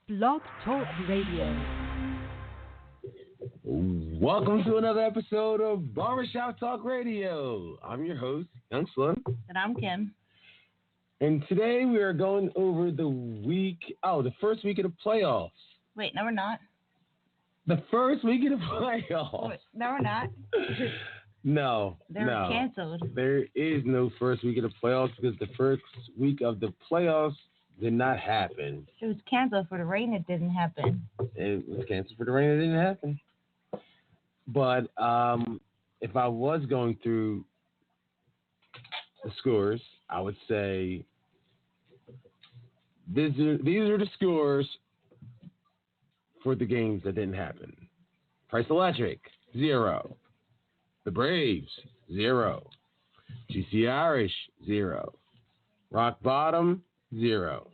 Blog Talk Radio. Welcome to another episode of Barbershop Talk Radio. I'm your host, Young Slim. And I'm Kim. And today we are going over the first week of the playoffs. Wait, no, we're not. The first week of the playoffs. Wait, no, we're not. No. They were canceled. There is no first week of the playoffs because the first week of the playoffs did not happen. It was canceled for the rain. It didn't happen. It was canceled for the rain. It didn't happen. But if I was going through the scores, I would say these are the scores for the games that didn't happen. Price Electric, 0. The Braves, 0. GC Irish, 0. Rock Bottom, 0.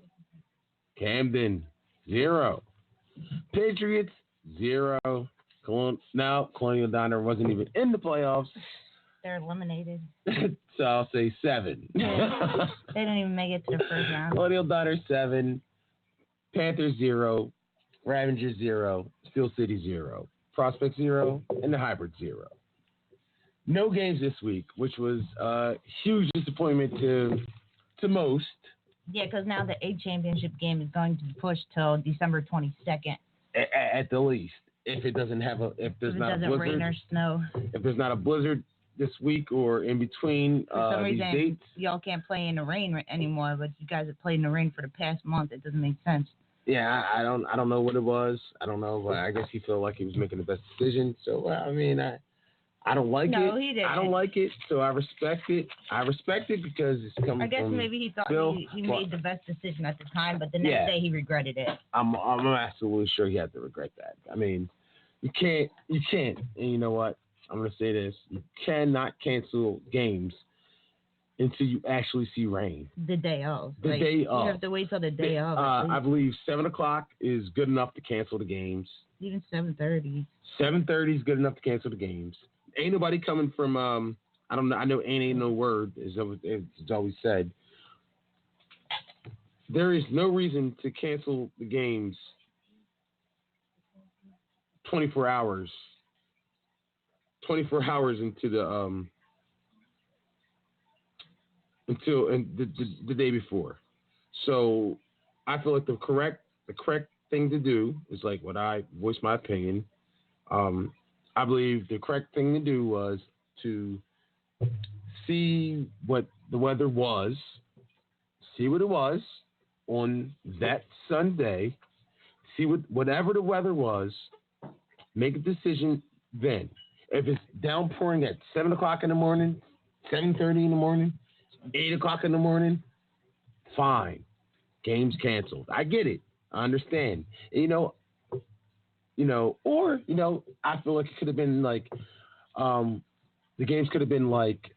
Camden, 0. Patriots, 0. Colonial Diner wasn't even in the playoffs. They're eliminated. So I'll say 7. They didn't even make it to the first round. Colonial Diner, 7. Panthers, 0. Ravengers, 0. Steel City, 0. Prospect, 0. And the Hybrid, 0. No games this week, which was a huge disappointment to most. Yeah, because now the A championship game is going to be pushed till December 22nd. At the least, if it doesn't have if there's not a blizzard, rain or snow. If there's not a blizzard this week or in between for some reason, these dates, y'all can't play in the rain anymore. But you guys have played in the rain for the past month. It doesn't make sense. Yeah, I don't know what it was. I don't know, but I guess he felt like he was making the best decision. So I don't like it. No, he didn't. I don't like it, so I respect it. I respect it because it's coming from I guess maybe he thought Bill, he made the best decision at the time, but the next day he regretted it. I'm absolutely sure he had to regret that. I mean, you can't. And you know what? I'm going to say this. You cannot cancel games until you actually see rain. The day of. Day of. You have to wait till the day of. I believe 7 o'clock is good enough to cancel the games. Even 7:30. 7:30 is good enough to cancel the games. Ain't nobody coming from, I don't know, I know ain't no word, it's always said. There is no reason to cancel the games 24 hours into the, until the day before. So I feel like the correct thing to do is like what I voiced my opinion. I believe the correct thing to do was to see what the weather was, see what it was on that Sunday, see whatever the weather was, make a decision then. If it's downpouring at 7 o'clock in the morning, 7:30 in the morning, 8 o'clock in the morning, fine. Game's canceled. I get it. I understand. I feel like it could have been like, the games could have been like,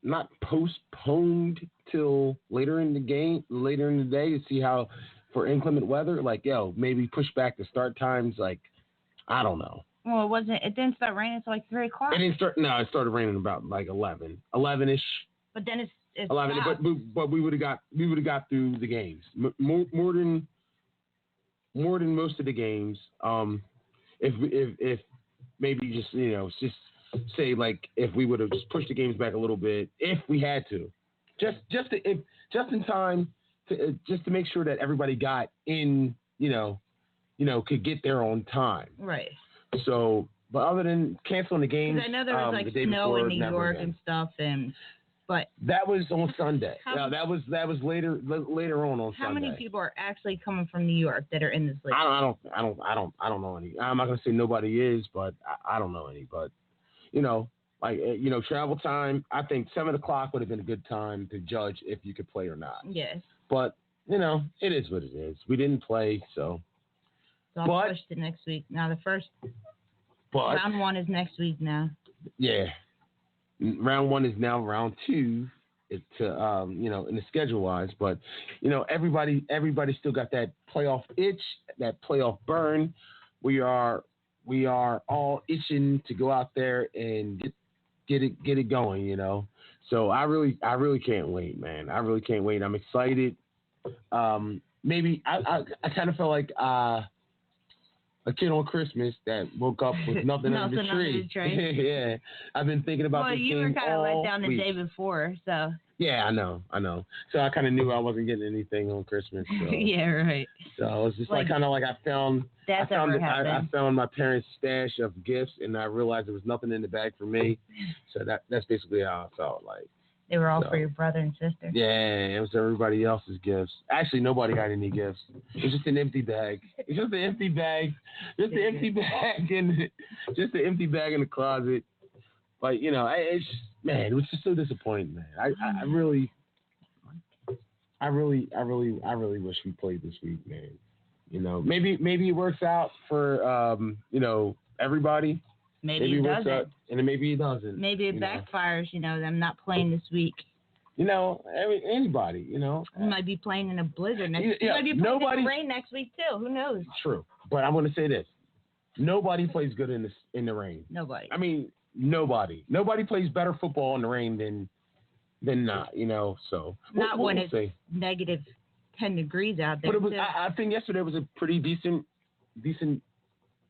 not postponed till later in the day to see how, for inclement weather, like, maybe push back the start times, like, I don't know. Well, it didn't start raining until like 3 o'clock. It started raining about like 11-ish. But then it's 11, but we would have got through the games. More than most of the games. If maybe just say like if we would have just pushed the games back a little bit, if we had to, just in time to just to make sure that everybody got in, could get there on time. Right. So, but other than canceling the games, I know there was like snow in New York and stuff, but that was on Sunday. That was later on Sunday. How many people are actually coming from New York that are in this league? I don't know any. I'm not gonna say nobody is, but I don't know any. But travel time. I think 7 o'clock would have been a good time to judge if you could play or not. Yes. But it is what it is. We didn't play, so. So I'll push to next week. Now round 1 is next week now. Yeah. Round 1 is now round 2. It's in the schedule wise, but everybody still got that playoff itch, that playoff burn. We are all itching to go out there and get it going, So I really can't wait, man. I really can't wait. I'm excited. maybe I kind of felt like a kid on Christmas that woke up with nothing under the tree. Yeah, I've been thinking about this game all week. Well, you were kind of let down the day before, so. Yeah, I know. So I kind of knew I wasn't getting anything on Christmas. So. Yeah, right. So it was just like kind of like I found my parents' stash of gifts, and I realized there was nothing in the bag for me. So that's basically how I felt like. They were all for your brother and sister. Yeah, it was everybody else's gifts. Actually, nobody got any gifts. It was just an empty bag. It's just an empty bag. Just an empty bag in the closet. But it was just so disappointing, man. I really wish we played this week, man. Maybe it works out for everybody. Maybe it doesn't. Out, and maybe it doesn't. Maybe it backfires, them not playing this week. Anybody, You might be playing in a blizzard next week. You might be playing in the rain next week, too. Who knows? True. But I'm going to say this. Nobody plays good in the rain. Nobody. I mean, nobody. Nobody plays better football in the rain than not, so. Not when it's negative 10 degrees out there. But I think yesterday was a pretty decent.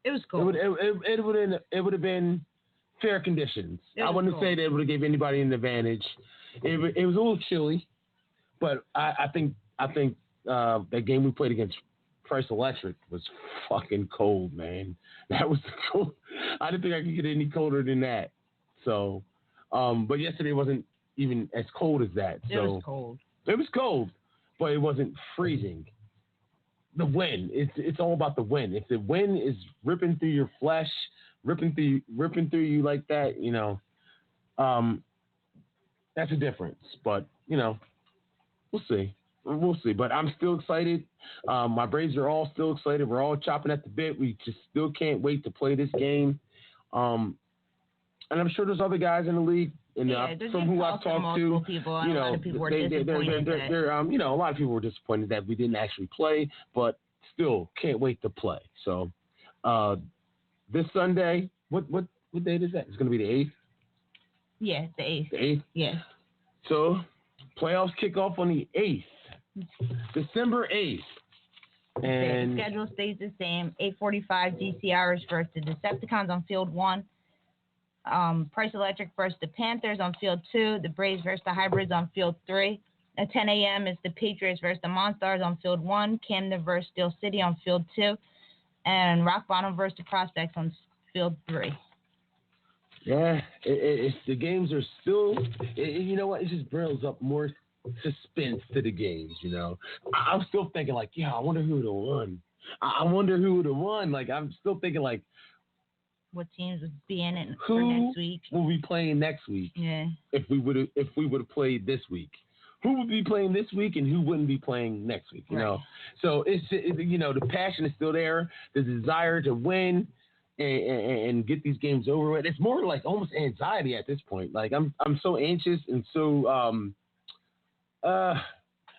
It was cold. It would have been fair conditions. I wouldn't say that it would have gave anybody an advantage. It was a little chilly, but I think that game we played against Price Electric was fucking cold, man. That was cold. I didn't think I could get any colder than that. So, but yesterday wasn't even as cold as that. It was cold. It was cold, but it wasn't freezing. The wind. It's all about the wind. If the wind is ripping through your flesh, ripping through you like that, that's a difference. But we'll see. We'll see. But I'm still excited. My Braves are all still excited. We're all chopping at the bit. We just still can't wait to play this game. And I'm sure there's other guys in the league. And from who I've talked to, people, a lot of people were disappointed. A lot of people were disappointed that we didn't actually play, but still can't wait to play. So this Sunday, what date is that? It's going to be the 8th? Yeah, the 8th. The 8th? Yeah. So playoffs kick off on the 8th, December 8th. And the schedule stays the same. 8:45 DC hours versus the Decepticons on Field 1. Price Electric versus the Panthers on Field 2. The Braves versus the Hybrids on Field 3. At 10 a.m. is the Patriots versus the Monstars on Field 1. Camden versus Steel City on Field 2. And Rock Bottom versus the Prospects on Field 3. Yeah, the games are still, you know what, it just builds up more suspense to the games, I'm still thinking like, I wonder who would have won. I wonder who would have won. Like, I'm still thinking like, what teams would be in it for next week? Who will be playing next week? Yeah. If we would have played this week, who would be playing this week and who wouldn't be playing next week? You know, so it's the passion is still there, the desire to win and get these games over with. It's more like almost anxiety at this point. Like I'm so anxious and so I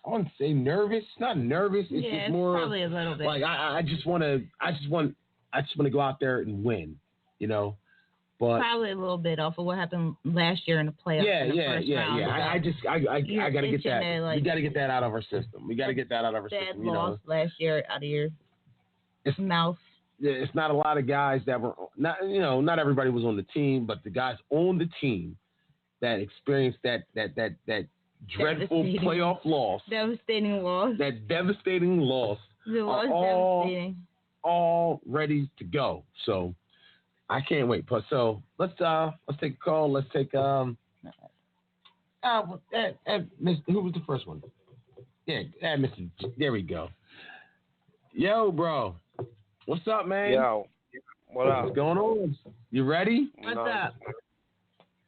wouldn't say nervous. Not nervous. It's just more probably a little bit. Like I just want to go out there and win. But probably a little bit off of what happened last year in the playoffs. I got to get that. We got to get that out of our system. Bad loss last year out of your mouth. Yeah, it's not a lot of guys that were not everybody was on the team, but the guys on the team that experienced that dreadful playoff loss. Devastating loss. That devastating loss. It was devastating. All ready to go. So I can't wait. So let's take a call. Let's take who was the first one? Yeah, Mr. There we go. Yo, bro. What's up, man? Yo. What's going on? You ready? What's up?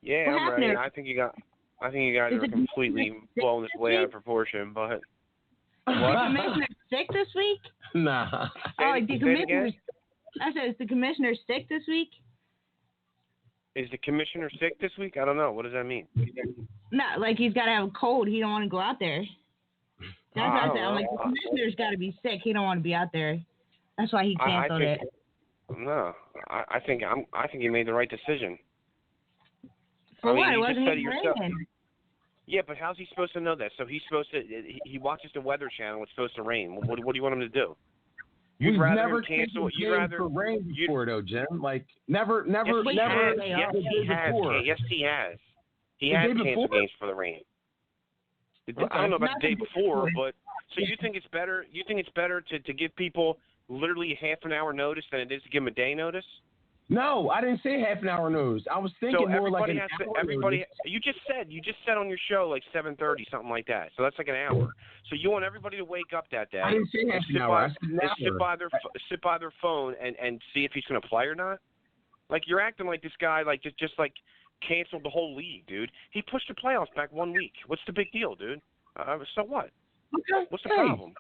Yeah, I'm ready. I think you guys are completely blowing this way out of proportion, but Is the commissioner sick this week? Nah. I said, is the commissioner sick this week? Is the commissioner sick this week? I don't know. What does that mean? No, like he's got to have a cold. He don't want to go out there. That's what I said. I'm like, the commissioner's got to be sick. He don't want to be out there. That's why he canceled it. No, I think he made the right decision. For what? It wasn't even raining. Yeah, but how's he supposed to know that? So he's supposed to. He watches the Weather Channel. It's supposed to rain. What do you want him to do? We've never cancel. You'd rather for rain before, though, Jim. Like never. Yes, he has. Yes, he has. He has canceled games for the rain. Okay. I don't know about the day before, but so you think it's better? You think it's better to give people literally half an hour notice than it is to give them a day notice? No, I didn't say half an hour notice. I was thinking more like an hour notice. You just said on your show like 7:30, something like that. So that's like an hour. So you want everybody to wake up that day. I didn't say half an hour. I said an hour. Sit by their phone and see if he's going to play or not. Like you're acting like this guy like just like canceled the whole league, dude. He pushed the playoffs back 1 week. What's the big deal, dude? So what? Okay. What's the problem?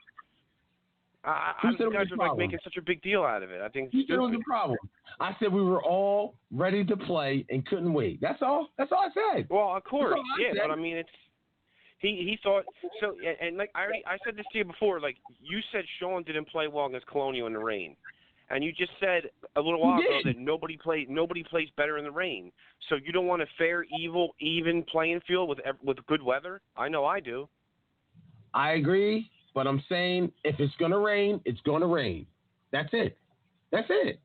You guys are like making such a big deal out of it. I think it's stupid. What's the problem? I said we were all ready to play and couldn't wait. That's all. That's all I said. Well, of course, yeah, but I mean, it's he thought so. And like I said this to you before. Like you said, Sean didn't play well against Colonial in the rain, and you just said a little while ago that nobody plays better in the rain. So you don't want a fair, even playing field with good weather. I know I do. I agree. But I'm saying if it's going to rain, it's going to rain. That's it. That's it.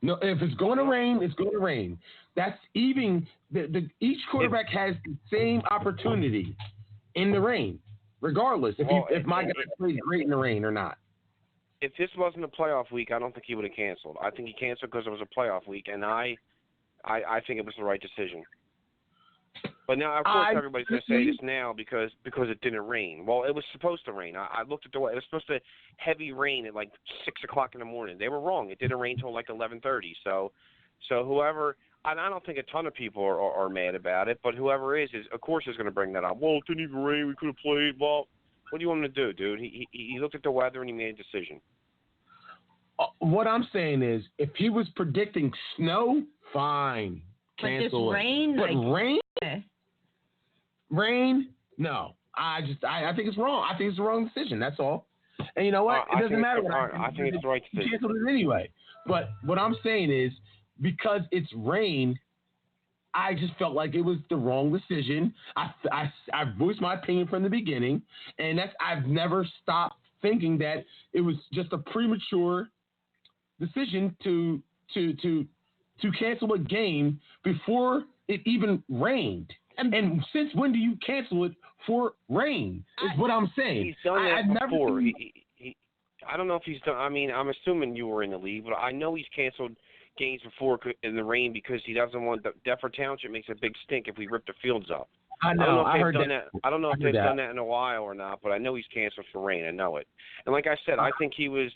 No, if it's going to rain, it's going to rain. That's even each quarterback has the same opportunity in the rain, regardless if my guy plays great in the rain or not. If this wasn't a playoff week, I don't think he would have canceled. I think he canceled because it was a playoff week, and I think it was the right decision. But now, of course, everybody's going to say this now because it didn't rain. Well, it was supposed to rain. I looked at the way it was supposed to heavy rain at like 6 o'clock in the morning. They were wrong. It didn't rain until like 11:30. So whoever, and I don't think a ton of people are mad about it, but whoever is of course is going to bring that up. Well, it didn't even rain. We could have played. Well, what do you want him to do, dude? He looked at the weather and he made a decision. What I'm saying is, if he was predicting snow, fine, cancel it. Rain, but rain. Rain? No. I think it's wrong. I think it's the wrong decision. That's all. And you know what? It doesn't matter what I think. It's the right decision. Canceled it anyway. But what I'm saying is, because it's rain, I just felt like it was the wrong decision. I voiced my opinion from the beginning, and I've never stopped thinking that it was just a premature decision to cancel a game before it even rained. And since when do you cancel it for rain? Is what I'm saying. He's done that before. I don't know if he's done. I mean, I'm assuming you were in the league, but I know he's canceled games before in the rain because he doesn't want Deptford Township makes a big stink if we rip the fields up. I know. I heard that. I don't know if they've done that in a while or not, but I know he's canceled for rain. I know it. And like I said, I think he was.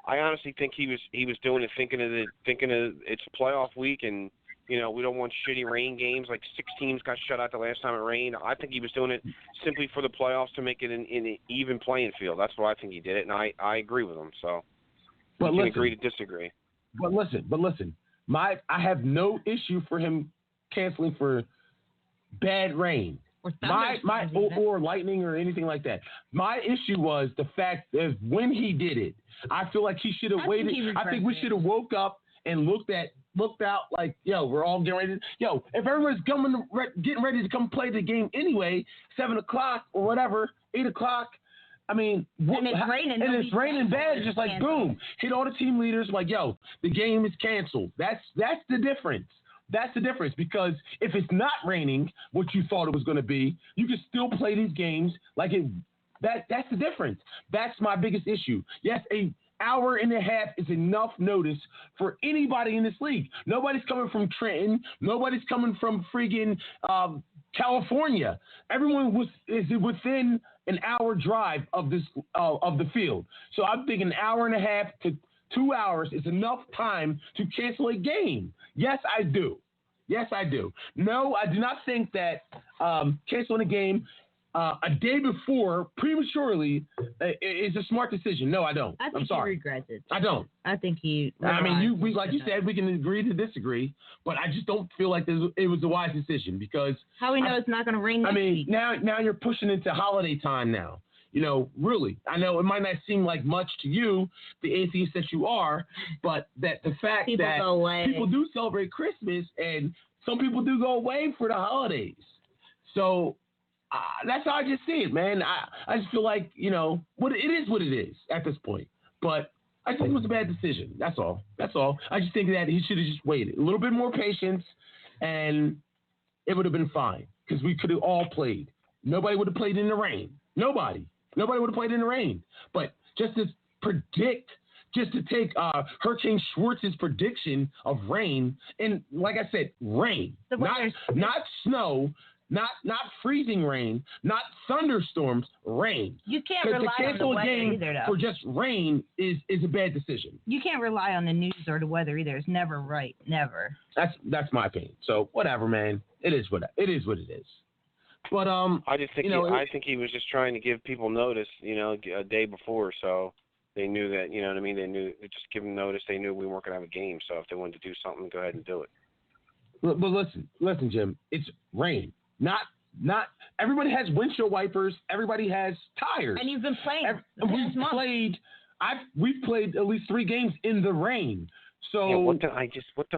I honestly think he was doing it thinking of it's playoff week and. You know, we don't want shitty rain games. Like 6 teams got shut out the last time it rained. I think he was doing it simply for the playoffs to make it in an even playing field. That's why I think he did it, and I agree with him. So we can agree to disagree. But listen. I have no issue for him canceling for bad rain. Or lightning or anything like that. My issue was the fact that when he did it, I feel like he should have waited. I think we should have woke up and looked out like, yo, we're all getting ready. If everyone's getting ready to come play the game anyway, 7 o'clock or whatever, 8 o'clock. I mean, and it's raining bad. It's just like boom, hit all the team leaders like, yo, the game is canceled. That's the difference. That's the difference because if it's not raining, what you thought it was going to be, you can still play these games like it. That's the difference. That's my biggest issue. Yes, an hour and a half is enough notice for anybody in this league. Nobody's coming from Trenton. Nobody's coming from friggin' California. Everyone is within an hour drive of the field. So I'm thinking an hour and a half to 2 hours is enough time to cancel a game. Yes, I do. No, I do not think that canceling a game a day before prematurely is a smart decision. No, I don't. I'm sorry. He regrets it. I don't. I think he. I mean, like you said, we can agree to disagree, but I just don't feel like it was a wise decision because. How we know it's not going to rain next week? Now you're pushing into holiday time now. You know, really. I know it might not seem like much to you, the atheist that you are, but that the fact that people do celebrate Christmas and some people do go away for the holidays. So That's how I just see it, man. I just feel like, it is what it is at this point. But I think it was a bad decision. That's all. I just think that he should have just waited. A little bit more patience, and it would have been fine because we could have all played. Nobody would have played in the rain. Nobody would have played in the rain. But just to take Hurricane Schwartz's prediction of rain, and like I said, rain, not snow, not freezing rain, not thunderstorms, rain. You can't rely on the weather either, though. For just rain is a bad decision. You can't rely on the news or the weather either. It's never right, never. That's my opinion. So whatever, man. It is what it is. But I just think I think he was just trying to give people notice, a day before, so they knew that, you know what I mean. They knew, just give them notice. They knew we weren't gonna have a game, so if they wanted to do something, go ahead and do it. But listen, Jim. It's rain. Not everybody has windshield wipers. Everybody has tires. And you've been playing. We've played at least 3 games in the rain. So yeah, what did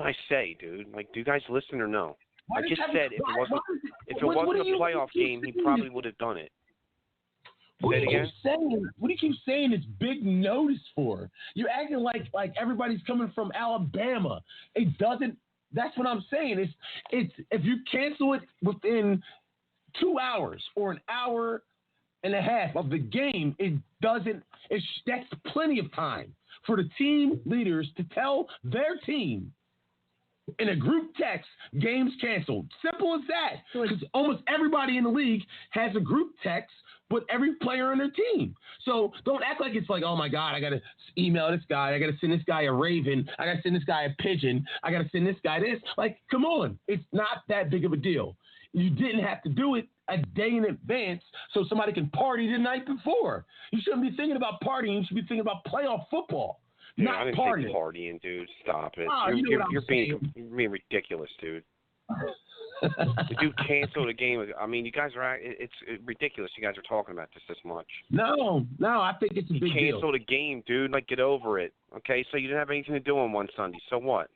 I say, dude? Like, do you guys listen or no? I just said if it wasn't a playoff game, he probably would have done it. What do you keep saying it's big notice for? You're acting like everybody's coming from Alabama. It doesn't. That's what I'm saying. It's if you cancel it within 2 hours or an hour and a half of the game, that's plenty of time for the team leaders to tell their team in a group text, games canceled. Simple as that. Because almost everybody in the league has a group text with every player on their team. So don't act like it's like, oh my God, I got to email this guy. I got to send this guy a raven. I got to send this guy a pigeon. I got to send this guy this. Like, come on. It's not that big of a deal. You didn't have to do it a day in advance so somebody can party the night before. You shouldn't be thinking about partying. You should be thinking about playoff football. Dude, not I didn't partying. think partying, dude. Stop it. Oh, you're being ridiculous, dude. The dude canceled a game. I mean, you guys are. It's ridiculous. You guys are talking about this much. No. I think it's a big deal. He canceled a game, dude. Like, get over it. Okay, so you didn't have anything to do on one Sunday. So what?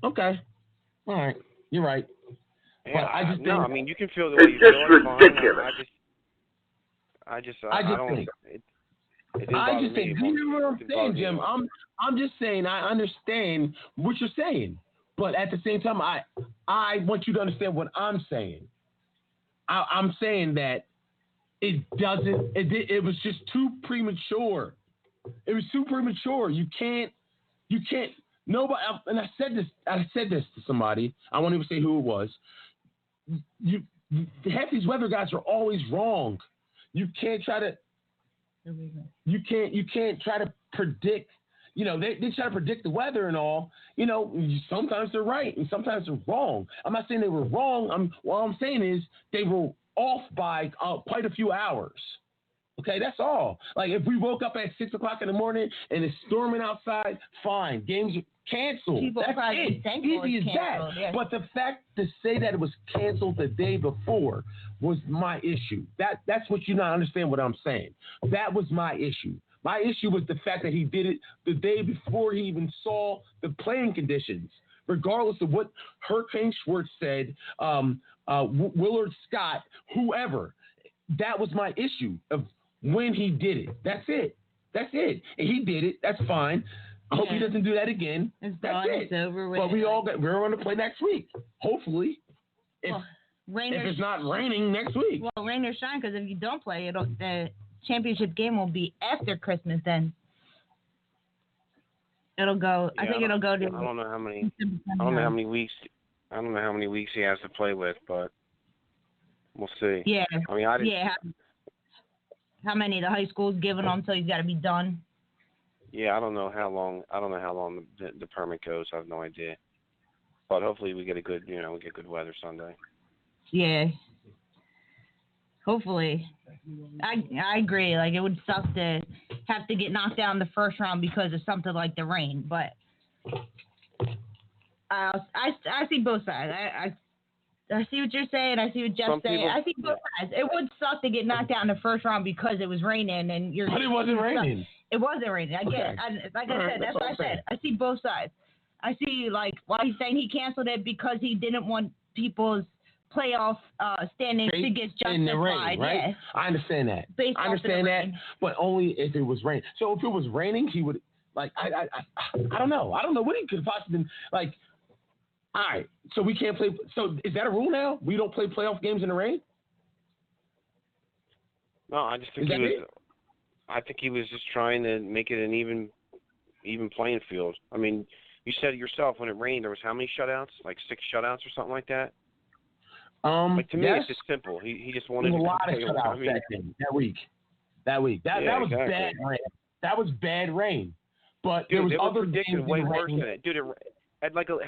Okay. All right. You're right. Yeah, but I just no. think, I mean, you can feel the way you feel. It's ridiculous. I just think. You know what I'm saying, Jim? I'm just saying I understand what you're saying, but at the same time, I want you to understand what I'm saying. I'm saying that it was just too premature. It was too premature. You can't. Nobody. And I said this to somebody. I won't even say who it was. Half these weather guys are always wrong. You can't try to. You can't try to predict. They try to predict the weather and all. Sometimes they're right and sometimes they're wrong. I'm not saying they were wrong. What I'm saying is they were off by quite a few hours. Okay, that's all. Like, if we woke up at 6 o'clock in the morning and it's storming outside, fine. Games are canceled. That's it. Easy as that. Yeah. But the fact to say that it was canceled the day before was my issue. That's what you not understand what I'm saying. That was my issue. My issue was the fact that he did it the day before he even saw the playing conditions. Regardless of what Hurricane Schwartz said, Willard Scott, whoever, that was my issue of when he did it. That's it. And he did it. That's fine. I hope he doesn't do that again. That's it. It's over with. But we're going to play next week. Hopefully. If it's not raining next week. Well, rain or shine, because if you don't play, the championship game will be after Christmas then. It'll go. Yeah, I think it'll go to. I don't know how many weeks. I don't know how many weeks he has to play with, but we'll see. Yeah. I mean, yeah. How many the high school's giving him until he's got to be done? Yeah, I don't know how long. The permit goes. I have no idea. But hopefully we get good weather Sunday. Yeah. Hopefully. I agree. Like, it would suck to have to get knocked out in the first round because of something like the rain. But I see both sides. I see what you're saying. I see what Jeff's saying. I see both sides. It would suck to get knocked out in the first round because it was raining and you're. But it wasn't raining. It wasn't raining. I get it. Like I said, that's what I said. I see both sides. I see, like, why he's saying he canceled it because he didn't want people's playoff standings to get justified. In the rain, right? Yeah. I understand that. I understand that, but only if it was rain. So if it was raining, he would like. I don't know. I don't know what he could have possibly been like. All right, so we can't play. So is that a rule now? We don't play playoff games in the rain? No, I just think I think he was just trying to make it an even playing field. I mean, you said it yourself when it rained. There was how many shutouts? Like 6 shutouts or something like that. Like to me, it's just simple. He just wanted to a lot of play. shutouts that week. That was exactly. bad rain. That was bad rain. But dude, there was other predictions way worse rain. than it. Dude,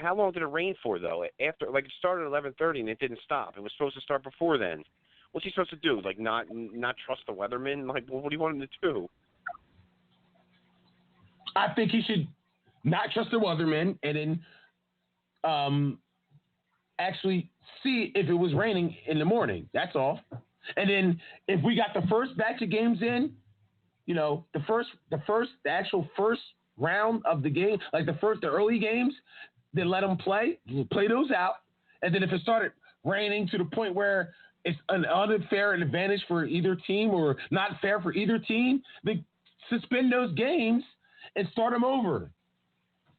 how long did it rain for though? After it started at 11:30 and it didn't stop. It was supposed to start before then. What's he supposed to do? Like not trust the weatherman? Like what do you want him to do? I think he should not trust the weatherman and then actually see if it was raining in the morning. That's all. And then if we got the first batch of games in, you know, the actual first round of the game, like the early games, then let them play those out. And then if it started raining to the point where it's an unfair advantage for either team or not fair for either team, then suspend those games and start them over.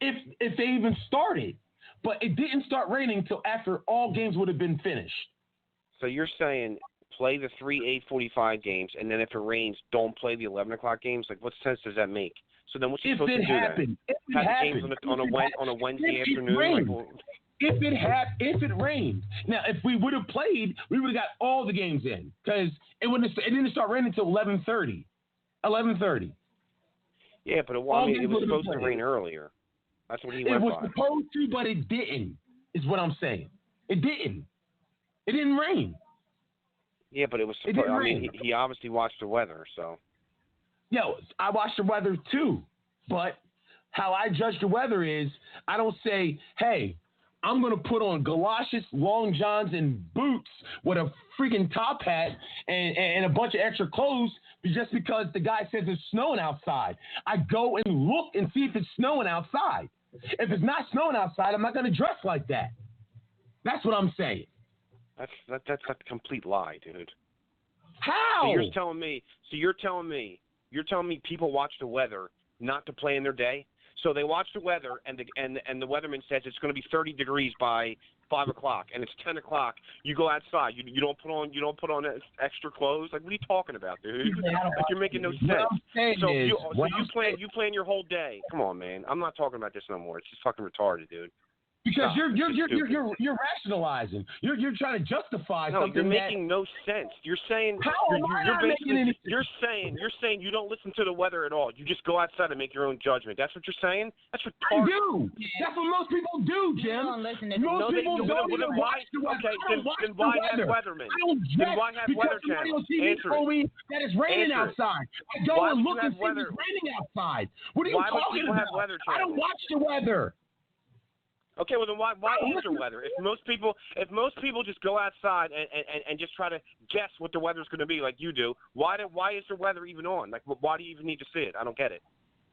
If they even started. But it didn't start raining until after all games would have been finished. So you're saying play the 3 8:45 games, and then if it rains, don't play the 11 o'clock games? Like, what sense does that make? So then what's he supposed to do then? Have the games on a Wednesday afternoon? If it rained. Now, if we would have played, we would have got all the games in because it didn't start raining until 11:30. 11:30. Yeah, but it was supposed to rain earlier. That's what he went by. It was supposed to, but it didn't, is what I'm saying. It didn't. It didn't rain. Yeah, but it was supposed to. I mean, he obviously watched the weather, so. Yo, I watched the weather too, but how I judge the weather is I don't say, hey, I'm going to put on galoshes, long johns, and boots with a freaking top hat and a bunch of extra clothes just because the guy says it's snowing outside. I go and look and see if it's snowing outside. If it's not snowing outside, I'm not going to dress like that. That's what I'm saying. That's a complete lie, dude. How? So you're telling me people watch the weather not to play in ther day? So they watch the weather, and the weatherman says it's going to be 30 degrees by 5 o'clock, and it's 10 o'clock. You go outside. You don't put on extra clothes. Like, what are you talking about, dude? Like, you're making no sense. So you plan your whole day. Come on, man. I'm not talking about this no more. It's just fucking retarded, dude. Because you're rationalizing. You're trying to justify something. No, you're making no sense. You're saying you're saying you don't listen to the weather at all. You just go outside and make your own judgment. That's what you're saying? That's retarded. I do. That's what most people do, Jim. Most people don't even watch the weather. Then why have weathermen? Then why have weather channels? Told me that it's raining outside. I go and look and see if it's raining outside. What are you talking about? I don't watch the weather. Okay, well then why is there weather? If most people just go outside and just try to guess what the weather's going to be like you do, why is there weather even on? Like, why do you even need to see it? I don't get it.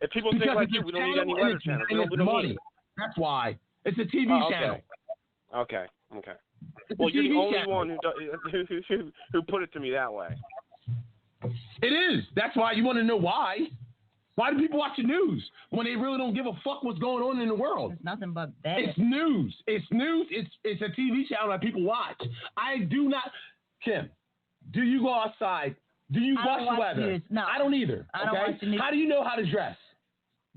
If people think like you, we don't need any weather channel. We don't need it. That's why. It's a TV channel. Okay. Well, you're the only one who put it to me that way. It is. That's why you want to know why. Why do people watch the news when they really don't give a fuck what's going on in the world? It's nothing but bad. It's news. It's a TV channel that people watch. I do not. Kim, do you go outside? Do you watch the weather? News. No, I don't either. I don't watch the news. How do you know how to dress?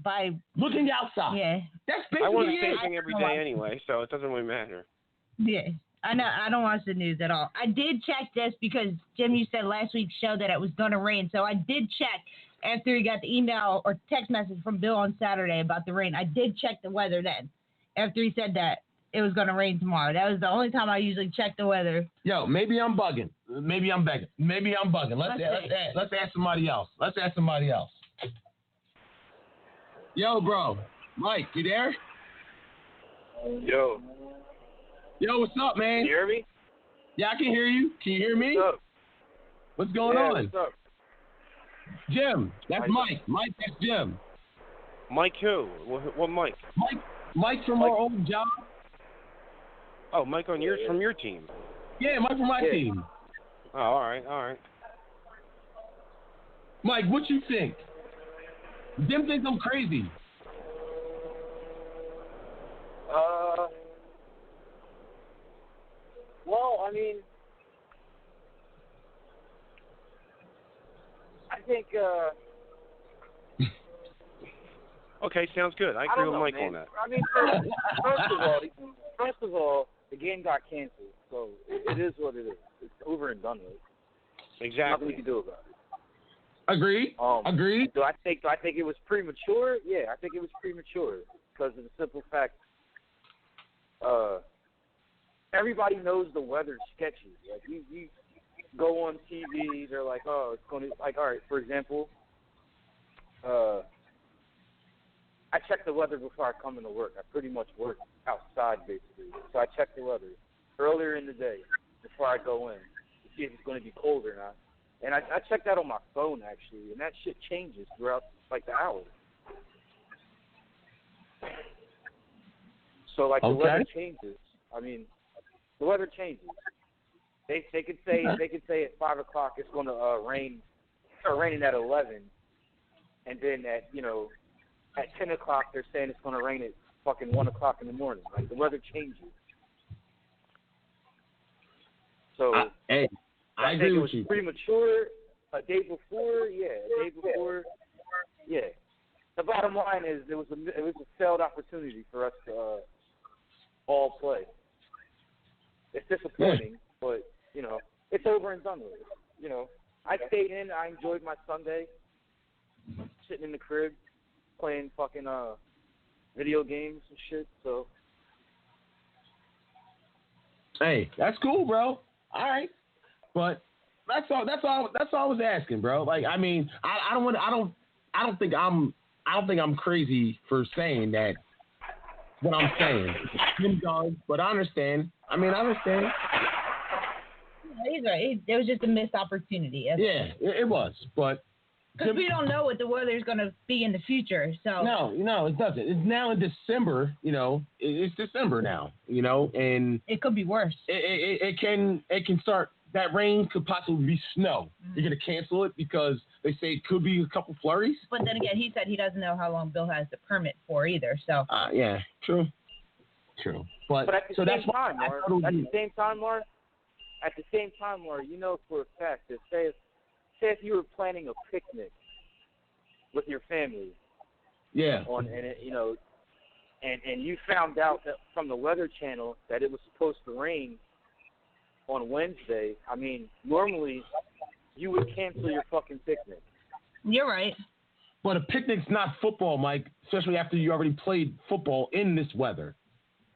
By looking outside. Yeah. That's basically I want the same thing every day anyway, so it doesn't really matter. Yeah. I know. I don't watch the news at all. I did check this because Jim, you said last week's show that it was going to rain, so I did check. After he got the email or text message from Bill on Saturday about the rain, I did check the weather then. After he said that it was going to rain tomorrow. That was the only time I usually check the weather. Yo, maybe I'm bugging. Maybe I'm bugging. Let's ask somebody else. Yo, bro. Mike, you there? Yo, what's up, man? Can you hear me? Yeah, I can hear you. Can you hear me? What's up? What's going on? What's up? Jim, that's Mike. Mike, that's Jim. Mike who? What Mike? Mike from our old job. Oh, Mike from your team. Yeah, Mike from my team. Oh, all right. Mike, what you think? Them think I'm crazy. Well, I mean, I think. Okay, sounds good. I agree with Mike on that. I mean, first of all, the game got canceled, so it is what it is. It's over and done with. Exactly. Nothing we can do about it. Agreed. Agreed. Do I think it was premature? Yeah, I think it was premature because of the simple fact. Everybody knows the weather's sketchy. Like you go on TV, they're like, oh, it's going to like, all right. For example, I check the weather before I come into work. I pretty much work outside basically, so I check the weather earlier in the day before I go in to see if it's going to be cold or not. And I check that on my phone actually, and that shit changes throughout like the hour. So like the weather changes. I mean, the weather changes. They could say at 5 o'clock it's going to rain, start raining at 11, and then at 10 o'clock they're saying it's going to rain at fucking 1 o'clock in the morning. Like the weather changes. So I agree think it with was you. premature. A day before. Yeah. The bottom line is it was a failed opportunity for us to all play. It's disappointing, but it's over and done with. I stayed in. I enjoyed my Sunday, sitting in the crib, playing fucking video games and shit. So. Hey, that's cool, bro. All right, but that's all I was asking, bro. Like, I mean, I don't think I'm crazy for saying that. What I'm saying, but I understand. I understand. He's right. It was just a missed opportunity. Yeah, it was, but because we don't know what the weather is going to be in the future. So no, it doesn't. It's now in December. It's December now. And it could be worse. It can start. That rain could possibly be snow. Mm-hmm. You're going to cancel it because they say it could be a couple flurries. But then again, he said he doesn't know how long Bill has the permit for either. So. Yeah, true. But at the same time, Laura, you know for a fact that say if you were planning a picnic with your family. Yeah. And you found out that from the Weather Channel that it was supposed to rain on Wednesday, I mean, normally you would cancel your fucking picnic. You're right. But a picnic's not football, Mike, especially after you already played football in this weather.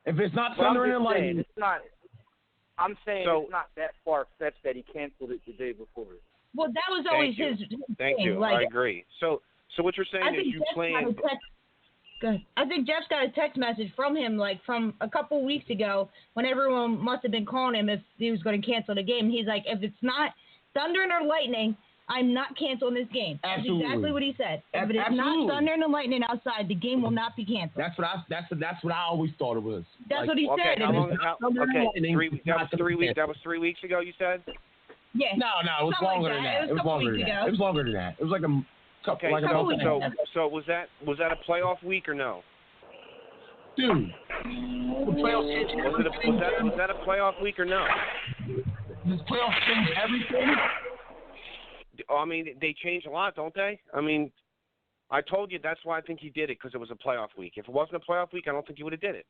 If it's not thundering and lightning. It's not. I'm saying it's not that far-fetched that he canceled it the day before. Well, that was always his Thank thing. you. I agree. So what you're saying is you planned. I think Jeff's got a text message from him, from a couple weeks ago, when everyone must have been calling him if he was going to cancel the game. He's like, if it's not thundering or lightning, I'm not canceling this game. Absolutely. That's exactly what he said. If it's not thundering and lightning outside, the game will not be canceled. That's what I always thought it was. That's what he said. How long? That was 3 weeks ago. You said. Yeah. No, it was longer than that. It was longer than that. It was longer than that. It was like a. Okay, so was that a playoff week or no? Dude, was that a playoff week or no? Does playoff change everything? I mean, they change a lot, don't they? I mean, I told you that's why I think he did it, because it was a playoff week. If it wasn't a playoff week, I don't think he would have did it.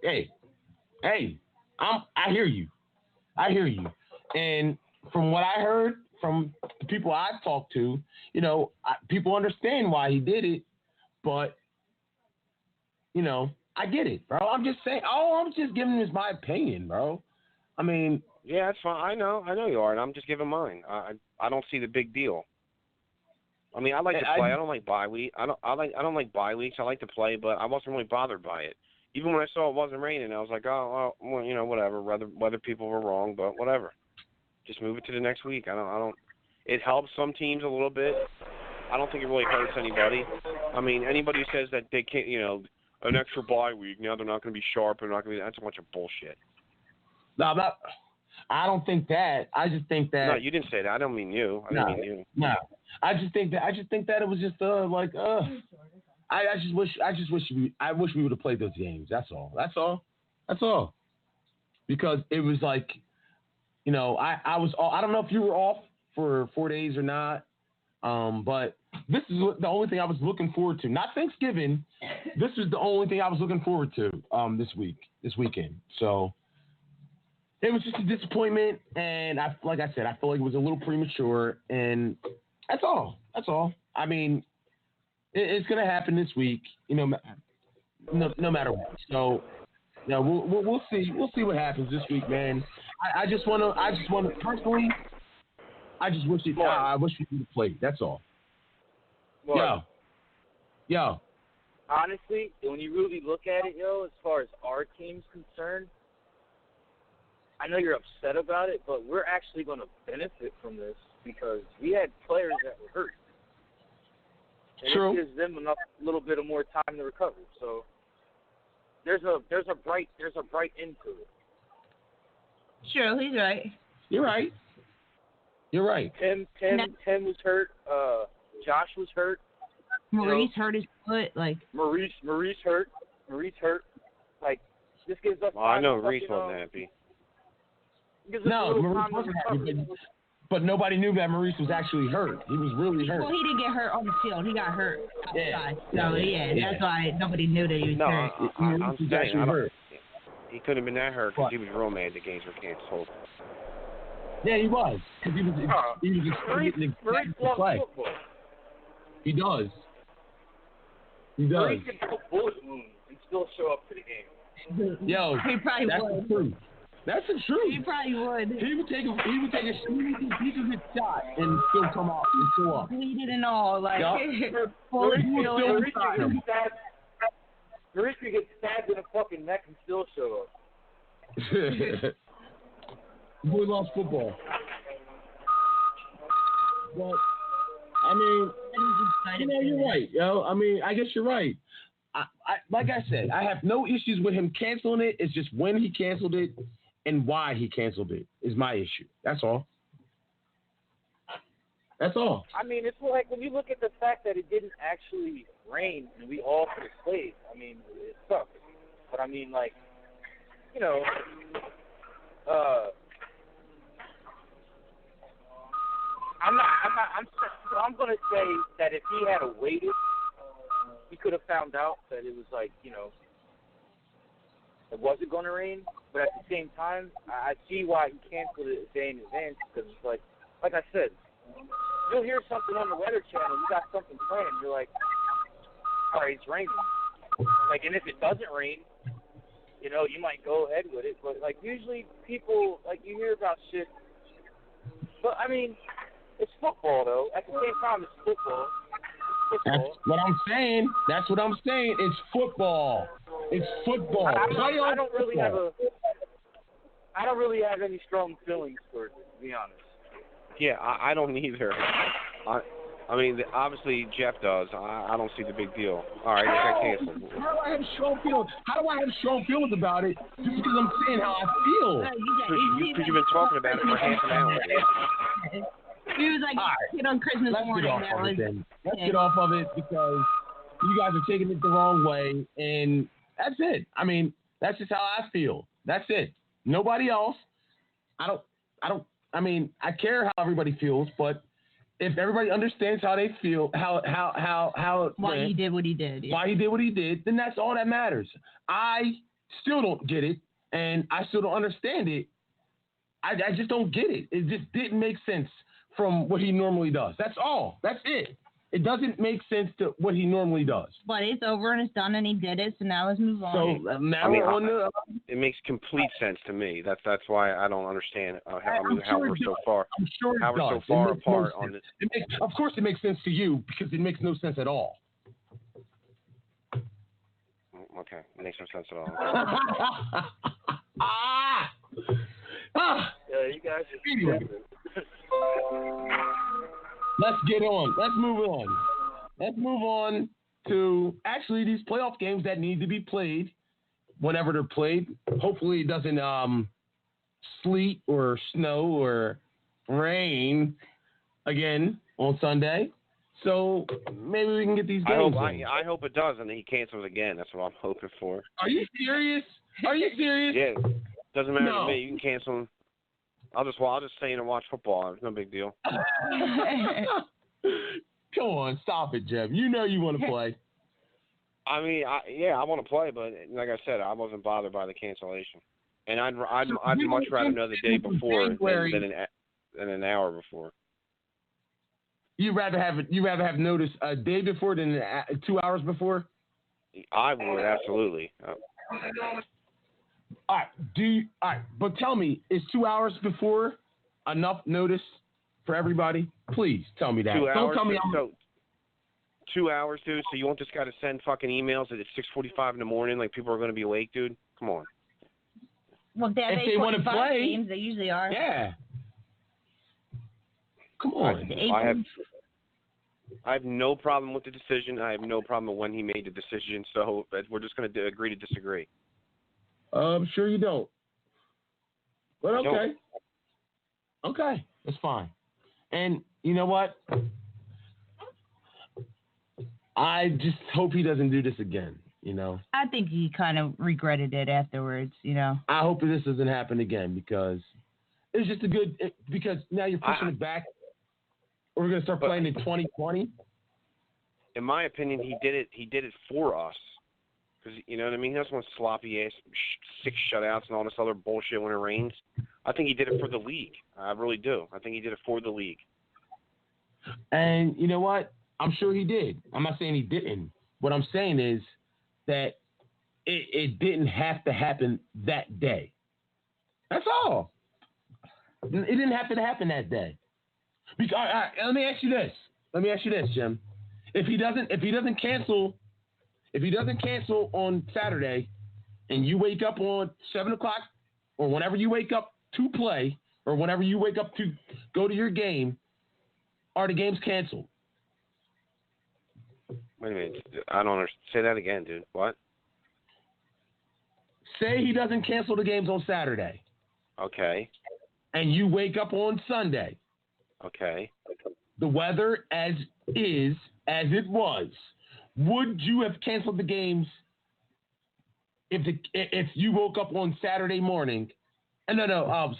Hey, I hear you. And from what I heard from the people I've talked to, people understand why he did it, but, I get it, bro. I'm just saying, I'm just giving this my opinion, bro. I mean. Yeah, that's fine. I know you are, and I'm just giving mine. I don't see the big deal. I mean, I like to play. I don't like bye week. I don't like bye weeks. I like to play, but I wasn't really bothered by it. Even when I saw it wasn't raining, I was like, oh, well, whatever. Whether people were wrong, but whatever. Just move it to the next week. I don't. It helps some teams a little bit. I don't think it really hurts anybody. I mean, anybody who says that they can't, an extra bye week, now they're not going to be sharp. They're not going to be. That's a bunch of bullshit. No, I'm not. I don't think that. I just think that. No, you didn't say that. I don't mean you. I didn't mean you. No. I just think that it was just I wish we would have played those games. That's all. Because it was like, I don't know if you were off for 4 days or not. But this is the only thing I was looking forward to. Not Thanksgiving. This is the only thing I was looking forward to this weekend. So it was just a disappointment, and like I said, I feel like it was a little premature, and that's all. I mean, it's gonna happen this week, no matter what. So, we'll see. We'll see what happens this week, man. I just want to personally. I just wish I wish we could have played. That's all. Well, Yo. Honestly, when you really look at it, as far as our team's concerned, I know you're upset about it, but we're actually going to benefit from this because we had players that were hurt. And True. It gives them a little bit of more time to recover. So there's a bright end to it. True, he's right. You're right. Tim was hurt. Josh was hurt. Maurice hurt his foot. Like Maurice hurt. Like this gives us. Well, I know Maurice wasn't happy. No, Maurice wasn't happy, but nobody knew that Maurice was actually hurt. He was really hurt. Well, he didn't get hurt on the field. He got hurt outside. That's why nobody knew that he was hurt. I'm saying he couldn't have been that hurt because he was real mad the games were canceled. Yeah, he was. Because he was getting the play. He does. Maurice can put bullet wounds and still show up to the game. Yo, he probably would. The truth. That's the truth. He probably would. He would take a hit shot and still come out and show up. Bleeding and all, like Maurice could get stabbed in the fucking neck and still show up. Boy lost football. But I mean, you're right, I mean, I guess you're right. I like I said, I have no issues with him canceling it. It's just when he canceled it and why he canceled it is my issue. That's all. I mean, it's like when you look at the fact that it didn't actually rain and we all could have played. I mean, it sucks. But I mean, like, I'm going to say that if he had waited, he could have found out that it was like, it wasn't going to rain. But at the same time, I see why he canceled it a day in advance because it's like I said, you'll hear something on the Weather Channel, you got something planned, you're like, all right, it's raining. Like, and if it doesn't rain, you might go ahead with it. But, like, usually people, like, you hear about shit. But, I mean, it's football, though. At the same time, it's football. That's what I'm saying. It's football. I don't really have any strong feelings for it, to be honest. Yeah, I don't either. I mean, obviously Jeff does. I don't see the big deal. All right, it got canceled. How do I have strong feelings about it? Just because I'm saying how I feel. Because you've been talking about it for half an hour. He was like, right, on Christmas morning. Let's get off of it because you guys are taking it the wrong way, and that's it. I mean, that's just how I feel. That's it. Nobody else. I mean, I care how everybody feels, but if everybody understands how they feel, why he did what he did, then that's all that matters. I still don't get it, and I still don't understand it. I just don't get it. It just didn't make sense from what he normally does. That's all. That's it. It doesn't make sense to what he normally does. But it's over and it's done, and he did it. So now let's move on. So now we're on the. It makes complete sense to me. That's why I don't understand how we're so far. I'm sure how we're so far apart on this. Of course, it makes sense to you because it makes no sense at all. Okay, it makes no sense at all. Yeah, you guys are stupid. Let's get on. Let's move on to actually these playoff games that need to be played whenever they're played. Hopefully it doesn't sleet or snow or rain again on Sunday. So maybe we can get these games. I hope it does, and he cancels again. That's what I'm hoping for. Are you serious? Are you serious? Yeah. Doesn't matter No. to me. You can cancel him. I'll just stay in and watch football. It's no big deal. Come on, stop it, Jeb. You know you want to play. I mean, I want to play, but like I said, I wasn't bothered by the cancellation. And I'd much rather know the day before than an hour before. You'd rather have notice a day before than 2 hours before? I would, absolutely. All right, but tell me, is 2 hours before enough notice for everybody? Please tell me that. 2 hours. Don't tell me. 2 hours, dude. So you want this guy to send fucking emails at 6:45 in the morning, like people are going to be awake, dude? Come on. Well, if they want to play games, they usually are. Yeah. Come on. I have no problem with the decision. I have no problem with when he made the decision. So we're just going to agree to disagree. I'm sure you don't. But okay. Don't. Okay, that's fine. And you know what? I just hope he doesn't do this again, you know. I think he kind of regretted it afterwards, you know. I hope this doesn't happen again because it's just because now you're pushing it back. We're going to start playing in 2020. In my opinion, he did it for us. Because, you know what I mean? He doesn't want sloppy-ass 6 shutouts and all this other bullshit when it rains. I think he did it for the league. I really do. I think he did it for the league. And you know what? I'm sure he did. I'm not saying he didn't. What I'm saying is that it didn't have to happen that day. That's all. It didn't have to happen that day. Because, all right, let me ask you this, Jim. If he doesn't cancel on Saturday, and you wake up on 7 o'clock, or whenever you wake up to play, or whenever you wake up to go to your game, are the games canceled? Wait a minute. I don't understand. Say that again, dude. What? Say he doesn't cancel the games on Saturday. Okay. And you wake up on Sunday. Okay. The weather as it was. Would you have canceled the games if you woke up on Saturday morning?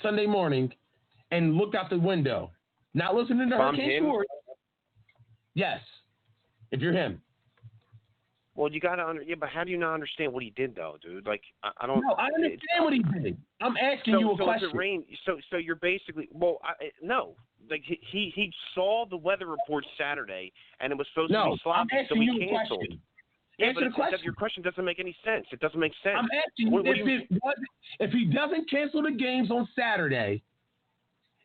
Sunday morning, and looked out the window, not listening to Hurricane Sports. Yes, if you're him. Well, you gotta but how do you not understand what he did though, dude? Like I don't. No, I understand what he did. I'm asking you a question. So if it rained, so you're basically no. Like he saw the weather report Saturday, and it was supposed to be sloppy, so he canceled. Yeah, Answer the question. Your question doesn't make any sense. It doesn't make sense. I'm asking you if he doesn't cancel the games on Saturday,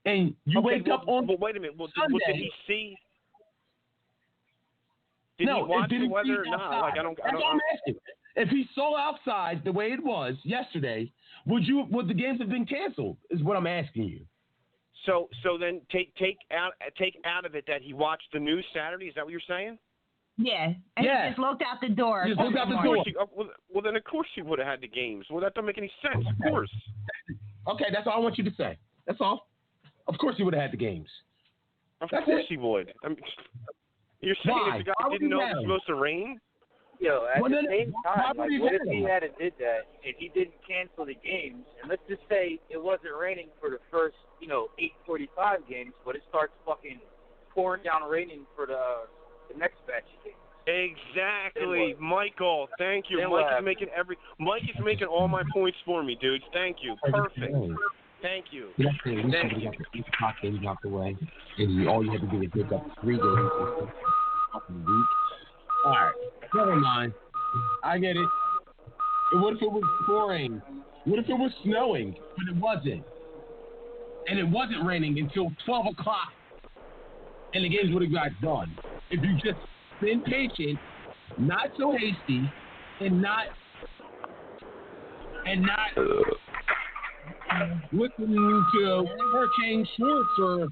and you wake up on. But wait a minute. Did he see? Did he watch the weather or not? Like I'm asking. If he saw outside the way it was yesterday, would the games have been canceled? Is what I'm asking you. So then take out of it that he watched the news Saturday. Is that what you're saying? Yeah. And he just looked out the door. Just looked out the door. Well, then of course he would have had the games. Well, that doesn't make any sense. Of course. Okay, that's all I want you to say. That's all. Of course he would have had the games. Of course he would. I mean, you're saying if the guy didn't know it was supposed to rain? Yo, at the same time, like, what if he had did that and he didn't cancel the games? And let's just say it wasn't raining for the first, 8:45 games, but it starts fucking pouring down raining for the next batch of games. Exactly, Michael. Thank you. Mike is making all my points for me, dudes. Thank you. Perfect. Thank you. Thank you. Get the clock games out the way, and all you have to do is pick up 3 games in a week. All right, never mind. I get it. What if it was pouring? What if it was snowing, but it wasn't? And it wasn't raining until 12 o'clock, and the games would have got done. If you just been patient, not so hasty, and not listening to Hurricane Schwartz or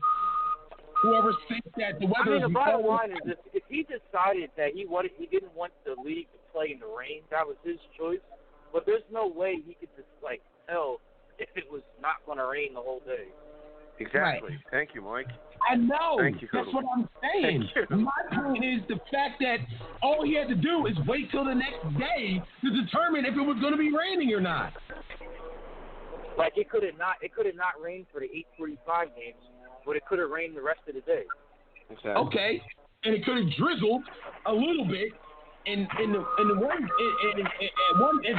whoever thinks that the weather is. The bottom line is if he decided that he didn't want the league to play in the rain, that was his choice. But there's no way he could just tell if it was not going to rain the whole day. Exactly. Right. Thank you, Mike. I know. Thank you. That's what I'm saying. My point is the fact that all he had to do is wait till the next day to determine if it was going to be raining or not. Like it could have not rained for the 8:45 games, but it could have rained the rest of the day. Exactly. Okay, and it could have drizzled a little bit in the one game,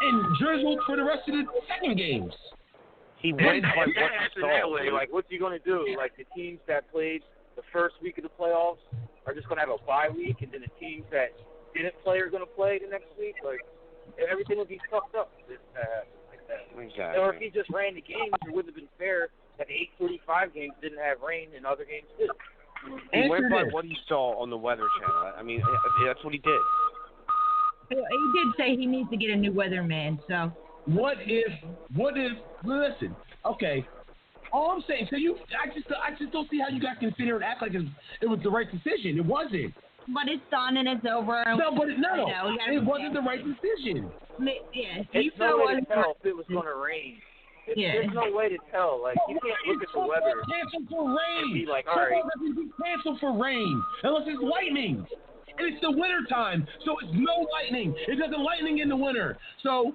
and drizzled for the rest of the second games. He went by what he that way. saw. Like, what's he gonna do? Like the teams that played the first week of the playoffs are just gonna have a bye week, and then the teams that didn't play are gonna play the next week. Like everything would be fucked up if that happened like that. Exactly. Or if he just ran the games, it would have been fair that the 8:45 games didn't have rain and other games did. He went by what he saw on the Weather Channel. I mean, that's what he did. Well, he did say he needs to get a new weatherman, so. What if, listen, okay, all I'm saying, I just don't see how you guys can sit here and act like it was the right decision. It wasn't. But it's done and it's over. No, it wasn't the right decision. Yeah, There's no way to tell if it was going to rain. There's no way to tell. Like, you can't look at the weather Cancel for rain. and be like, all right. Cancel for rain unless it's lightning. And it's the winter time, so it's no lightning. It doesn't lightning in the winter. So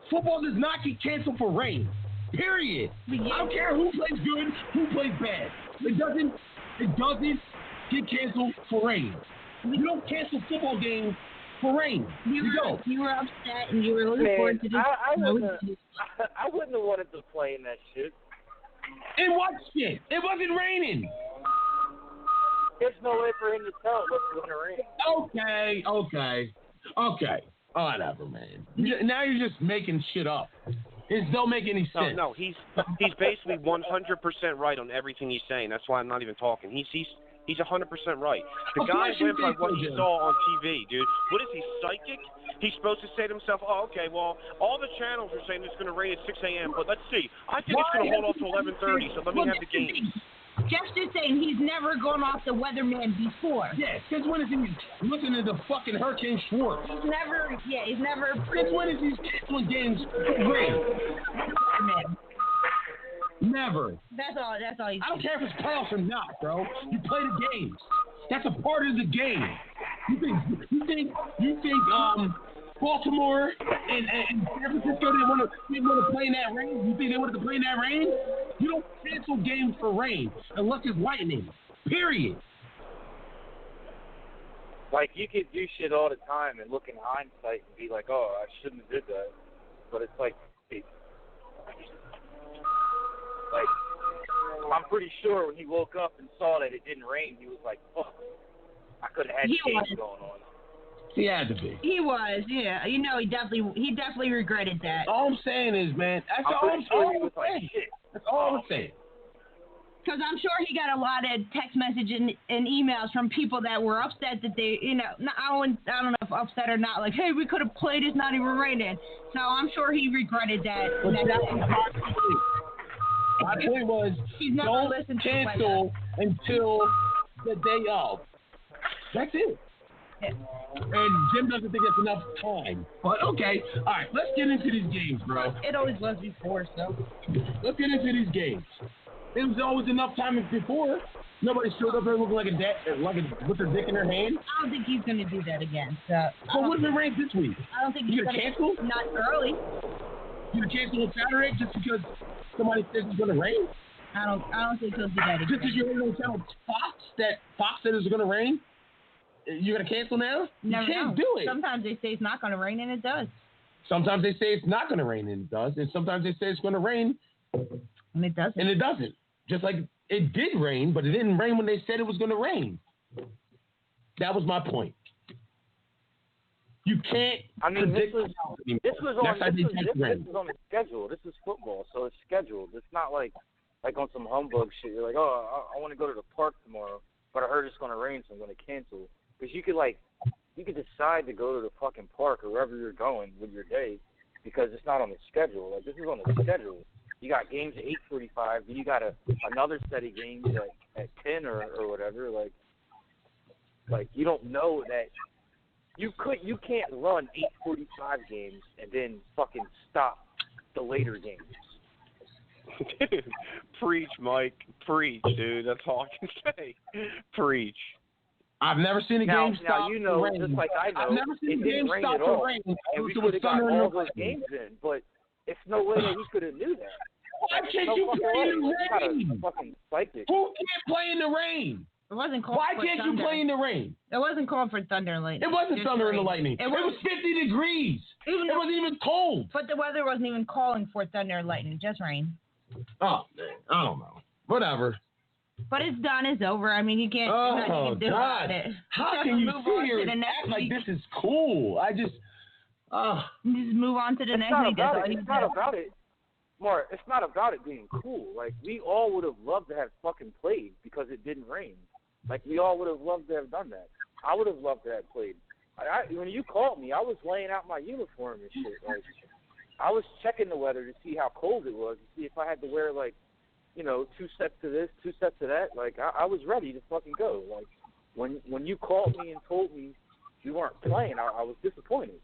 football does not get canceled for rain. Period. I don't care who plays good, who plays bad. It doesn't get canceled for rain. You don't cancel football games for rain. You were upset and you were looking forward to this. I wouldn't have wanted to play in that shit. And what shit? It wasn't raining. There's no way for him to tell what's going to rain. Okay. Whatever, man. Now you're just making shit up. It don't make any sense. No, he's basically 100% right on everything he's saying. That's why I'm not even talking. He's 100% right. The guy went by what he saw on TV, dude. What is he, psychic? He's supposed to say to himself, oh, okay, well, all the channels are saying it's going to rain at 6 a.m., but let's see. I think it's going to hold off to 11:30, so let me have the game. Jeff's just saying he's never gone off the weatherman before. Yeah, since when is he listening to the fucking Hurricane Schwartz? He's never. Since when is he canceling games for rain? Never. That's all he's I don't care if it's playoffs or not, bro. You play the games. That's a part of the game. You think Baltimore and San Francisco didn't want to play in that rain? You think they wanted to play in that rain? You don't cancel games for rain unless it's lightning. Period. Like, you could do shit all the time and look in hindsight and be like, oh, I shouldn't have did that. But it's like, I'm pretty sure when he woke up and saw that it didn't rain, he was like, fuck, I could have had games going on. He had to be. He was, yeah. You know, he definitely regretted that. All I'm saying is, man, that's all I'm saying. That's all I'm saying. Because I'm sure he got a lot of text messages and emails from people that were upset that they, I don't know if upset or not, like, hey, we could have played, it's not even raining. So I'm sure he regretted that. My point was, don't cancel until the day of. That's it. Yeah. And Jim doesn't think that's enough time. But, okay. All right, let's get into these games, bro. It always was before, so. Let's get into these games. It was always enough time before. Nobody showed up there looking like with their dick in their hand. I don't think he's going to do that again. So what if it rains this week? I don't think he's going to cancel. Not early. You going to cancel on Saturday just because somebody says it's going to rain? I don't think he'll do that again. Just because you're going to tell Fox said it's going to rain? You're going to cancel now? Never you can't know. do it. Sometimes they say it's not going to rain and it does. Sometimes they say it's not going to rain and it does. And sometimes they say it's going to rain and it doesn't. And it doesn't. Just like it did rain, but it didn't rain when they said it was going to rain. That was my point. You can't predict. This was on the schedule. This is football, so it's scheduled. It's not like on some humbug shit. You're like, oh, I want to go to the park tomorrow, but I heard it's going to rain, so I'm going to cancel. Because you could decide to go to the fucking park or wherever you're going with your day because it's not on the schedule. Like, this is on the schedule. You got games at 8:45, then you got another set of games at 10 or whatever. Like you don't know that you can't run 8:45 games and then fucking stop the later games. Dude, preach, Mike. Preach, dude. That's all I can say. Preach. I've never seen a game stop now you know, the rain. just like I know, I've never seen it a game didn't rain stop at the all, rain. and we It was could have got thunder all and those lightning. games in. But it's no way that he could have knew that. Why Like, can't no you fucking play way. in the He's not a rain? fucking psychic. Who can't play in the rain? It wasn't called Why for can't thunder. you play in the rain? It wasn't called for thunder and lightning. It wasn't Just thunder and rain. lightning. It was 50 degrees. It wasn't even cold. But the weather wasn't even calling for thunder and lightning, just rain. Oh, man. I don't know. Whatever. But it's done. It's over. I mean, you can't. Oh, nothing you can do God. about it. How can you move sit on here to the and next act like week. this is cool? I just, Just move on to the It's next not week. That's about all it. you It's do. not about it. Mark, it's not about it being cool. Like, we all would have loved to have fucking played because it didn't rain. Like, we all would have loved to have done that. I would have loved to have played. When you called me, I was laying out my uniform and shit. Like, I was checking the weather to see how cold it was, to see if I had to wear, like, you know, 2 sets to this, 2 sets to that. Like, I was ready to fucking go. Like, when you called me and told me you weren't playing, I was disappointed.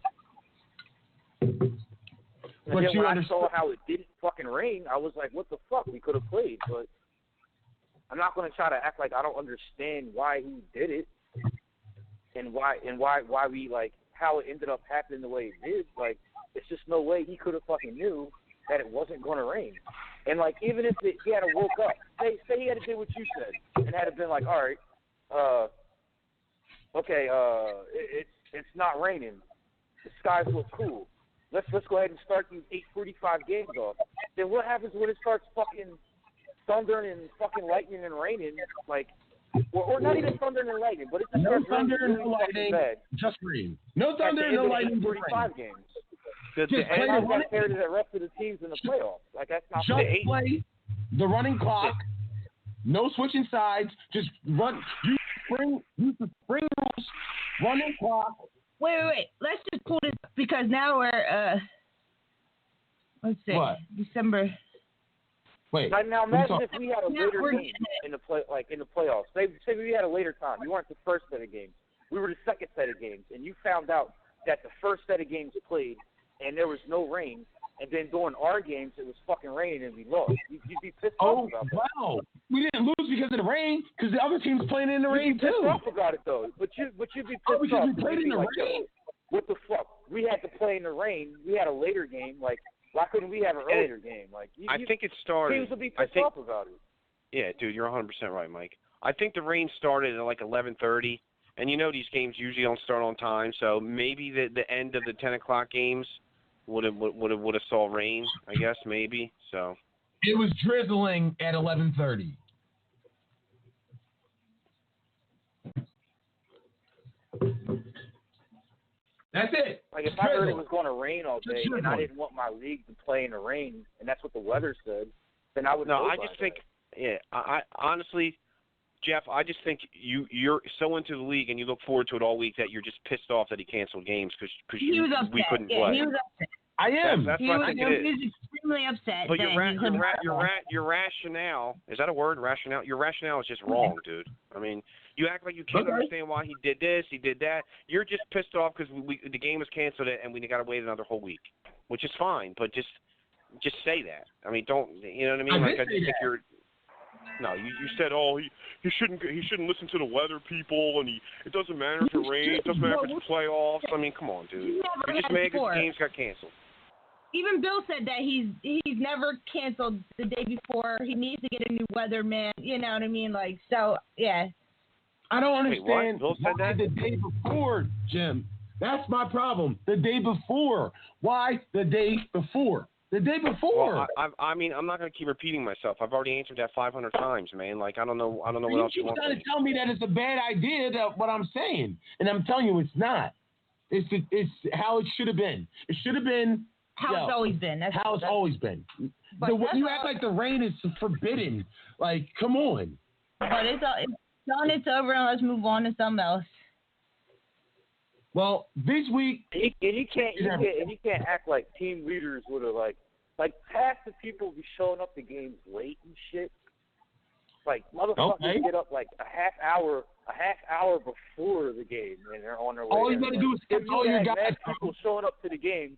And But then you when I understood. saw how it didn't fucking rain, I was like, what the fuck? We could have played, but I'm not going to try to act like I don't understand why he did it and why we, like, how it ended up happening the way it did. Like, it's just no way he could have fucking knew that it wasn't going to rain. And, like, even if he had to woke up, say he had to do what you said and had to been like, all right, it's not raining. The skies look cool. Let's go ahead and start these 8:45 games off. Then what happens when it starts fucking thundering and fucking lightning and raining? Like, or not even thundering and lightning, but it just No starts raining thunder, no really fucking lightning, bad. just rain. No At the thunder, end no of the lightning, just 8:45 rain. games. Just And play how's the that fair to the rest of the teams in the playoffs? Like, that's not Just fair. play the running clock. No switching sides. Just run. Use the spring rules. Running clock. Wait. Let's just pull this up because now we're let's see, What? December. Wait. Now imagine if we had a Now later we're game in the playoffs. Say we had a later time. You weren't the first set of games. We were the second set of games, and you found out that the first set of games played and there was no rain, and then during our games it was fucking raining and we lost. You'd be pissed off about that. Wow. We didn't lose because of the rain, because the other team's playing in the rain You'd be pissed too. off about it though. But you'd be pissed Because off. we played You'd in be the like, rain. yo, what the fuck? We had to play in the rain. We had a later game. Like, why couldn't we have an earlier game? Like, I think it started. Teams would be pissed off about it. Yeah, dude, you're 100% right, Mike. I think the rain started at like 11:30, and you know these games usually don't start on time, so maybe the end of the 10 o'clock games would have saw rain. I guess maybe so. It was drizzling at 11:30. That's it. Like, if I heard it was going to rain all day and I didn't want my league to play in the rain, and that's what the weather said, then I would. No, I just think, I honestly, Jeff, I just think you're so into the league and you look forward to it all week that you're just pissed off that he canceled games because we couldn't play. He was upset. I am. That's what I think it is. He was extremely upset. But that your rationale, is that a word, rationale? Your rationale is just wrong, dude. I mean, you act like you can't understand why he did this, he did that. You're just pissed off because the game was canceled and we got to wait another whole week, which is fine, but just say that. I mean, don't, you know what I mean? I just think you're. No, you said, he shouldn't listen to the weather people, and it doesn't matter if it rains, it doesn't matter if it's playoffs. I mean, come on, dude. You're just mad because the games got canceled. Even Bill said that he's never canceled the day before. He needs to get a new weatherman. You know what I mean? Like, so, yeah. I don't understand Bill said why that? the day before, Jim. That's my problem. The day before. Why the day before? The day before. Well, I mean, I'm not going to keep repeating myself. I've already answered that 500 times, man. Like, I don't know what else you want. You're trying to tell me that it's a bad idea, what I'm saying. And I'm telling you it's not. It's how it should have been. It should have been how it's always been. That's always been. But You act like the rain is forbidden. Like, come on. But it's done. It's over, and let's move on to something else. Well, this week, and you can't act like team leaders would have like half the people be showing up to games late and shit. Like, motherfuckers get up like a half hour before the game, and they're on their way. All you got to do is skip all your guys. People showing up to the game,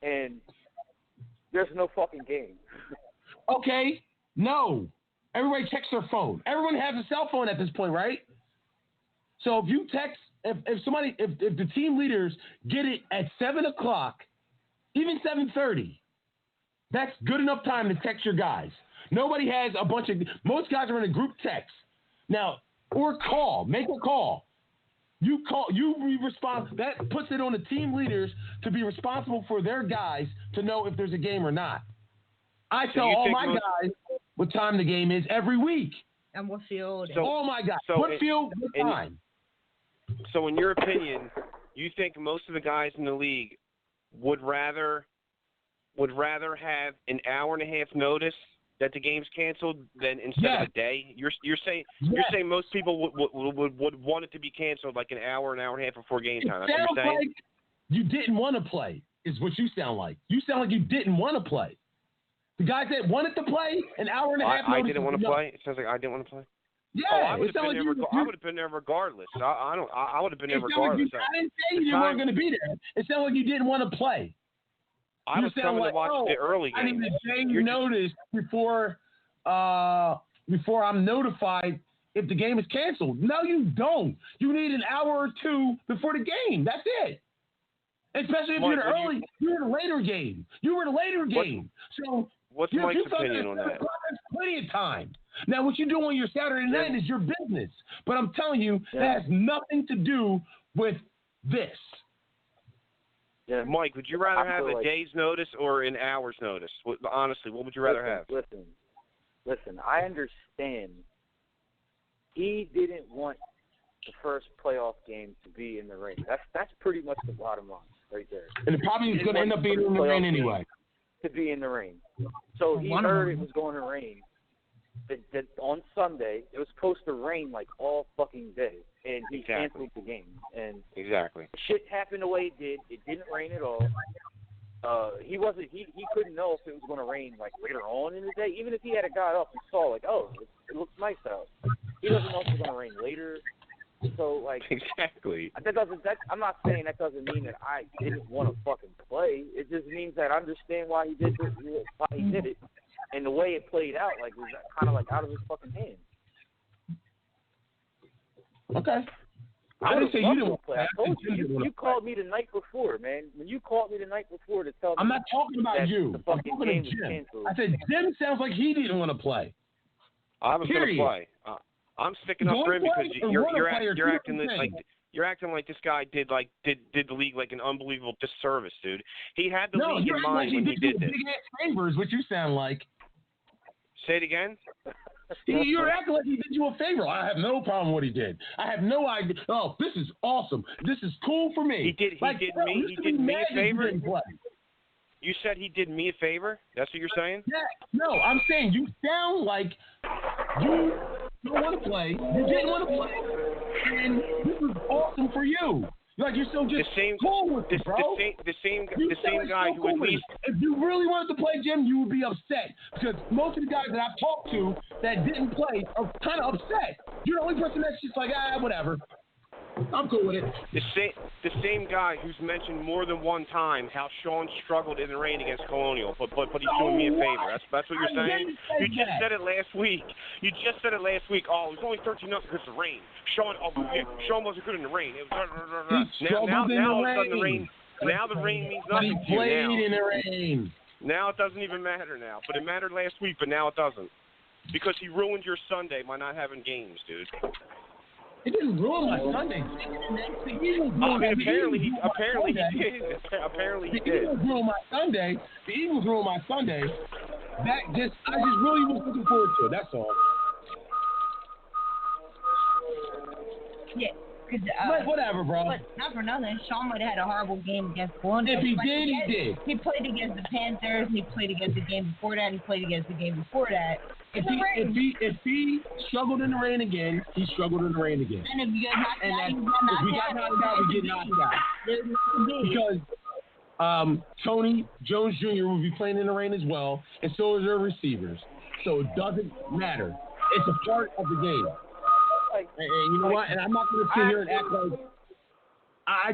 and there's no fucking game. Okay, no. Everybody checks their phone. Everyone has a cell phone at this point, right? So if you text, if the team leaders get it at 7 o'clock, even 7:30, that's good enough time to text your guys. Nobody has most guys are in a group text. Now, or call, make a call. You respond. That puts it on the team leaders to be responsible for their guys to know if there's a game or not. I tell all my guys what time the game is every week. And what field. All my guys. What field, what time. So in your opinion, you think most of the guys in the league would rather have an hour and a half notice that the game's canceled than instead of a day? You're saying most people would want it to be canceled like an hour and a half before game time. That's what you're saying? Like you didn't want to play is what you sound like. You sound like you didn't want to play. The guys that wanted to play, an hour and a half. I didn't want to play. It sounds like I didn't want to play. Yeah, I would have been there regardless. I would have been there regardless. I didn't say you weren't going to be there. It sounded like you didn't want to play. I was coming to watch the early game. I need a day notice before I'm notified if the game is canceled. No, you don't. You need an hour or two before the game. That's it. Especially if you're in a later game. You were in a later game. What's Mike's opinion on that? There's plenty of time. Now, what you do on your Saturday night is your business. But I'm telling you, that has nothing to do with this. Yeah. Mike, would you rather have a day's notice or an hour's notice? Honestly, what would you rather have? Listen, I understand. He didn't want the first playoff game to be in the rain. That's pretty much the bottom line right there. And it probably is going to end up being in the rain anyway. To be in the rain. So he heard it was going to rain. That on Sunday, it was supposed to rain like all fucking day. And he canceled the game. And shit happened the way it did. It didn't rain at all. He couldn't know if it was going to rain like later on in the day. Even if he had got up and saw like, oh, it looks nice out. He doesn't know if it's going to rain later. So like I'm not saying that doesn't mean that I didn't want to fucking play. It just means that I understand why he did it, and the way it played out like was kind of like out of his fucking hands. Okay. I didn't say you didn't want to play. I told you called me the night before, man. When you called me the night before to tell me, I'm not talking about you. The fucking I'm talking game to Jim. was I said Jim sounds like he didn't want to play. I was going to play. I'm sticking up for him because you're acting like this guy did the league like an unbelievable disservice, dude. He had the league in mind when he did this. Big ass favors, what you sound like. Say it again. You're acting like he did you a favor. I have no problem with what he did. I have no idea. Oh, this is awesome. This is cool for me. He did me a favor. You said he did me a favor? That's what you're saying? Yeah. No, I'm saying you sound like you don't want to play. You didn't want to play. And this is awesome for you. Like you're so just cool with it, bro. The same guy who at least. If you really wanted to play, Jim, you would be upset because most of the guys that I've talked to that didn't play are kind of upset. You're the only person that's just like, whatever. I'm cool with it. The same guy who's mentioned more than one time how Sean struggled in the rain against Colonial, but he's doing me a favor. That's what you're saying. You just said it last week. Oh, it was only 13-0 because of the rain. Sean wasn't good in the rain. It was now all of a sudden the rain. Now the rain means nothing to you now. He played in the rain. Now it doesn't even matter now, but it mattered last week, but now it doesn't because he ruined your Sunday by not having games, dude. It didn't ruin my Sunday. Apparently he did. Apparently he did. The Eagles ruined my Sunday. I just really was looking forward to it. That's all. Yeah. Whatever, bro. But not for nothing, Sean might have had a horrible game against Colonial. If he did, he did. He played against the Panthers. He played against the game before that. He played against the game before that. If he struggled in the rain again, he struggled in the rain again. And if you get knocked out, we got knocked out, we get knocked out. Because Tony Jones Jr. will be playing in the rain as well, and so is their receivers. So it doesn't matter. It's a part of the game. And you know what? And I'm not going to sit here and act like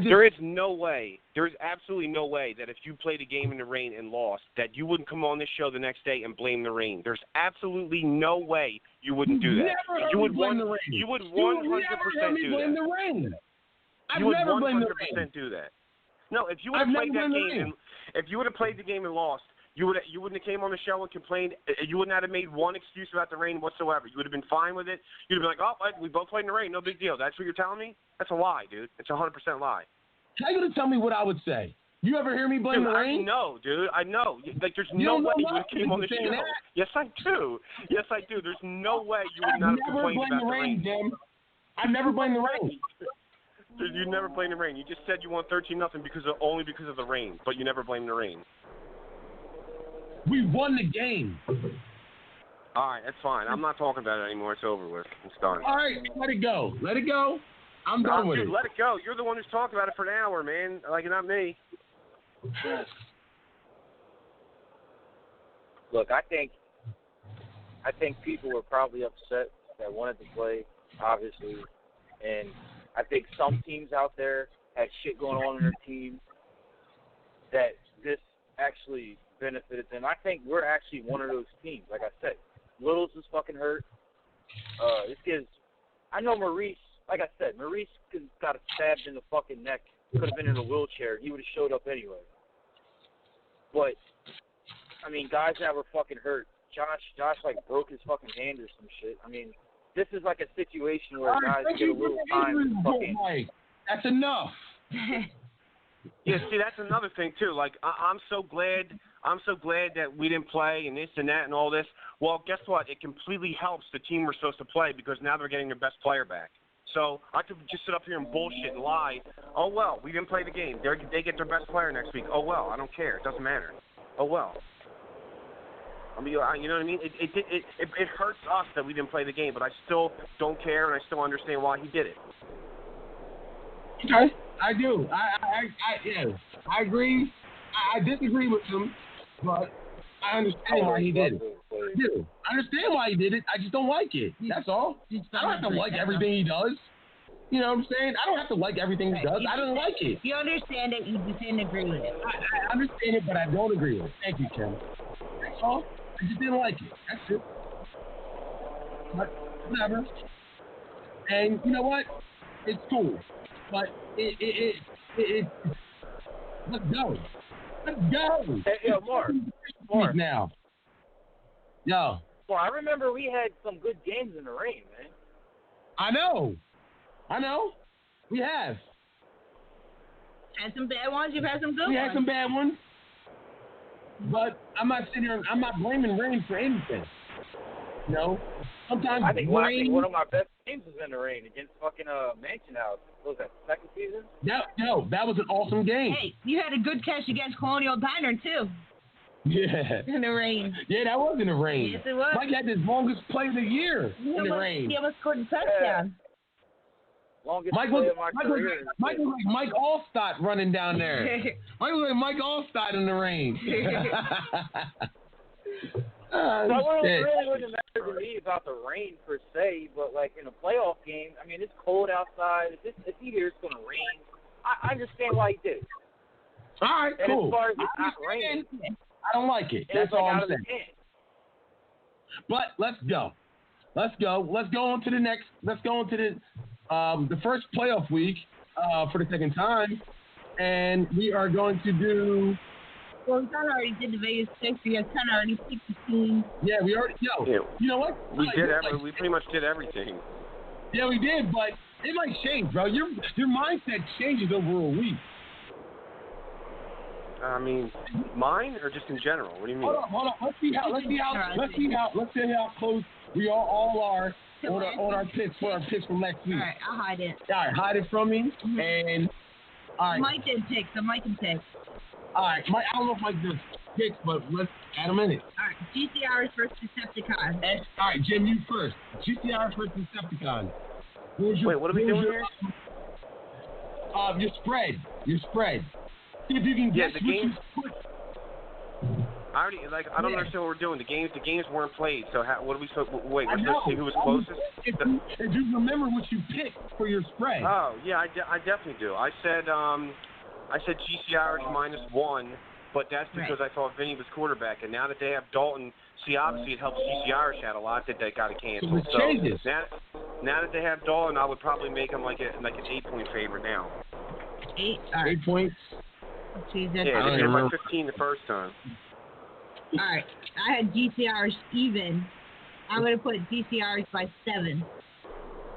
There is no way. There is absolutely no way that if you played a game in the rain and lost, that you wouldn't come on this show the next day and blame the rain. There's absolutely no way you wouldn't do that. You would 100% do that. You would 100% do that. No, if you would have played that game and if you would have played the game and lost, you wouldn't have came on the show and complained. You would not have made one excuse about the rain whatsoever. You would have been fine with it. You'd have been like, oh, we both played in the rain. No big deal. That's what you're telling me? That's a lie, dude. It's 100% lie. How you going to tell me what I would say? You ever hear me blame the rain? I know, dude. I know. Like, there's no way you would have came on the show. Yes, I do. Yes, I do. There's no way you would not have complained about the rain. Jim. I've never blamed the rain. Dude, you never blamed the rain. You just said you won 13-0 only because of the rain, but you never blamed the rain. We won the game. All right, that's fine. I'm not talking about it anymore. It's over with. It's done. All right, let it go. Let it go. I'm done with it. Let it go. You're the one who's talking about it for an hour, man. Like, not me. Look, I think people were probably upset that wanted to play, obviously, and I think some teams out there had shit going on in their team that this actually benefited them. I think we're actually one of those teams. Like I said, Littles is fucking hurt. This kid's, I know Maurice. Like I said, Maurice got stabbed in the fucking neck. Could have been in a wheelchair. He would have showed up anyway. But I mean, guys that were fucking hurt. Josh like broke his fucking hand or some shit. I mean, this is like a situation where guys get a little time to fucking. That's enough. Yeah, see, that's another thing too. Like, I'm so glad that we didn't play and this and that and all this. Well, guess what? It completely helps the team we're supposed to play because now they're getting their best player back. So I could just sit up here and bullshit and lie. Oh well, we didn't play the game. They get their best player next week. Oh well, I don't care. It doesn't matter. Oh well. I mean, you know what I mean? It hurts us that we didn't play the game, but I still don't care and I still understand why he did it. Okay, I do. I agree. I disagree with him, but I understand why he did it. I do. I understand why he did it. I just don't like it. That's all. I don't have to like everything he does. You know what I'm saying? I don't have to like everything he does. I don't like it. You understand it. You just didn't agree with it. I understand it, but I don't agree with it. Thank you, Kim. That's all. I just didn't like it. That's it. But whatever. And you know what? It's cool. But let's go. Let's go. Hey, yo, Mark. Now. Yo. Well, I remember we had some good games in the rain, man. I know. We have. Had some bad ones. You've had some good ones. We had some bad ones. But I'm not sitting here. I'm not blaming rain for anything. You know? Sometimes I think one of my best games was in the rain against fucking Mansion House. What was that, second season? No, that was an awesome game. Hey, you had a good catch against Colonial Diner, too. Yeah. In the rain. Yeah, that was in the rain. Yes, it was. Mike had his longest play of the year in the rain. He almost scored a touchdown. Longest play of my career. Mike was like Mike Allstott running down there. Mike was like Mike Allstott in the rain. So it really wouldn't matter to me about the rain per se, but like in a playoff game, I mean, it's cold outside. If he hears it's going to rain, I understand why he did it. All right, and cool. As far as it's not raining, I don't like it. That's all I'm saying. But let's go. Let's go on to the next. Let's go on to the first playoff week for the second time, and we are going to do. Well, we kind of already did the Vegas picks. We kind of already picked the team. Yeah, we already. You know what? We pretty much did everything. Yeah, we did, but it might change, bro. Your mindset changes over a week. I mean, mine or just in general? What do you mean? Hold on. Let's see how close we all are on our picks for our picks from next week. All right, I'll hide it. All right, hide it from me. Mm-hmm. And all right. Mike did picks, so Mike can pick. All right, Mike. I don't know if Mike does picks, but let's add them in it. All right, GCRs versus Decepticons. All right, Jim, you first. GCRs versus Decepticons. Wait, what are we doing here? Your spread. See if you can guess the game. I don't understand what we're doing. The games weren't played. So what are we? Wait, we're supposed to see who was closest. If you remember what you picked for your spread. Oh yeah, I definitely do. I said GC Irish -1, but that's because I thought Vinny was quarterback. And now that they have Dalton, see, obviously it helps GC Irish out a lot that they got to cancel. So changes. Now that they have Dalton, I would probably make them like an 8-point favorite now. 8. All right. 8 points. Jesus. Yeah, they did like 15 the first time. All right. I had GC Irish even. I'm going to put GC Irish by 7.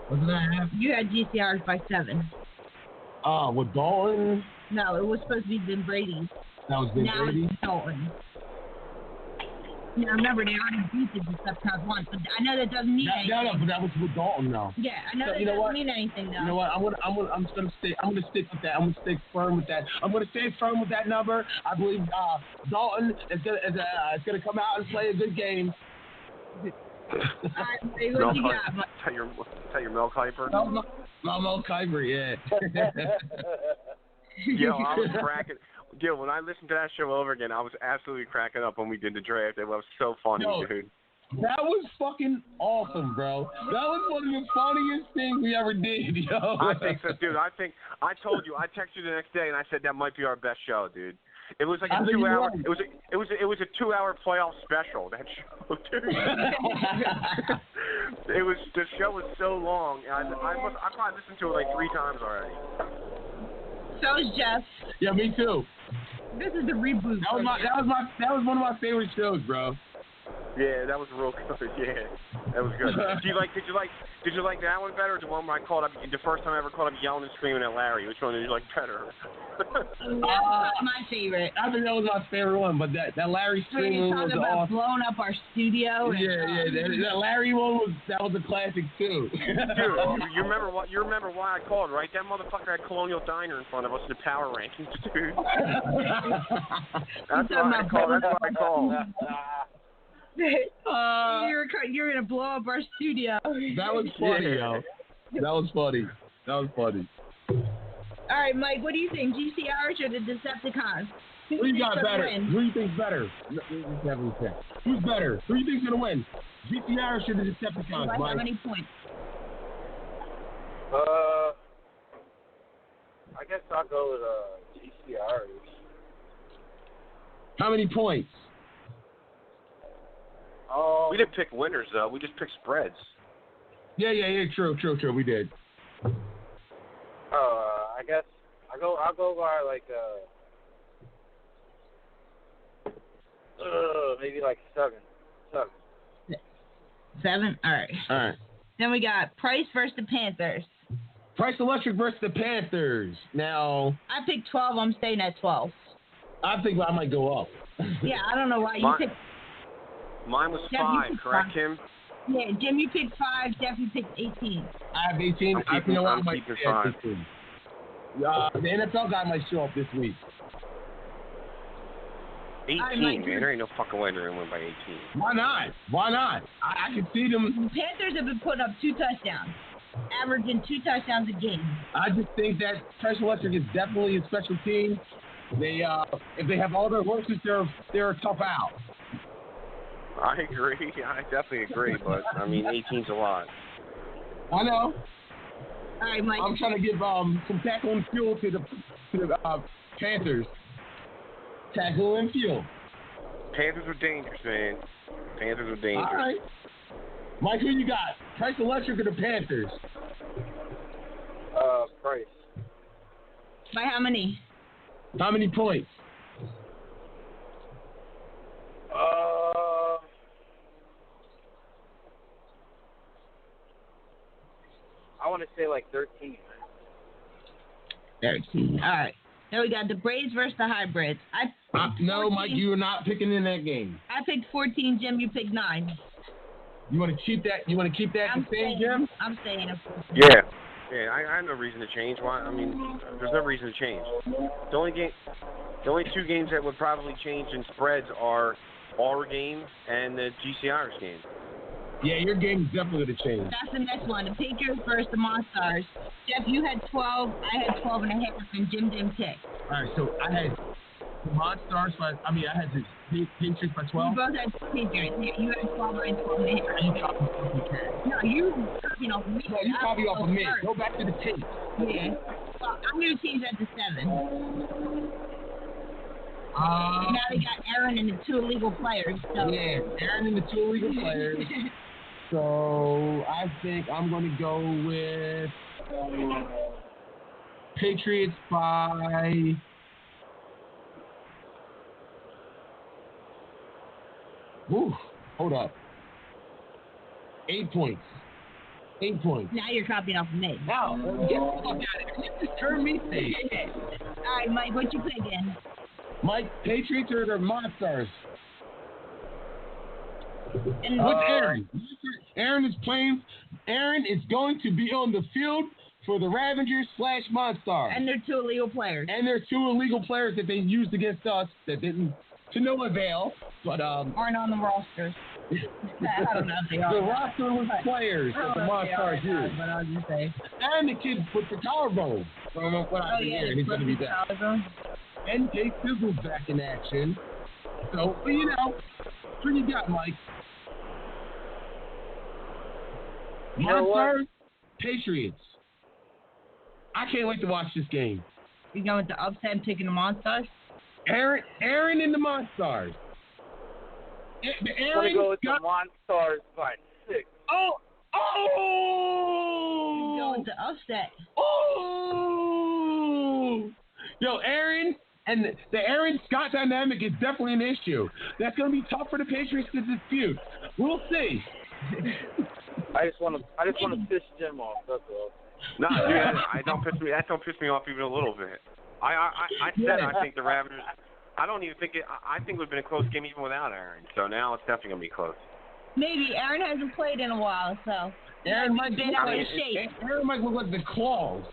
Wasn't that half? You had GC Irish by 7. With Dalton? No, it was supposed to be Ben Brady. That was Ben Brady? Now it's Dalton. Now remember, they already beat the Decepticons once, but I know that doesn't mean anything. No, but that was with Dalton, though. Yeah, I know that doesn't mean anything, though. You know what? I'm gonna stick with that. I'm gonna stick firm with that. I'm gonna stay firm with that number. I believe Dalton is gonna come out and play a good game. All right, what you got? Tell your Mel Kiper. Mel Kiper, yeah. Yo, I was cracking. Yo, when I listened to that show over again, I was absolutely cracking up when we did the draft. It was so funny, dude. That was fucking awesome, bro. That was one of the funniest things we ever did, yo. I think so, dude. I told you. I texted you the next day, and I said that might be our best show, dude. It was like a 2-hour. It was a 2-hour playoff special. That show, dude. The show was so long. I probably listened to it like 3 times already. So is Jeff. Yeah, me too. This is the reboot. That was one of my favorite shows, bro. Yeah, that was real good. Yeah, that was good. Did you like that one better, or the one where I called up the first time I ever called up yelling and screaming at Larry? Which one did you like better? That was my favorite. I think that was my favorite one, but that Larry screaming was awesome. About blowing up our studio. That Larry one was a classic too. Dude, you remember why I called, right? That motherfucker had Colonial Diner in front of us in the power rankings, dude. That's why I called. You're gonna blow up our studio. That was funny, yo. That was funny. All right, Mike, what do you think? GC Irish or the Decepticons? Who do you got better? Who do you think's better? Who's better? Who do you think's gonna win? GC Irish or the Decepticons, Mike? How many points? I guess I'll go with GC Irish. How many points? We didn't pick winners though. We just picked spreads. Yeah. True. We did. I guess I'll go by like maybe like 7. 7? All right. Then we got Price versus the Panthers. Price Electric versus the Panthers. Now I picked 12. I'm staying at 12. I think I might go up. Yeah, I don't know why you picked. Mine was Jeff, 5, correct, Kim? Yeah, Jim, you picked 5. Jeff, you picked 18. I have 18. I'm keeping 5. The NFL guy might show up this week. 18, man. There ain't no fucking way they're going to win by 18. Why not? I can see them. The Panthers have been putting up 2 touchdowns, averaging 2 touchdowns a game. I just think that Price Electric is definitely a special team. They, if they have all their horses, they're a tough out. I agree. I definitely agree, but I mean, 18's a lot. I know. All right, Mike. I'm trying to give some tackle and fuel to the Panthers. Tackle and fuel. Panthers are dangerous, man. Panthers are dangerous. All right. Mike, who you got? Price Electric or the Panthers? Price. By how many? How many points? I want to say like 13. 13. All right. Then we got the Braves versus the Hybrids. No, Mike, you are not picking in that game. I picked 14. Jim, you picked 9. You want to keep that? You want to keep that the same, Jim? I'm staying at 14. Yeah. Yeah, I have no reason to change. Why? I mean, there's no reason to change. The only 2 games that would probably change in spreads are our game and the GC Irish game. Yeah, your game is definitely going to change. That's the next one. The Patriots versus the Monstars. Jeff, you had 12. I had 12 and a half, and Jim didn't pick. All right, so I had Monstars, but I had the Patriots by 12. We both had Patriots. You had 12 and 12 and You copied off me, Cat. No, you copied off of me. No, you copied off of me. Go back to the tape. Yeah. Well, I'm going to change that to 7. Now they got Aaron and the 2 illegal players. So. Yeah, Aaron and the 2 illegal players. So I think I'm going to go with Patriots by... Ooh, hold up. 8 points. 8 points. Now you're copying off of me. Now, get the fuck out of here. You just turned me safe. All right, Mike, what you pick again? Mike, Patriots or the Monstars? And what's Aaron? Aaron is going to be on the field for the Ravengers / Monstars. And they're 2 illegal players. And there's 2 illegal players that they used against us that didn't, to no avail, but aren't on the roster. I don't know if they are. The rosterless players that the Monstars used. But I'll just say. And the kid with the collarbone. From what I hear, and he's going to be back. And Jake Sizzle's back in action. So, what do you got, Mike? Monstars, Patriots. I can't wait to watch this game. You going with the upset and picking the Monstars? Aaron and the Monstars. I'm going to go with the Monstars by 6. Oh! You go with the upset. Oh! Yo, Aaron and the Aaron Scott dynamic is definitely an issue. That's going to be tough for the Patriots to dispute. We'll see. I just want to piss Jim off. That's all. No, dude, that don't piss me off even a little bit. I said I think the Ravagers. I don't even think it. I think it would have been a close game even without Aaron. So now it's definitely gonna be close. Maybe Aaron hasn't played in a while, so Aaron might been out of shape. Aaron might look like the claws.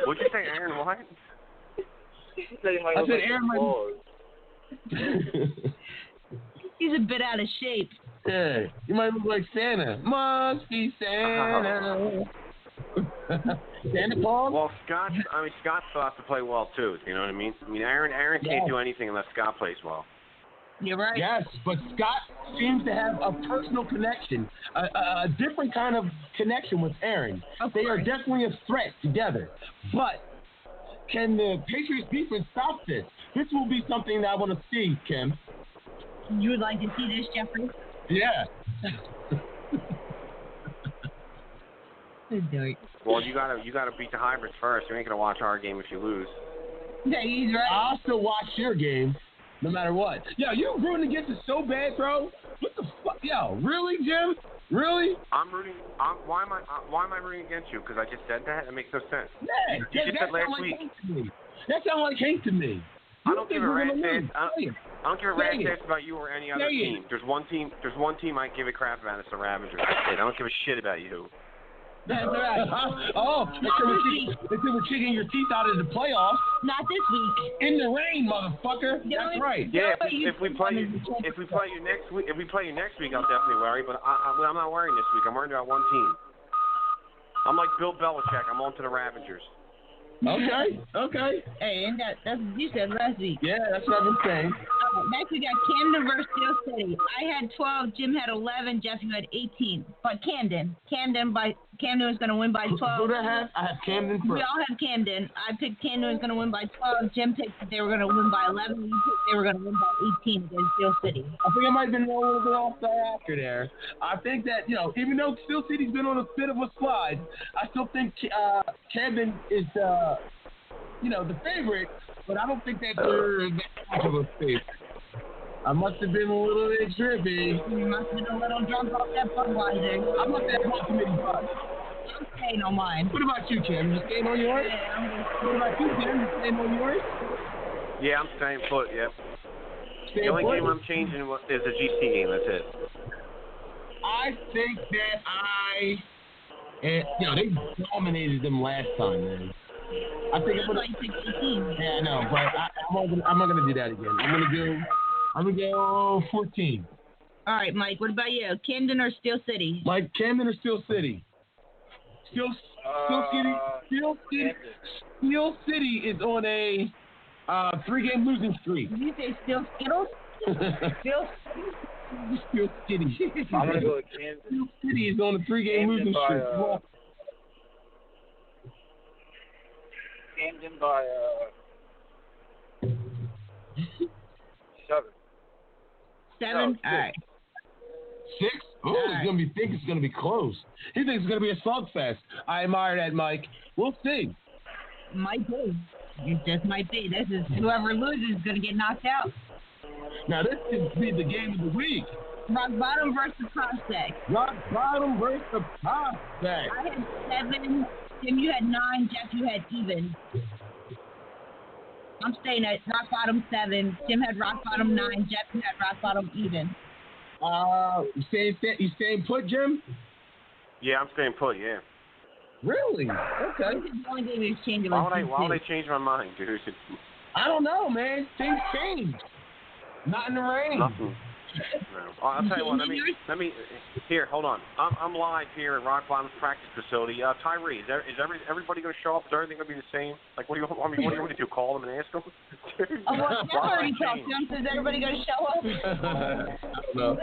What'd you say, Aaron? What? I said Aaron might. He's a bit out of shape. Yeah, you might look like Santa. Must be Santa. Santa Claus? Well, Scott still has to play well too. You know what I mean? Aaron can't do anything unless Scott plays well. You're right. Yes, but Scott seems to have a personal connection, a different kind of connection with Aaron. They are definitely a threat together. But can the Patriots defense stop this? This will be something that I want to see, Kim. You would like to see this, Jeffrey? Yeah. Well, you gotta beat the hybrids first. You ain't gonna watch our game if you lose. Yeah, he's right. I'll still watch your game, no matter what. Yo, you rooting against it so bad, bro. What the fuck? Yo, really, Jim? Really? I'm rooting. Why am I rooting against you? Because I just said that. It makes no sense. Yeah, you just said last week. That sounds like hate to me. I don't give a rat's ass. I don't give a rat's ass about you or any other team. There's one team I give a crap about. It's the Ravagers. I don't give a shit about you. That's right. They were kicking your teeth out of the playoffs. Not this week. In the rain, motherfucker. That's right. Yeah, if we play you next week, I'll definitely worry. But I'm not worrying this week. I'm worrying about one team. I'm like Bill Belichick. I'm on to the Ravagers. Okay. Hey, and that's what you said last week. Yeah, that's what I've been saying. Next we got Camden versus Steel City. I had 12, Jim had 11, Jeff, you had 18. But Camden was going to win by 12. Who did I have? I have Camden first. We all have Camden. I picked Camden was going to win by 12. Jim picked that they were going to win by 11. You picked they were going to win by 18 against Steel City. I think I might have been a little bit off the after there. I think that, even though Steel City's been on a bit of a slide, I still think Camden is, the favorite, but I don't think that they're that much of a favorite. I must have been a little bit trippy. You must have been a little drunk off that Budweiser. I'm not that hot committee bud. I'm staying on mine. What about you, Kim? You staying on yours? Yeah, What about you, Kim? You staying on yours? Yeah, I'm staying put, yep. The only game I'm changing is the GC game, that's it. I think that they dominated them last time, man. I think I'm gonna. Yeah, I know, but I'm not gonna do that again. I'm gonna go 14. All right, Mike. What about you? Camden or Steel City? Mike, Camden or Steel City? Steel City is on a 3-game losing streak. Did you say Steel Skittles? Steel City. I'm gonna go with Kansas. Steel City is on a 3-game losing streak. Camden by 7. 7? All right. 6? Oh, it's gonna be. Think it's gonna be close. He thinks it's gonna be a slugfest. I admire that, Mike. We'll see. Might be. It just might be. This is whoever loses is gonna get knocked out. Now this could be the game of the week. Rock Bottom versus Prospect. Rock Bottom versus the Prospect. I had 7. Tim, you had 9. Jeff, you had even. I'm staying at Rock Bottom 7. Tim had Rock Bottom 9. Jeff, you had Rock Bottom even. You staying put, Jim? Yeah, I'm staying put. Yeah. Really? Okay. The only game is changing. Why would I change my mind, dude? I don't know, man. Things change. Not in the rain. Nothing. No. I'll tell you what. Let me. Here, hold on. I'm live here at Rock Bottom's practice facility. Tyree, is everybody going to show up? Is everything going to be the same? Like, what do you want me to do? Call them and ask them? Jeff already talked to them. Is everybody going to show up? No.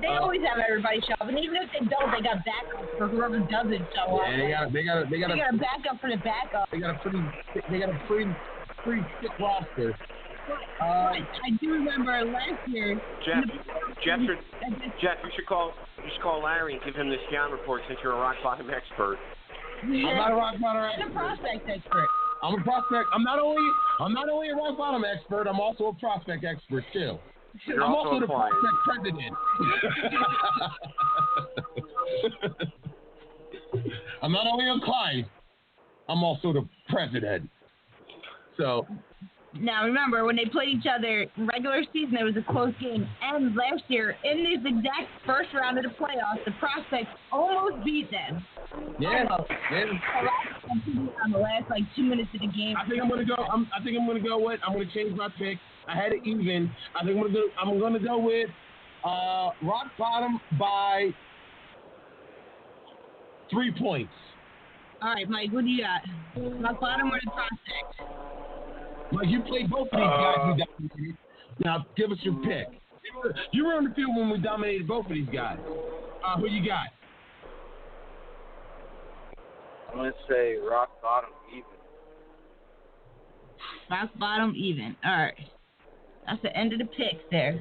They always have everybody show up, and even if they don't, they got backup for whoever doesn't show up. Yeah, they got a backup for the backup. They got a pretty thick roster. I do remember last year. Jeff, you should call Larry and give him the scout report since you're a Rock Bottom expert. Yeah. I'm not a Rock Bottom expert. I'm a prospect expert. I'm a prospect. I'm not only a Rock Bottom expert. I'm also a prospect expert too. You're I'm also the a client. prospect president. I'm not only a client. I'm also the president. So. Now, remember, when they played each other regular season, it was a close game. And last year, in this exact first round of the playoffs, the Prospects almost beat them. Yeah. On the last, 2 minutes of the game. I'm gonna change my pick. I had it even. I think I'm gonna go with Rock Bottom by 3 points. All right, Mike, what do you got? Rock Bottom or the Prospects? Mike, you played both of these guys. Now, give us your pick. You were on the field when we dominated both of these guys. Who you got? I'm going to say Rock Bottom even. Rock Bottom even. All right. That's the end of the picks there.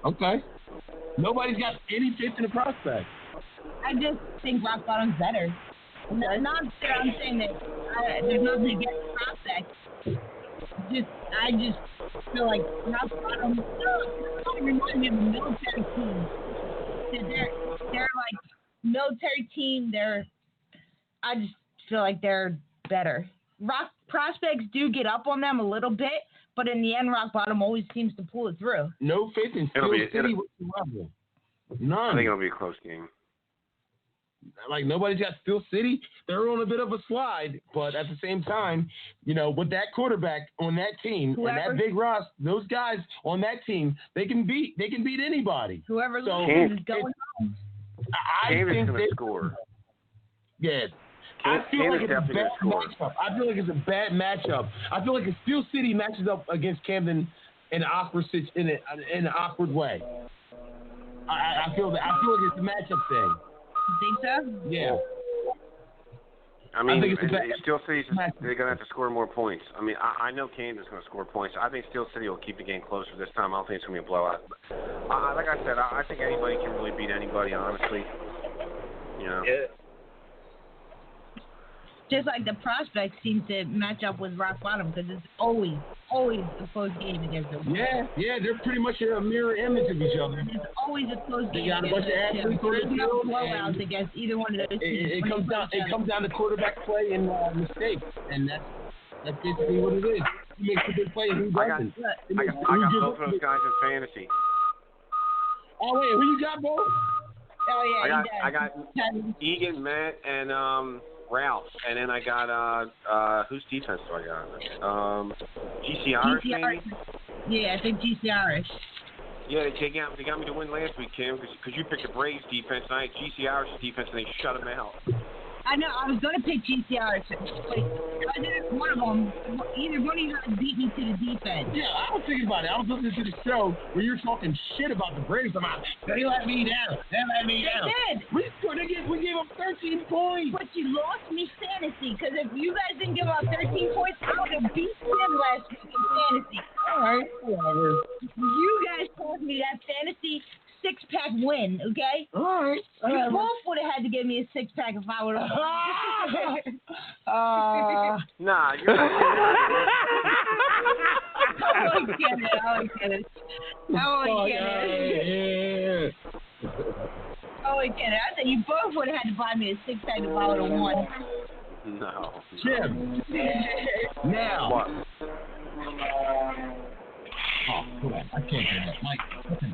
Okay. Nobody's got any faith in the Prospect. I just think Rock Bottom's better. I'm saying that there's nothing against the Prospect. I just feel like Rock Bottom reminds me of a military team. They're like military team. I just feel like they're better. Rock Prospects do get up on them a little bit, but in the end, Rock Bottom always seems to pull it through. No faith in Steel City whatsoever. None. I think it'll be a close game. Like, nobody's got Steel City. They're on a bit of a slide, but at the same time, with that quarterback on that team and that big roster, those guys on that team, they can beat anybody. Whoever loses is going home. I think going to score. Yeah. I feel like it's a bad matchup. I feel like it's a bad matchup. I feel like if Steel City matches up against Camden in an awkward way. I feel like it's a matchup thing. You think so? Yeah. I mean, Steel City's they're going to have to score more points. I mean, I know Camden's going to score points. I think Steel City will keep the game closer this time. I don't think it's going to be a blowout. Like I said, I think anybody can really beat anybody, honestly. Yeah. Just like the Prospects seem to match up with Rock Bottom because it's always a close game against them. Yeah, they're pretty much a mirror image of each other. It's always a close game. They got a bunch of athletes on the field. Blowouts against either one of those teams. It comes down to quarterback play and mistakes, and that's basically what it is. Who makes a big play and who doesn't? I got both of those guys in fantasy. Oh wait, who you got, Bo? Oh yeah, I got Egan, Matt, and Ralph, and then I got whose defense do I got? GC Irish, maybe? Yeah, I think GC Irish. Yeah, they got me to win last week, Kim, because you picked the Braves defense, and I had GCR's defense, and they shut them out. I know, I was going to pick GCR. One of them, either one of you guys beat me to the defense. Yeah, I was thinking about it. I was listening to the show where you were talking shit about the Braves. They let me down. They let me down. They did. We gave up 13 points. But you lost me fantasy, because if you guys didn't give up 13 points, I would have beat them last week in fantasy. All right, whatever. You guys caused me that fantasy six-pack win, okay? All right. You both would have had to give me a six-pack if I would have won. Nah, you're not. I always get it. I always get it. I said you both would have had to buy me a six-pack if I would have won. No. Jim. Now. What? Oh, come on. I can't do that. Mike, listen.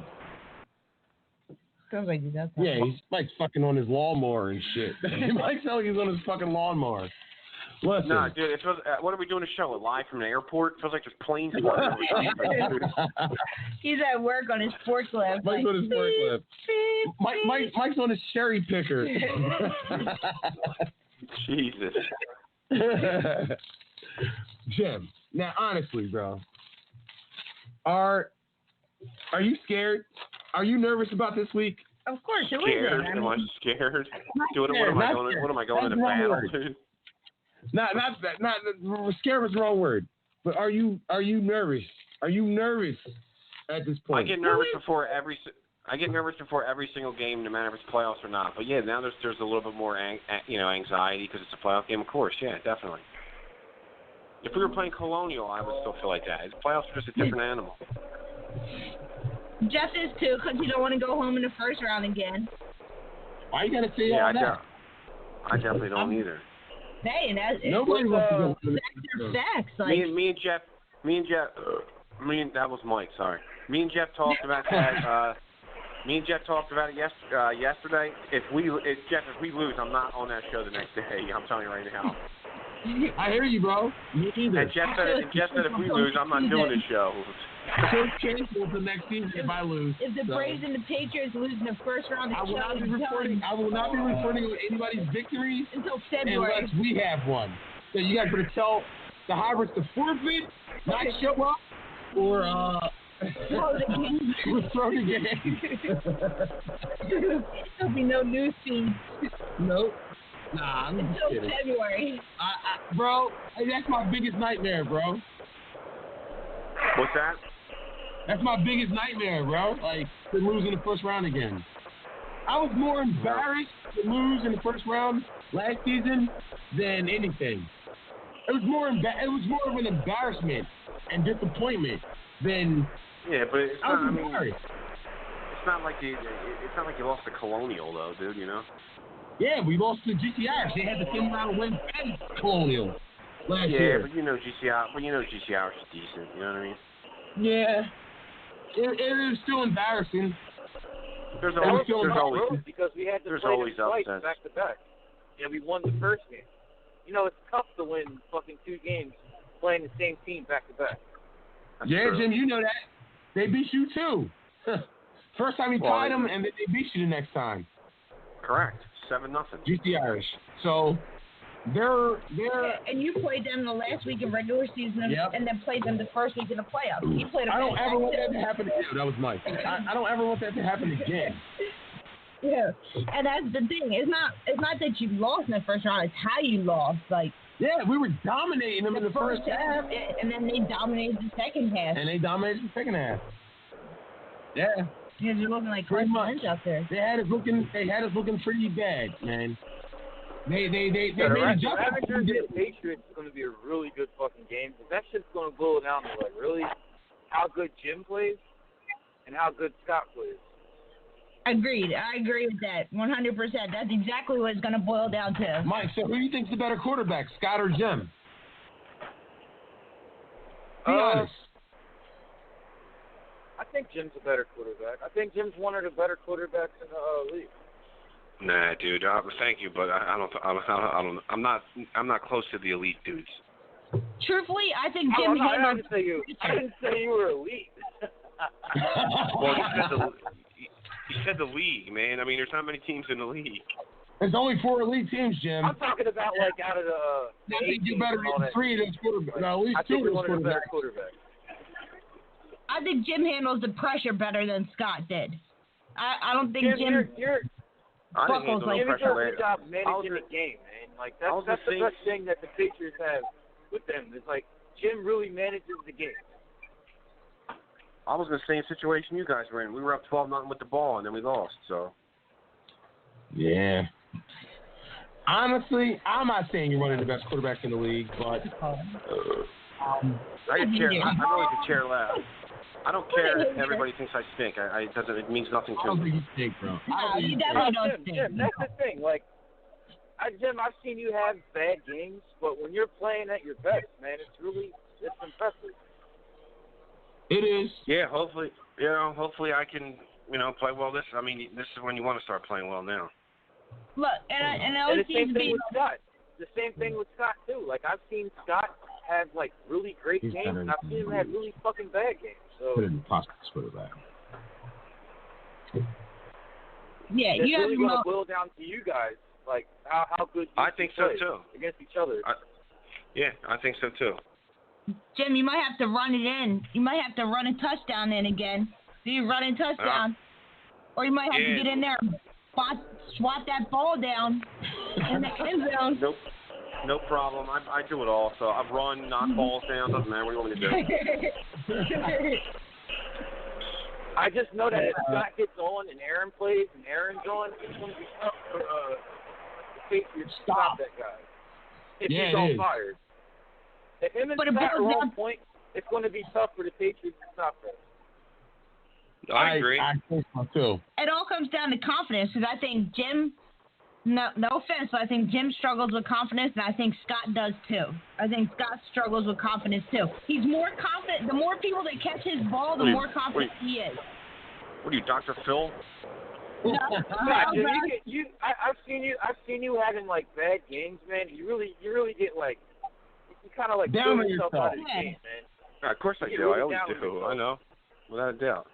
Sounds like he does that. Yeah, Mike's fucking on his lawnmower and shit. Mike's like he's on his fucking lawnmower. Listen. Nah, dude, it feels, what are we doing a show? Live from the airport? It feels like there's planes flying over. He's at work on his forklift. Mike's on his forklift. Mike's on his cherry picker. Jesus. Jim, now honestly, bro, are you scared? Are you nervous about this week? Of course, who scared? isn't? Am I scared? Dude, what am I going in a battle, dude? Not scared was the wrong word. But are you nervous? Are you nervous at this point? I get nervous before every single game, no matter if it's playoffs or not. But yeah, now there's a little bit more anxiety because it's a playoff game. Of course, yeah, definitely. If we were playing Colonial, I would still feel like that. Playoffs are just a different animal. Jeff is too, because he don't want to go home in the first round again. Why you gotta say all that? I definitely don't either. Hey, and nobody wants to go. Facts. Like, me and Jeff. That was Mike. Sorry. Me and Jeff talked about that. Me and Jeff talked about it yesterday. If we lose, I'm not on that show the next day. I'm telling you right now. I hear you, bro. Me either. And Jeff said if we lose, I'm not doing the show. So cancel the next season if I lose. If the Braves and the Patriots lose in the first round, I will not be reporting on anybody's victories until February unless we have one. So you guys better tell the hybrids to forfeit, not show up, or throw the game. Throw the game. There'll be no news feed. Nope. Nah, I'm just kidding. Until February. Bro, that's my biggest nightmare, bro. What's that? That's my biggest nightmare, bro. Like, to lose in the first round again. I was more embarrassed to lose in the first round last season than anything. It was more of an embarrassment and disappointment than. Yeah, but it's not. I mean, it's not like you lost to Colonial though, dude. You know. Yeah, we lost to GCR. They had the same round win as Colonial last year. Yeah, but you know GCR is decent. You know what I mean? Yeah. It is still embarrassing. There's always because we had to play them twice back to back. Yeah, we won the first game. You know, it's tough to win fucking 2 games playing the same team back to back. Yeah, true. Jim, you know that. They beat you too. First time you tied them, and they beat you the next time. Correct. 7-0. GCRish. So they're and you played them the last week in regular season, and then played them the first week in the playoffs. You played them. I don't ever want that to happen again. That was Mike. I don't ever want that to happen again. Yeah, and that's the thing. It's not that you lost in the first round. It's how you lost. Like, yeah, we were dominating them in the first half, and then they dominated the second half. Yeah. Yeah, you're looking like Carson Wentz out there. They had us looking pretty bad, man. They made adjustments. The Patriots is going to be a really good fucking game. But that shit's going to boil down to like really how good Jim plays and how good Scott plays. Agreed. I agree with that 100%. That's exactly what it's going to boil down to. Mike, so who do you think's the better quarterback, Scott or Jim? Be honest. I think Jim's a better quarterback. I think Jim's one of the better quarterbacks in the league. Nah, dude. Thank you, but I'm not close to the elite dudes. Truthfully, I think Jim. I didn't say you were elite. Well, he said the league, man. I mean, there's not many teams in the league. There's only 4 elite teams, Jim. I'm talking about like out of the. I think you better than 3 of those quarterbacks. No, at least I 2 think of one those of the better quarterbacks. quarterbacks. I think Jim handles the pressure better than Scott did. I don't think Jim I didn't handle buckles no like Jim does a pressure. good job managing the game, man. Like that's the best thing that the Patriots have with them. Is like Jim really manages the game. I was in the same situation you guys were in. We were up 12-0 with the ball, and then we lost. So. Yeah. Honestly, I'm not saying you're one of the best quarterbacks in the league, but I really could care less. I don't care if everybody thinks I stink. It means nothing I to don't me. think you stink, bro. No, you definitely don't stink. Jim, that's the thing. Like, Jim, I've seen you have bad games, but when you're playing at your best, man, it's impressive. It is. Yeah, hopefully I can, play well this. I mean, this is when you want to start playing well now. Look, and I And always the same seem to thing be with Scott. The same thing with Scott too. Like I've seen Scott have like really great He's games, better and I've seen him have really fucking bad games. So Put it in the prospects quarterback. yeah, it's you have really to going to know. boil down to you guys, like how good you I think so play too. against each other. Yeah, I think so too. Jim, you might have to run it in. You might have to run a touchdown in again. Do you run a touchdown? Or you might have to get in there and swat that ball down in the end zone. Nope. No problem. I do it all. So I run, knock balls down. Doesn't matter. What do you want me to do? I just know that if Scott gets on and Aaron plays and Aaron's on, it's going to be tough for the Patriots to stop that guy. If he's on fire. If him and Scott are on point, it's going to be tough for the Patriots to stop that. I agree. I think so too. It all comes down to confidence because I think Jim, no offense, but I think Jim struggles with confidence and I think Scott does too. I think Scott struggles with confidence too. He's more confident. The more people that catch his ball, the more confident he is. What are you, Dr. Phil? No, I've seen you having like bad games, man. You really get like you kind of like down throw yourself out of the Yeah. game, man. Yeah, of course I do. Really I always down do. yourself. I know, without a doubt.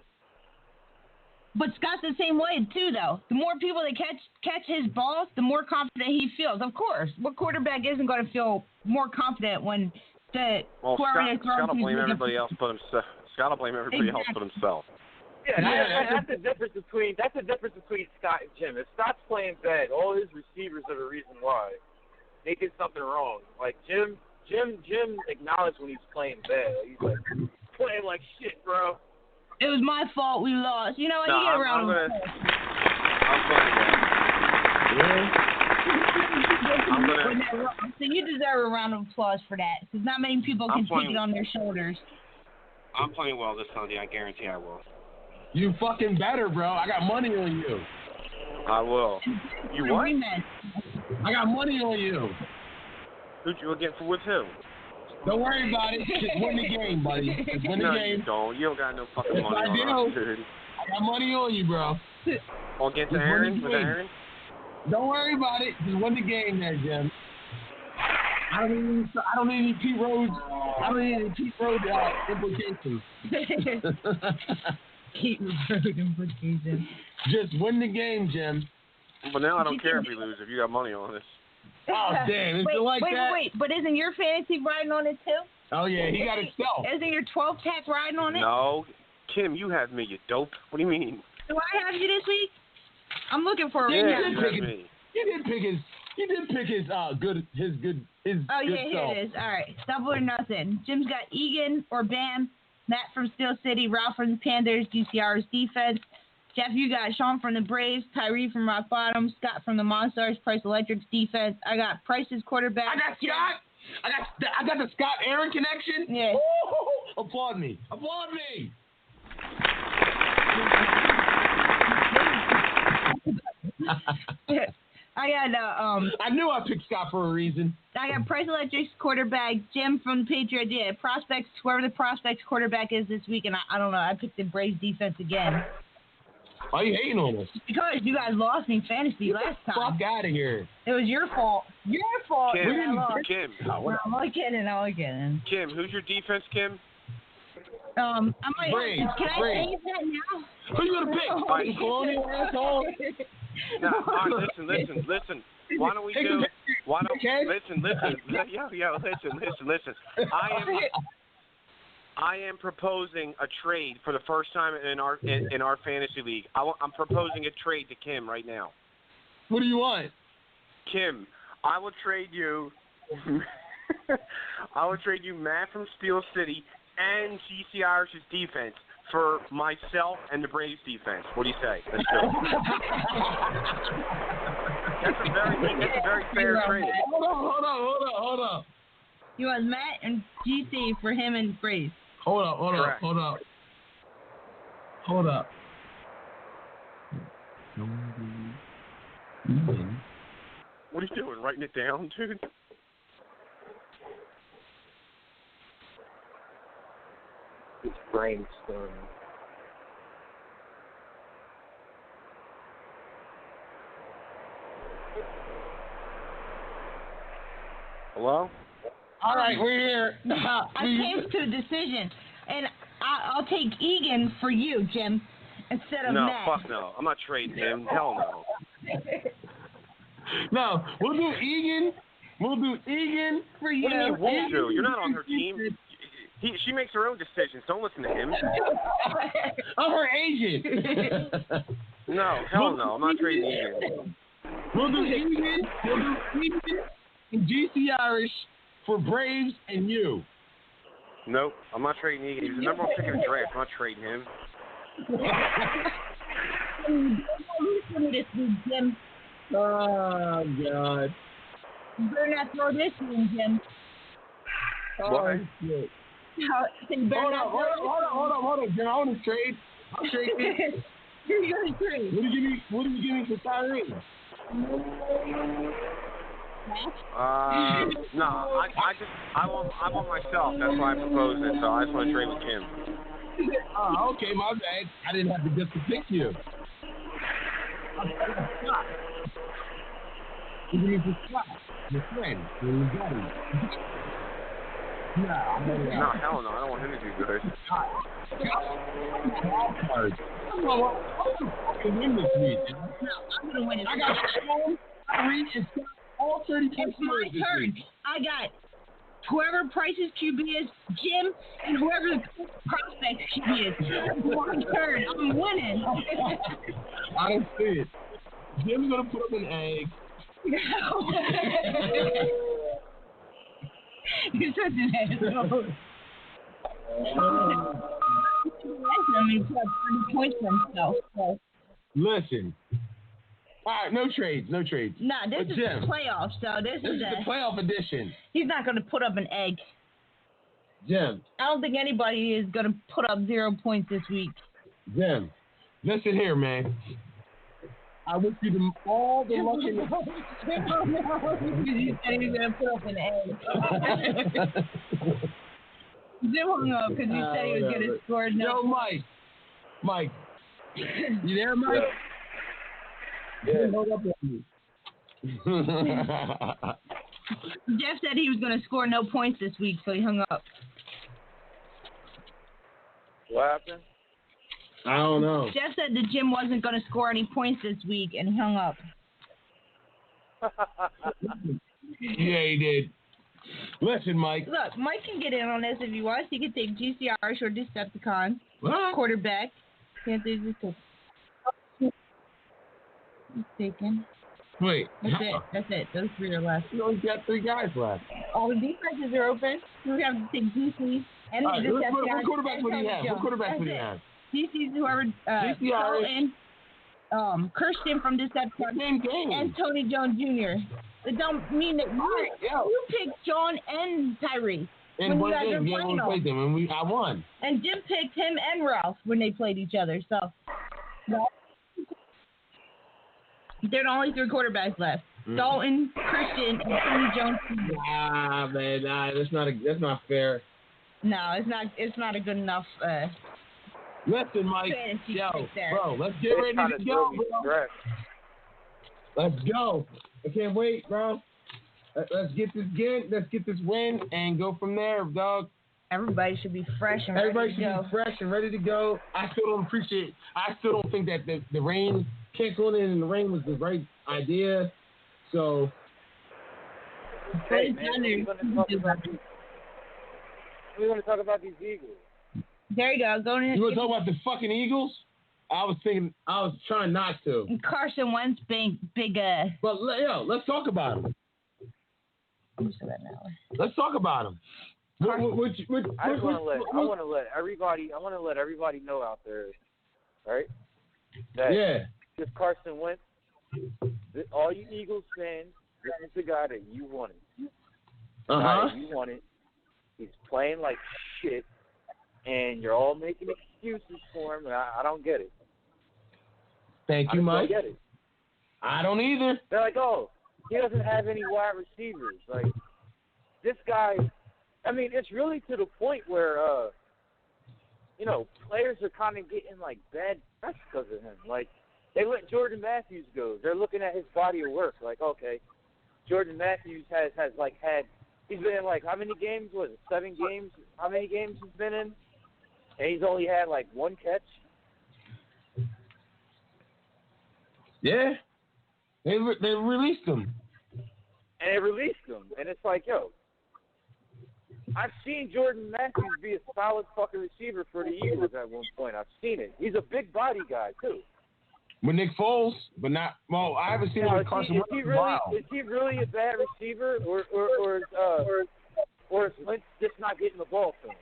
But Scott's the same way too, though. The more people that catch his balls, the more confident he feels. Of course, what quarterback isn't going to feel more confident when the Scott will blame everybody else but himself. Scott will blame everybody else but himself. Yeah, that's the difference between Scott and Jim. If Scott's playing bad, all his receivers are the reason why. They did something wrong. Like Jim acknowledged when he's playing bad. He's like playing like shit, bro. It was my fault we lost. You know what? No, You get around I'm gonna. So you deserve a round of applause for that, because not many people can take it on their shoulders. I'm playing well this Sunday. I guarantee I will. You fucking better, bro. I got money on you. I will. You what? I got money on you. Who'd you again for with who? Don't worry about it. Just win the game, buddy. Just win the No, game. you don't. You don't got no fucking money I on us, do. dude. I got money on you, bro. On get to Aaron? With Aaron? Don't worry about it. Just win the game there, Jim. I don't need any Pete Rose. I don't need any Pete Rose implications. Pete Rose implications. Just win the game, Jim. But now I don't care if we lose if you got money on this. Oh, damn. Is it like that? Wait. But isn't your fantasy riding on it, too? Oh, yeah. He got himself. Isn't your 12-pack riding on it? No. Kim, you have me, you dope. What do you mean? Do I have you this week? I'm looking for a Yeah, recap. you have me. He did pick his good Oh, yeah, here self. it is. All right. Double or nothing. Jim's got Egan or Bam. Matt from Steel City. Ralph from the Panthers. DCR's defense. Jeff, you got Sean from the Braves. Tyree from Rock Bottom. Scott from the Monstars. Price Electric's defense. I got Price's quarterback. I got Scott. I got the Scott Aaron connection. Yeah. Woo! Applaud me. Applaud me. I got I knew I picked Scott for a reason. I got Price Electric's quarterback, Jim from the Patriots. Yeah, prospects, whoever the prospects quarterback is this week, and I don't know. I picked the Braves defense again. Why are you hating on us? Because you guys lost me fantasy last time. Fuck out of here. It was your fault. Your fault. Kim, that I lost. Kim. No, I'm only kidding. Kim, who's your defense, Kim? I might. Braves, Can I Braves. change that now? Who you gonna pick? Fucking colonial asshole. No, all right, listen. Why don't we do? Why don't listen? Listen. I am proposing a trade for the first time in our fantasy league. I'm proposing a trade to Kim right now. What do you want? Kim, I will trade you. I will trade you Matt from Steel City and GC Irish's defense for myself and the Braves defense. What do you say? Let's do it. That's a very fair trade. Hold on. You want Matt and GC for him and Braves. Hold up. What are you doing? Writing it down, dude? It's brainstorming. Hello? All right, we're here. I came to a decision, and I'll take Egan for you, Jim, instead of Matt. No, fuck no. I'm not trading him. Hell no. No, we'll do Egan. For you. What do you mean won't do? You're not on her team. She makes her own decisions. Don't listen to him. I'm her agent. No, hell no. I'm not trading Egan. We'll do Egan and GC Irish for Braves and you. Nope, I'm not trading Egan. He's the number one pick in the draft. I'm not trading him. Jim. Oh, God. You better not throw this in, Jim. What? Shit. Hold on, Jim. I want to trade. I'll trade you. You're going to trade. What do you give me for Tyree? No, I want myself. That's why I proposed it. So I just want to trade with Kim. Oh, okay, my bad. I didn't have to just to pick you. You give me for Scott, your friend, your buddy. No, hell no. I don't want him to do good. I'm fucking win this week. I'm going to win it. I got Sean, Tyree, and Scott. All 30 points. It's my turn. I got whoever Price's QB is, Jim, and whoever the prospect QB is. It's my turn. I'm winning. I don't see it. Jim's going to put up an egg. You're such an asshole. I mean, he put up 30 points for himself. So. Listen. All right, no trades. Nah, this is the playoffs, so this is the playoff edition. He's not going to put up an egg. Jim. I don't think anybody is going to put up 0 points this week. Jim, listen here, man. I wish you all the luck in the world. You said he was going to put up an egg. Jim hung up because you said he was going to score no. Yo, Mike. You there, Mike? Yeah. Hold up on me. Jeff said he was going to score no points this week, so he hung up. What happened? I don't know. Jeff said that Jim wasn't going to score any points this week, and he hung up. Yeah, he did. Listen, Mike. Look, Mike can get in on this if he wants. He can take GCR or Decepticon. What? Quarterback. Can't do this. He's taken. Wait. That's it. Those three are left. You only got 3 guys left. All the defenses are open. We have to take DC and All right, Decepticon. what quarterback would he have? What quarterback would he have? DC's whoever. Colton, Kirsten from Decepticon. Same game. And Tony Jones Jr. It don't mean that you picked John and Tyree. And when one you game, guys we played them, and I won. And Jim picked him and Ralph when they played each other. So there are only 3 quarterbacks left: Dalton, Christian, and Tony Jones. Man, that's not fair. No, it's not a good enough. Listen, Mike. Yo, bro, let's get ready to go, bro. Let's go. I can't wait, bro. Let's get this win and go from there, dog. Everybody should be fresh and ready to go. Everybody should be fresh and ready to go. I still don't think that the rain, canceling it in the rain was the right idea. So. Hey, man, we're going to talk about these Eagles. There you go. Going in. You want to talk about the fucking Eagles? I was trying not to. Carson Wentz, big. But let's talk about him. Let's talk about him. I want to let everybody know out there, right? That this Carson Wentz, all you Eagles fans, this is the guy that you wanted. You wanted. He's playing like shit, and you're all making excuses for him, and I don't get it. Thank you, Mike. I don't get it. I don't either. They're like, oh, he doesn't have any wide receivers. Like, this guy, I mean, it's really to the point where, players are kind of getting, like, bad press because of him. Like, they let Jordan Matthews go. They're looking at his body of work. Like, okay, Jordan Matthews has he's been in, like, how many games? 7 games? How many games he's been in? And he's only had, like, 1 catch. Yeah. They released him. And they released him. And it's like, yo, I've seen Jordan Matthews be a solid fucking receiver for the Eagles at one point. I've seen it. He's a big body guy, too. With Nick Foles, but not – well, I haven't seen him with Carson Wentz. Is he really a bad receiver, or is Wentz just not getting the ball to him?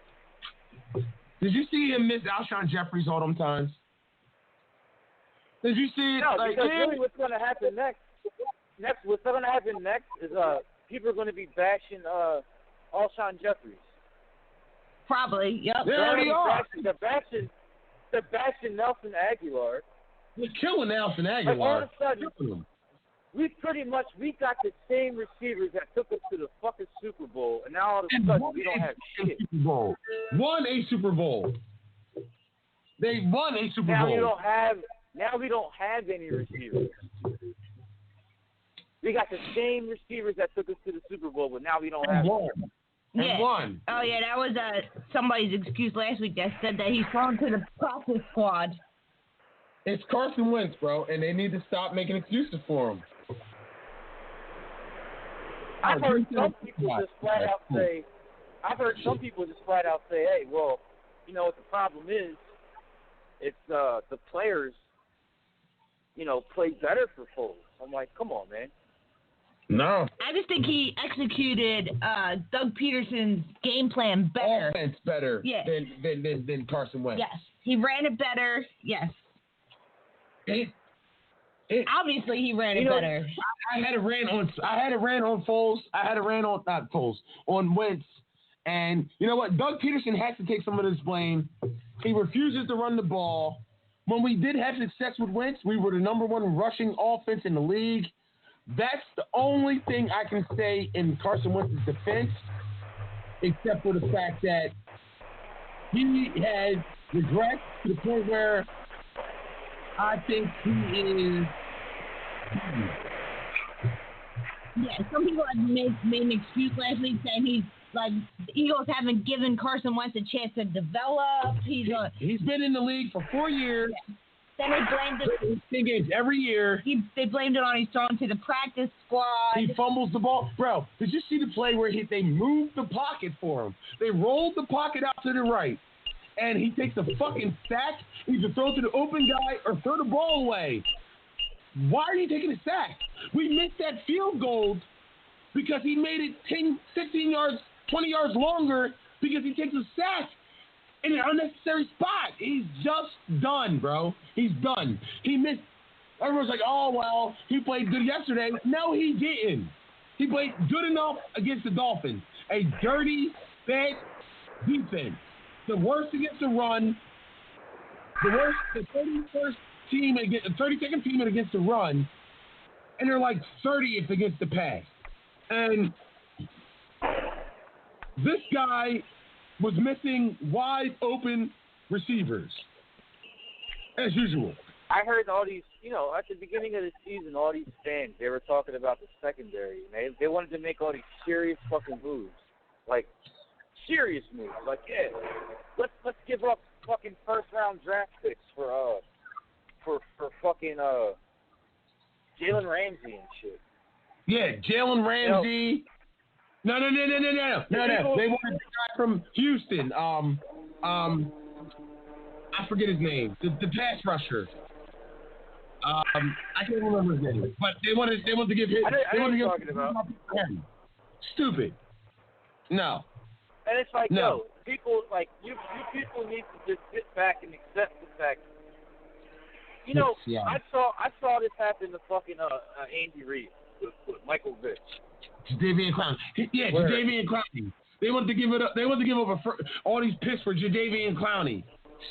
Did you see him miss Alshon Jeffries all them times? Did you see it? No, because really what's going to happen next is people are going to be bashing Alshon Jeffries. Probably, yep. They already are. They're bashing Nelson Aguilar. They're killing Nelson Aguilar. Like all of a sudden, we got the same receivers that took us to the fucking Super Bowl, and now all of a sudden we don't have shit. Won a Super Bowl. They won a Super Bowl. Now we don't have any receivers. We got the same receivers that took us to the Super Bowl, but now we don't have them. And won. Oh, yeah, that was somebody's excuse last week that said that he's thrown to the practice squad. It's Carson Wentz, bro, and they need to stop making excuses for him. I've heard some people just flat out say, hey, well, you know what the problem is? It's the players, play better for Foles. I'm like, come on, man. No. I just think he executed Doug Peterson's game plan better. Offense better than Carson Wentz. Yes. He ran it better. Yes. Obviously, he ran it better. I had a rant on Foles. On Wentz. And you know what? Doug Peterson has to take some of this blame. He refuses to run the ball. When we did have success with Wentz, we were the number 1 rushing offense in the league. That's the only thing I can say in Carson Wentz's defense, except for the fact that he has regressed to the point where I think he is. Yeah, some people have made an excuse last week saying he's like the Eagles haven't given Carson Wentz a chance to develop. He's been in the league for 4 years. Yeah. Then they blamed it. Games every year. They blamed it on he's thrown to the practice squad. He fumbles the ball. Bro, did you see the play where they moved the pocket for him? They rolled the pocket out to the right, and he takes a fucking sack. He either throw it to the open guy or throw the ball away. Why are you taking a sack? We missed that field goal because he made it 10, 16 yards, 20 yards longer because he takes a sack in an unnecessary spot. He's just done, bro. He's done. He missed. Everyone's like, oh, well, he played good yesterday. No, he didn't. He played good enough against the Dolphins. A dirty, bad defense. The worst against the run. The 32nd team against the run. And they're like 30th against the pass. And this guy was missing wide open receivers, as usual. I heard all these, at the beginning of the season, all these fans, they were talking about the secondary. And they wanted to make all these serious fucking moves. Like, serious moves. Like, yeah, let's give up fucking first round draft picks for fucking Jalen Ramsey and shit. Yeah, Jalen Ramsey. No. They wanted the guy from Houston. I forget his name. The pass rusher. I can't remember his name. But they wanted to give him. I know what you're talking about. Stupid. No. And it's like, no. yo, people like you people need to just sit back and accept the fact. You know, yeah. I saw this happen to fucking Andy Reid with Michael Vick. Jadeveon Clowney. Jadeveon Clowney. They wanted to give it up. They wanted to give up all these picks for Jadeveon Clowney.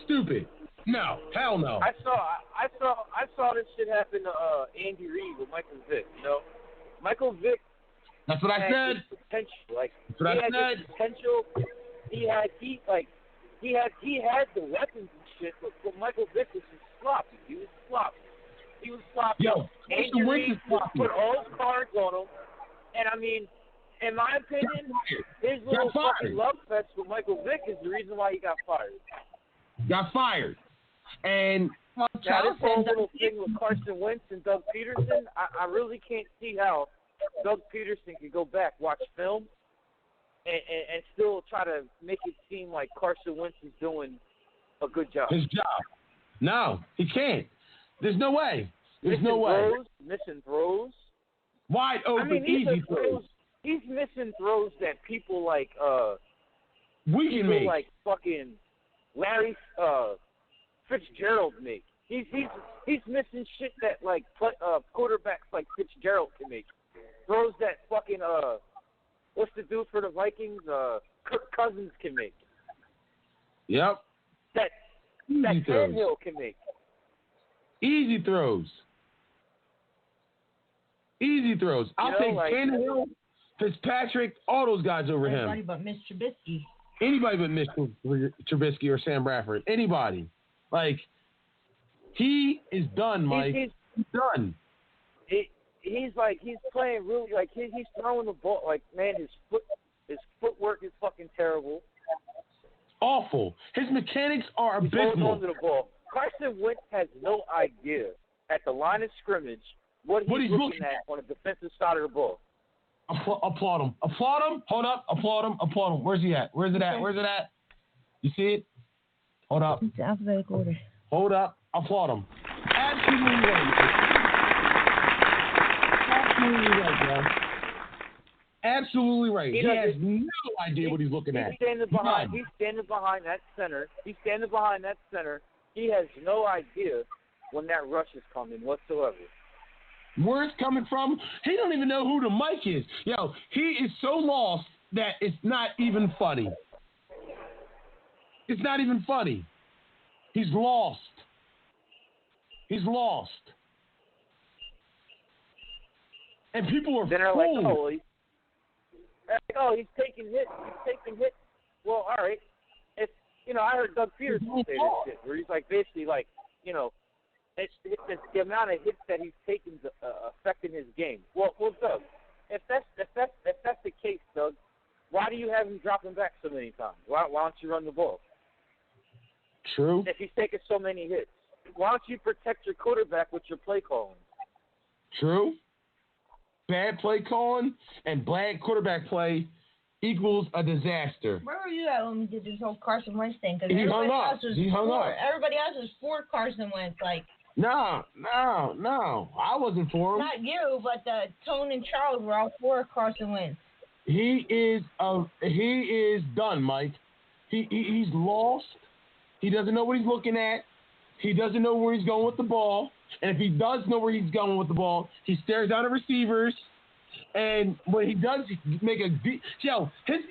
Stupid. No. Hell no. I saw this shit happen to Andy Reid with Michael Vick. You know, Michael Vick. That's what I said. Potential. Like, that's what I said. His potential. He had the weapons and shit, but Michael Vick was just sloppy. He was sloppy. Yo, Andy Reid put all his cards on him. And I mean, in my opinion, his little fucking love fest with Michael Vick is the reason why he got fired. Got fired. And now this whole little thing with Carson Wentz and Doug Peterson, I really can't see how Doug Peterson can go back, watch film, and still try to make it seem like Carson Wentz is doing a good job. His job. No, he can't. There's no way. There's no way. Missing throws. Wide open, easy throws. He's missing throws that people like we can make. Like fucking Larry Fitzgerald make. He's missing shit that like quarterbacks like Fitzgerald can make. Throws that fucking what's the dude for the Vikings? Kirk Cousins can make. Yep. That Tannehill can make. Easy throws. Easy throws. I'll take Tannehill, Fitzpatrick, all those guys over him. Anybody but Mitch Trubisky. Anybody but Mitch Trubisky or Sam Bradford. Anybody. Like, he is done, Mike. He's done. He's playing really, like, he's throwing the ball. Like, man, his footwork is fucking terrible. Awful. His mechanics are abysmal. Onto the ball. Carson Wentz has no idea at the line of scrimmage what he's looking at on the defensive side of the ball. Applaud him. Applaud him. Hold up. Applaud him. Applaud him. Where's he at? Where's it at? Where's it at? You see it? Hold up. It's alphabetical order. Hold up. Applaud him. Absolutely right. Absolutely right, bro. Absolutely right. He has no idea what he's looking at. He's standing behind that center. He has no idea when that rush is coming whatsoever. Where it's coming from, he don't even know who the mic is. Yo, he is so lost that it's not even funny. It's not even funny. He's lost. He's lost. And people are fooled. He's taking hits. Well, all right. It's, I heard Doug Peterson say this shit, where he's like, basically, like, it's the amount of hits that he's taken affecting his game. Well, Doug, if that's the case, Doug, why do you have him dropping back so many times? Why don't you run the ball? True. If he's taking so many hits, why don't you protect your quarterback with your play calling? True. Bad play calling and bad quarterback play equals a disaster. Where were you at when we did this whole Carson Wentz thing? He hung up. Everybody else was for Carson Wentz. Like, no. I wasn't for him. Not you, but Tone and Charles were all for Carson Wentz. He is done, Mike. He's lost. He doesn't know what he's looking at. He doesn't know where he's going with the ball. And if he does know where he's going with the ball, he stares down the receivers. And when he does make his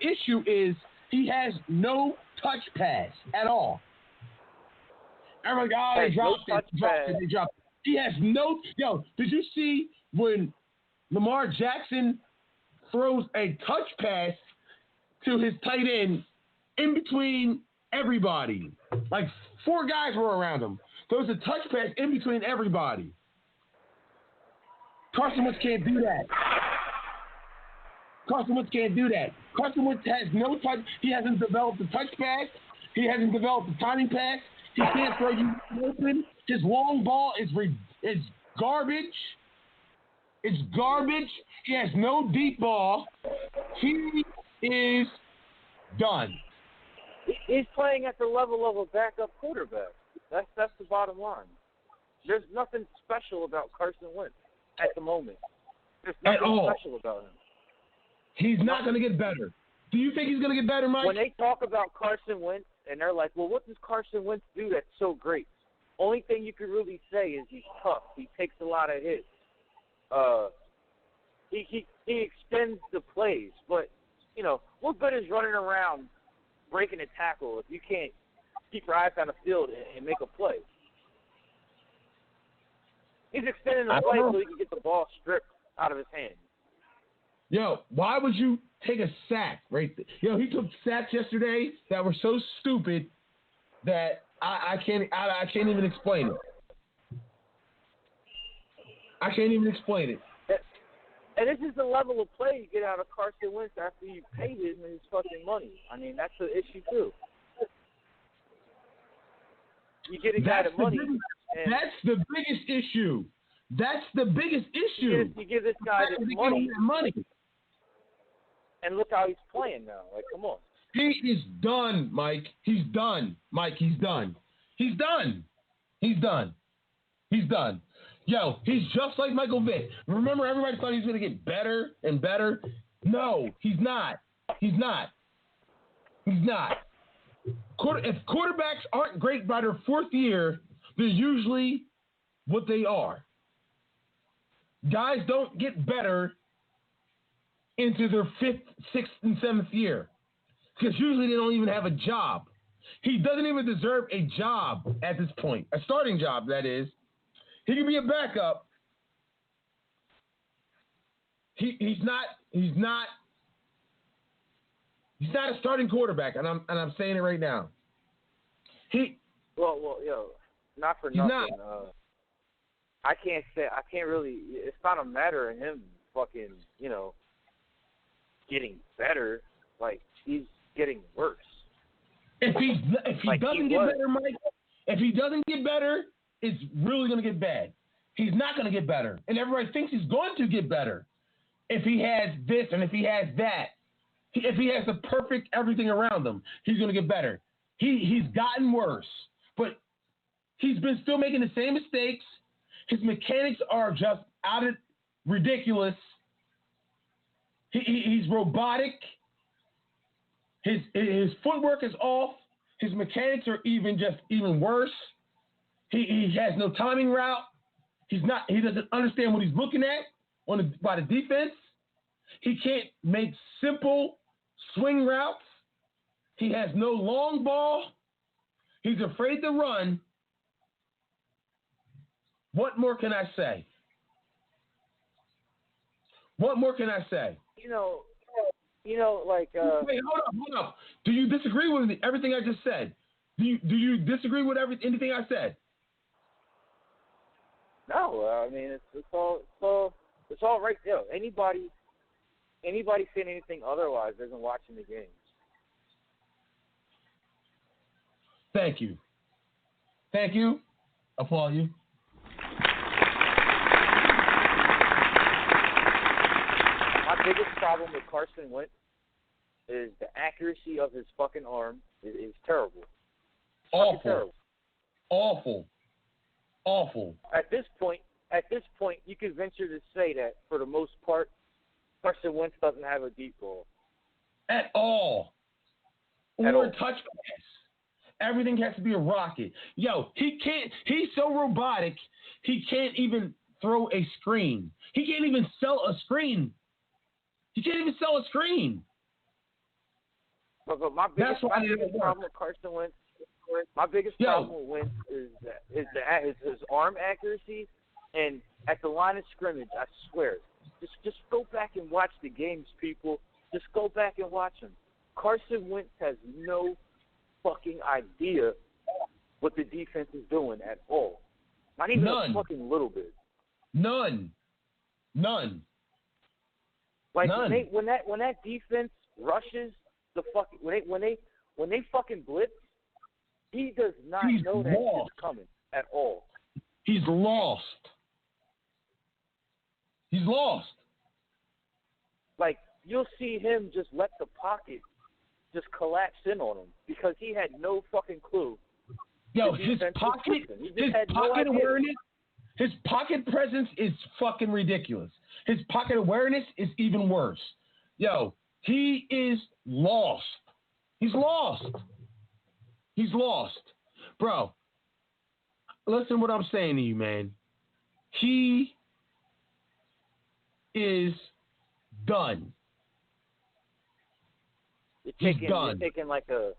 issue is he has no touch pass at all. Everyone's like, they dropped it. He has no. Did you see when Lamar Jackson throws a touch pass to his tight end in between everybody? Like 4 guys were around him. Throws a touch pass in between everybody. Carson Wentz can't do that. Carson Wentz can't do that. Carson Wentz has no touch. He hasn't developed the touch pass. He hasn't developed the timing pass. He can't throw you open. His long ball is garbage. It's garbage. He has no deep ball. He is done. He's playing at the level of a backup quarterback. That's the bottom line. There's nothing special about Carson Wentz at the moment. There's nothing special about him. He's not going to get better. Do you think he's going to get better, Mike? When they talk about Carson Wentz and they're like, well, what does Carson Wentz do that's so great? Only thing you could really say is he's tough. He takes a lot of hits. He extends the plays. But, what good is running around breaking a tackle if you can't keep your eyes on the field and make a play? He's extending the play so he can get the ball stripped out of his hands. Yo, why would you take a sack right there? Yo, he took sacks yesterday that were so stupid that I can't even explain it. I can't even explain it. And this is the level of play you get out of Carson Wentz after you pay him his fucking money. I mean, that's the issue too. You get a guy the money. That's the biggest issue. That's the biggest issue. You give this guy this money. And look how he's playing now. Like, come on. He is done, Mike. He's done. Mike, he's done. He's done. He's done. He's done. Yo, he's just like Michael Vick. Remember, everybody thought he was going to get better and better? No, he's not. He's not. He's not. If quarterbacks aren't great by their fourth year, they're usually what they are. Guys don't get better into their fifth, sixth, and seventh year because usually they don't even have a job. He doesn't even deserve a job at this point, a starting job, that is. He can be a backup. He's not a starting quarterback, and I'm saying it right now. Not for nothing. I can't really. It's not a matter of him fucking, getting better. Like, he's getting worse. If he doesn't get better, Mike. If he doesn't get better, it's really going to get bad. He's not going to get better, and everybody thinks he's going to get better. If he has this and if he has that, if he has the perfect everything around him, he's going to get better. He's gotten worse, but he's been still making the same mistakes. His mechanics are just ridiculous. He's robotic. His footwork is off. His mechanics are even worse. He has no timing route. He doesn't understand what he's looking at by the defense. He can't make simple swing routes. He has no long ball. He's afraid to run. What more can I say? What more can I say? Wait, hold up. Do you disagree with everything I just said? Do you disagree with anything I said? No, I mean it's all right there. Anybody saying anything otherwise isn't watching the games. Thank you. Applaud you. My biggest problem with Carson Wentz is the accuracy of his fucking arm is terrible. Awful. Terrible. Awful. At this point, you could venture to say that for the most part, Carson Wentz doesn't have a deep ball at all, or touch pass. Everything has to be a rocket. Yo, he can't. He's so robotic. He can't even throw a screen. He can't even sell a screen. But my biggest problem with Carson Wentz. My biggest problem with Wentz is his arm accuracy, and at the line of scrimmage, I swear, just go back and watch the games, people. Just go back and watch them. Carson Wentz has no fucking idea what the defense is doing at all. Not even a fucking little bit. None. Like None. when that defense rushes the fucking when they fucking blitz, he does not know that shit's coming at all. He's lost. He's lost. Like you'll see him just let the pocket just collapse in on him because he had no fucking clue. Yo, his pocket awareness, his pocket presence is fucking ridiculous. His pocket awareness is even worse. Yo, he is lost. He's lost. He's lost. Bro, listen what I'm saying to you, man. He is done. You're taking like a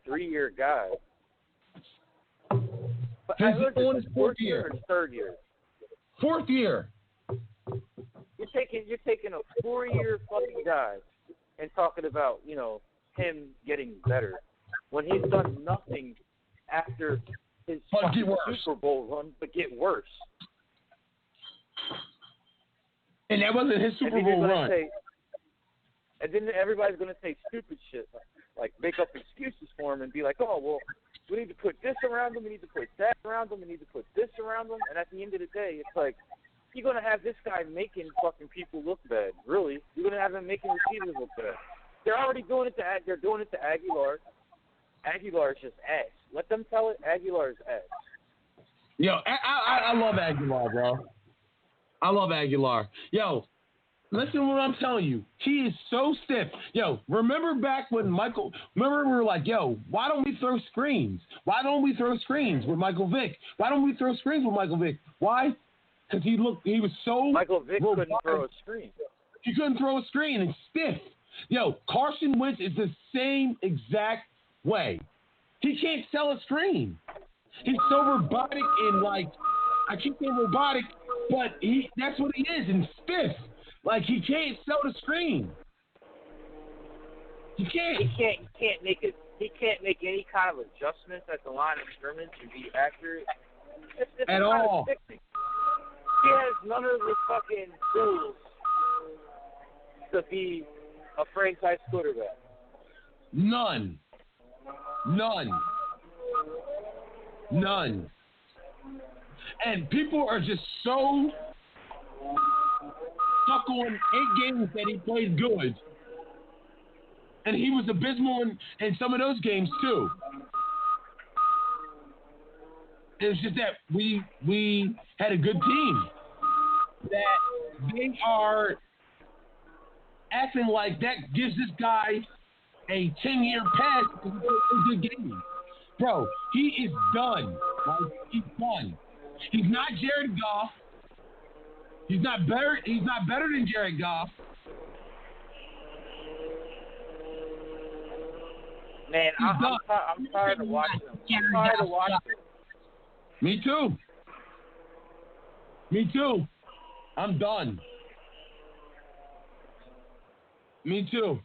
3-year guy. But I heard on this his fourth year or third year. Fourth year. You're taking a 4-year fucking guy and talking about, you know, him getting better when he's done nothing after his Super Bowl run but get worse. And that wasn't his Super Bowl run. And then everybody's going to say stupid shit, like make up excuses for him and be like, oh, well, we need to put this around him, we need to put that around him, we need to put this around him. And at the end of the day, it's like, you're going to have this guy making fucking people look bad. Really. You're going to have him making receivers look bad. They're already doing it to Aguilar. Aguilar's just ass. Let them tell it. Aguilar's ass. Yo, I love Aguilar, bro. I love Aguilar. Yo, listen to what I'm telling you. He is so stiff. Yo, remember back when we were like, yo, why don't we throw screens? Why don't we throw screens with Michael Vick? Why don't we throw screens with Michael Vick? Why? Because he was so Michael Vick robotic. couldn't throw a screen. He couldn't throw a screen and stiff. Yo, Carson Wentz is the same exact way. He can't sell a screen. He's so robotic and like, I keep saying robotic, but that's what he is, and stiff. Like he can't sell the screen. He can't. He can't make any kind of adjustments at the line of scrimmage and be accurate. It's at all. He has none of the fucking tools to be a franchise quarterback. None. And people are just so stuck on 8 games that he played good. And he was abysmal in some of those games too. It's just that we had a good team. That they are acting like that gives this guy a 10-year pass because he plays a good game. Bro, he is done. Right? He's done. He's not Jared Goff. He's not better than Jared Goff. Man, I'm tired of watching him. Me too. I'm done. Me too.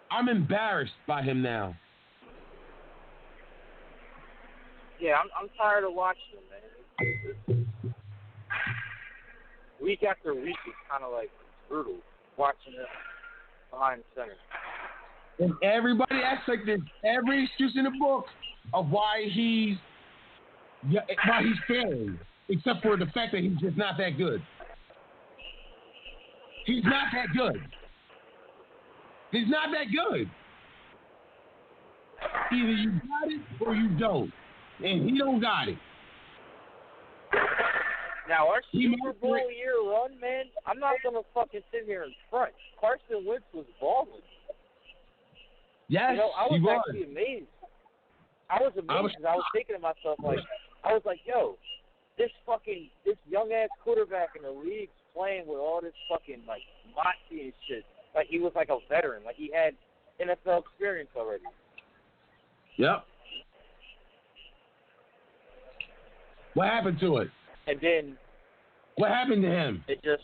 I'm embarrassed by him now. Yeah, I'm tired of watching him, man. Week after week, it's kind of like brutal watching him behind center. And everybody acts like there's every excuse in the book of why he's failing, except for the fact that he's just not that good. He's not that good. He's not that good. Either you got it or you don't. And he don't got it. Now, our Super Bowl year run, man, I'm not going to fucking sit here and front. Carson Wentz was balling. Yes, you know, I was he was. actually amazed. I was amazed. I was thinking to myself, like, yo, this young-ass quarterback in the league's playing with all this fucking, like, moxie and shit. Like, he was like a veteran. Like, he had NFL experience already. Yep. What happened to it? And then what happened to him? It just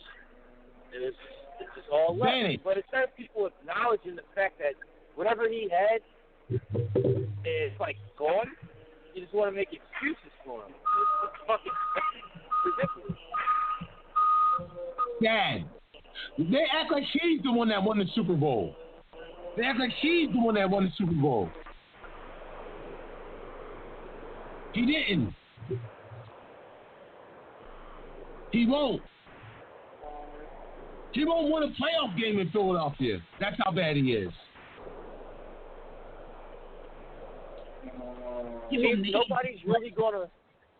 all left. Vanished. But instead of people acknowledging the fact that whatever he had is like gone, you just want to make excuses for him. It's fucking ridiculous. Dad. They act like he's the one that won the Super Bowl. They act like he's the one that won the Super Bowl. He didn't. He won't. He won't win a playoff game in Philadelphia. That's how bad he is. Nobody's really gonna.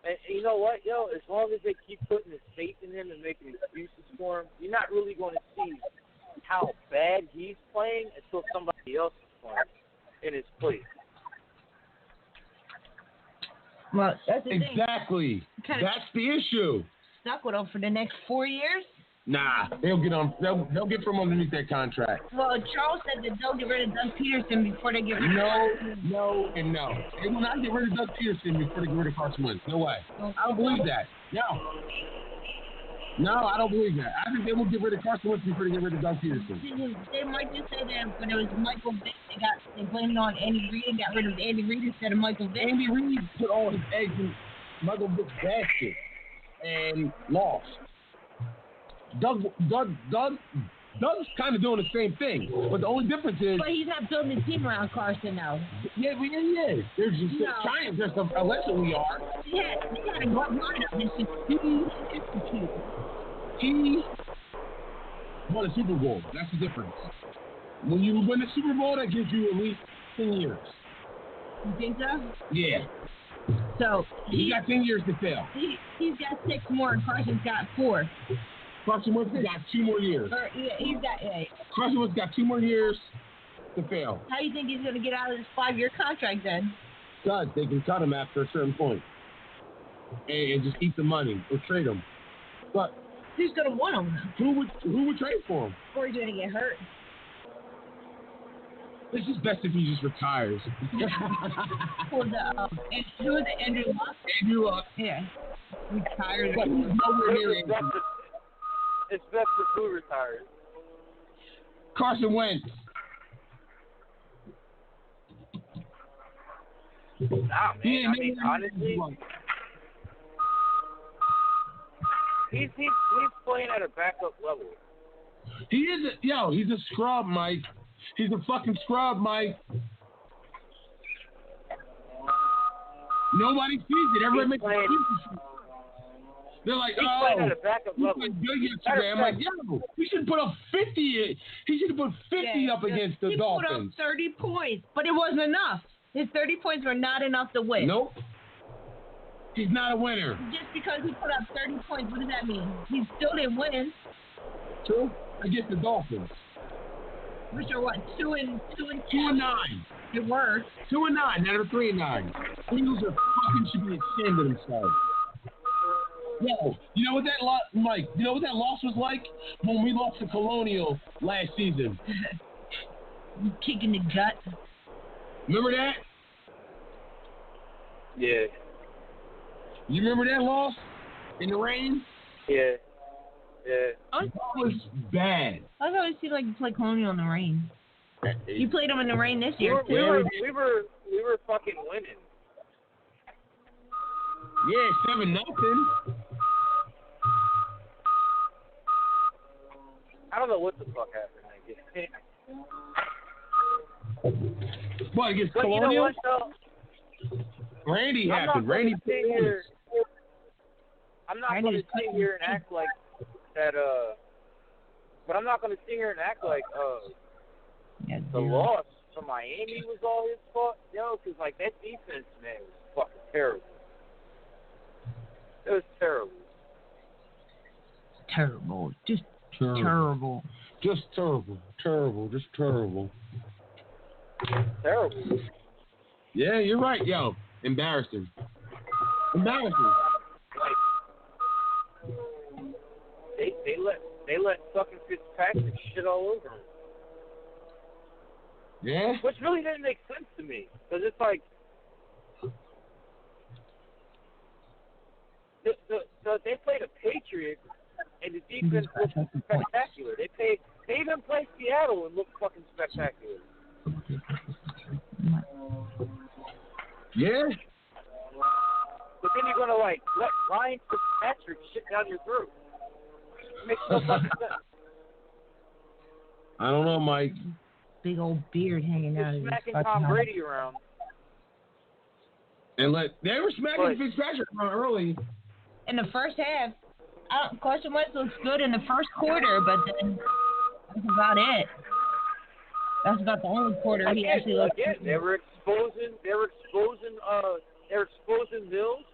And you know what, yo? As long as they keep putting his faith in him and making excuses for him, you're not really going to see how bad he's playing until somebody else is playing in his place. Well, that's the Exactly. That's the issue. Stuck with him for the next 4 years. Nah, they'll get on. They'll get from underneath that contract. Well, Charles said that they'll get rid of Doug Peterson before they get rid of No, and no. They will not get rid of Doug Peterson before they get rid of Carson Wentz. No way. I don't believe that. No, I don't believe that. I think they will get rid of Carson Wentz before they get rid of Doug Peterson. They might just say that, but it was Michael Vick. They blamed it on Andy Reid and got rid of Andy Reid instead of Michael Vick. Andy Reid put all his eggs in Michael Vick's basket and lost. Doug's kind of doing the same thing, but the only difference is. But he's not building a team around Carson now. Yeah, he is. They're just trying. Just allegedly are. Yeah, they got a good lineup. It's just he won a Super Bowl. That's the difference. When you win the Super Bowl, that gives you at least 10 years. You think so? Yeah. So he got 10 years to fail. He's got 6 more, and Carson's got 4. Carson Wentz got 2 more years. Carson Wentz got 2 more years to fail. How do you think he's going to get out of this 5-year contract then? God, they can cut him after a certain point and just eat the money or trade him. But who's going to want him? Who would trade for him? Or he's going to get hurt. It's just best if he just retires. Who was it? Andrew Luck? Andrew Luck. Yeah. Retired. But he's nowhere near Andrew. It's best if who retires. Carson Wentz. Nah, man. I mean, honestly, he's playing at a backup level. He is he's a scrub, Mike. He's a fucking scrub, Mike. Nobody sees it. Everybody makes excuses. They're like, he's playing at a backup level. Good yesterday. I'm like, he should put up 50. He should have put 50 up against the Dolphins. He put up 30 points, but it wasn't enough. His 30 points were not enough to win. Nope. He's not a winner. Just because he put up 30 points, what does that mean? He still didn't win. True. Against the Dolphins. Which are what? 2 and 9. It were 2 and 9. Now they're 3 and 9. Eagles are fucking should be ashamed of themselves. Yo, you know what that Mike? You know what that loss was like when we lost to Colonial last season? Kick in the gut. Remember that? Yeah. You remember that loss in the rain? Yeah. That was bad. I always feel like you play Colonial in the rain. You played them in the rain this year. We were fucking winning. Yeah, 7-0. I don't know what the fuck happened that game. What, against But Colonial? you know what, though? Randy happened. Randy played here. I'm not going to sit here and act like that, but I'm not going to sit here and act like, the loss to Miami was all his fault. Yo, because, like, that defense, man, was fucking terrible. It was terrible. Terrible. Just terrible. Just terrible. Just terrible. Terrible. Yeah, you're right, yo. Embarrassing. Embarrassing. Like, they let fucking Fitzpatrick shit all over him. Yeah? Which really didn't make sense to me. Because it's like, they played the Patriots, and the defense looked spectacular. They even played Seattle and looked fucking spectacular. Yeah? But then you're gonna let Ryan Fitzpatrick shit down your throat. Makes no fucking sense. I don't know, Mike. Big old beard hanging out of his Smacking fucking Tom mouth. Brady around. And they were smacking Fitzpatrick around early. In the first half, Carson Wentz looks good in the first quarter, but then that's about it. That's about the only quarter he actually looks good. They were exposing Mills.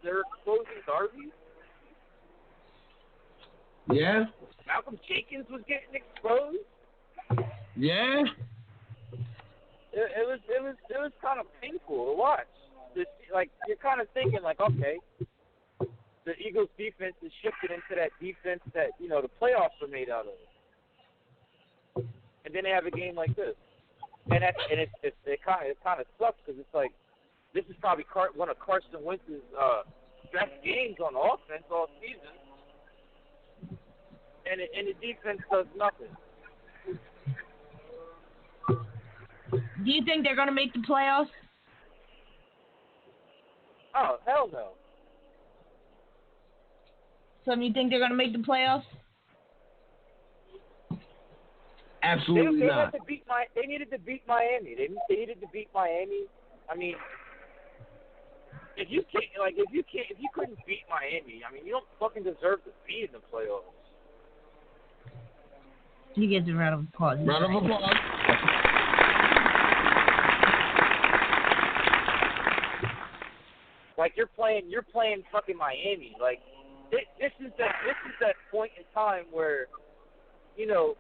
They were exposing Darby. Yeah. Malcolm Jenkins was getting exposed. Yeah. It was kind of painful to watch. Like, you're kind of thinking, like, okay, the Eagles' defense is shifted into that defense that, you know, the playoffs are made out of. And then they have a game like this. And it kind of sucks because it's like, this is probably one of Carson Wentz's best games on offense all season. And the defense does nothing. Do you think they're going to make the playoffs? Oh, hell no. So you think they're going to make the playoffs? Absolutely not. They needed to beat Miami. They needed to beat Miami. I mean, if you couldn't beat Miami, I mean, you don't fucking deserve to be in the playoffs. He gets a round of applause. Round of applause. Like you're playing fucking Miami. Like this is that point in time where, you know,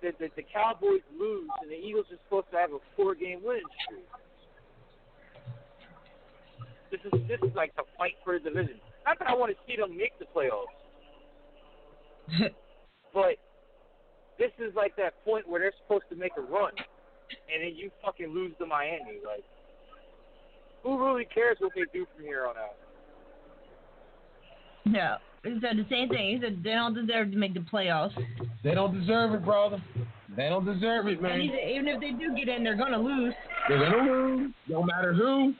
the Cowboys lose and the Eagles are supposed to have a 4-game winning streak. This is like the fight for the division. Not that I want to see them make the playoffs, but this is like that point where they're supposed to make a run, and then you fucking lose to Miami. Like, who really cares what they do from here on out? No. He said the same thing. He said they don't deserve to make the playoffs. They don't deserve it, brother. They don't deserve it, man. And he said even if they do get in, they're going to lose. They're going to lose, no matter who.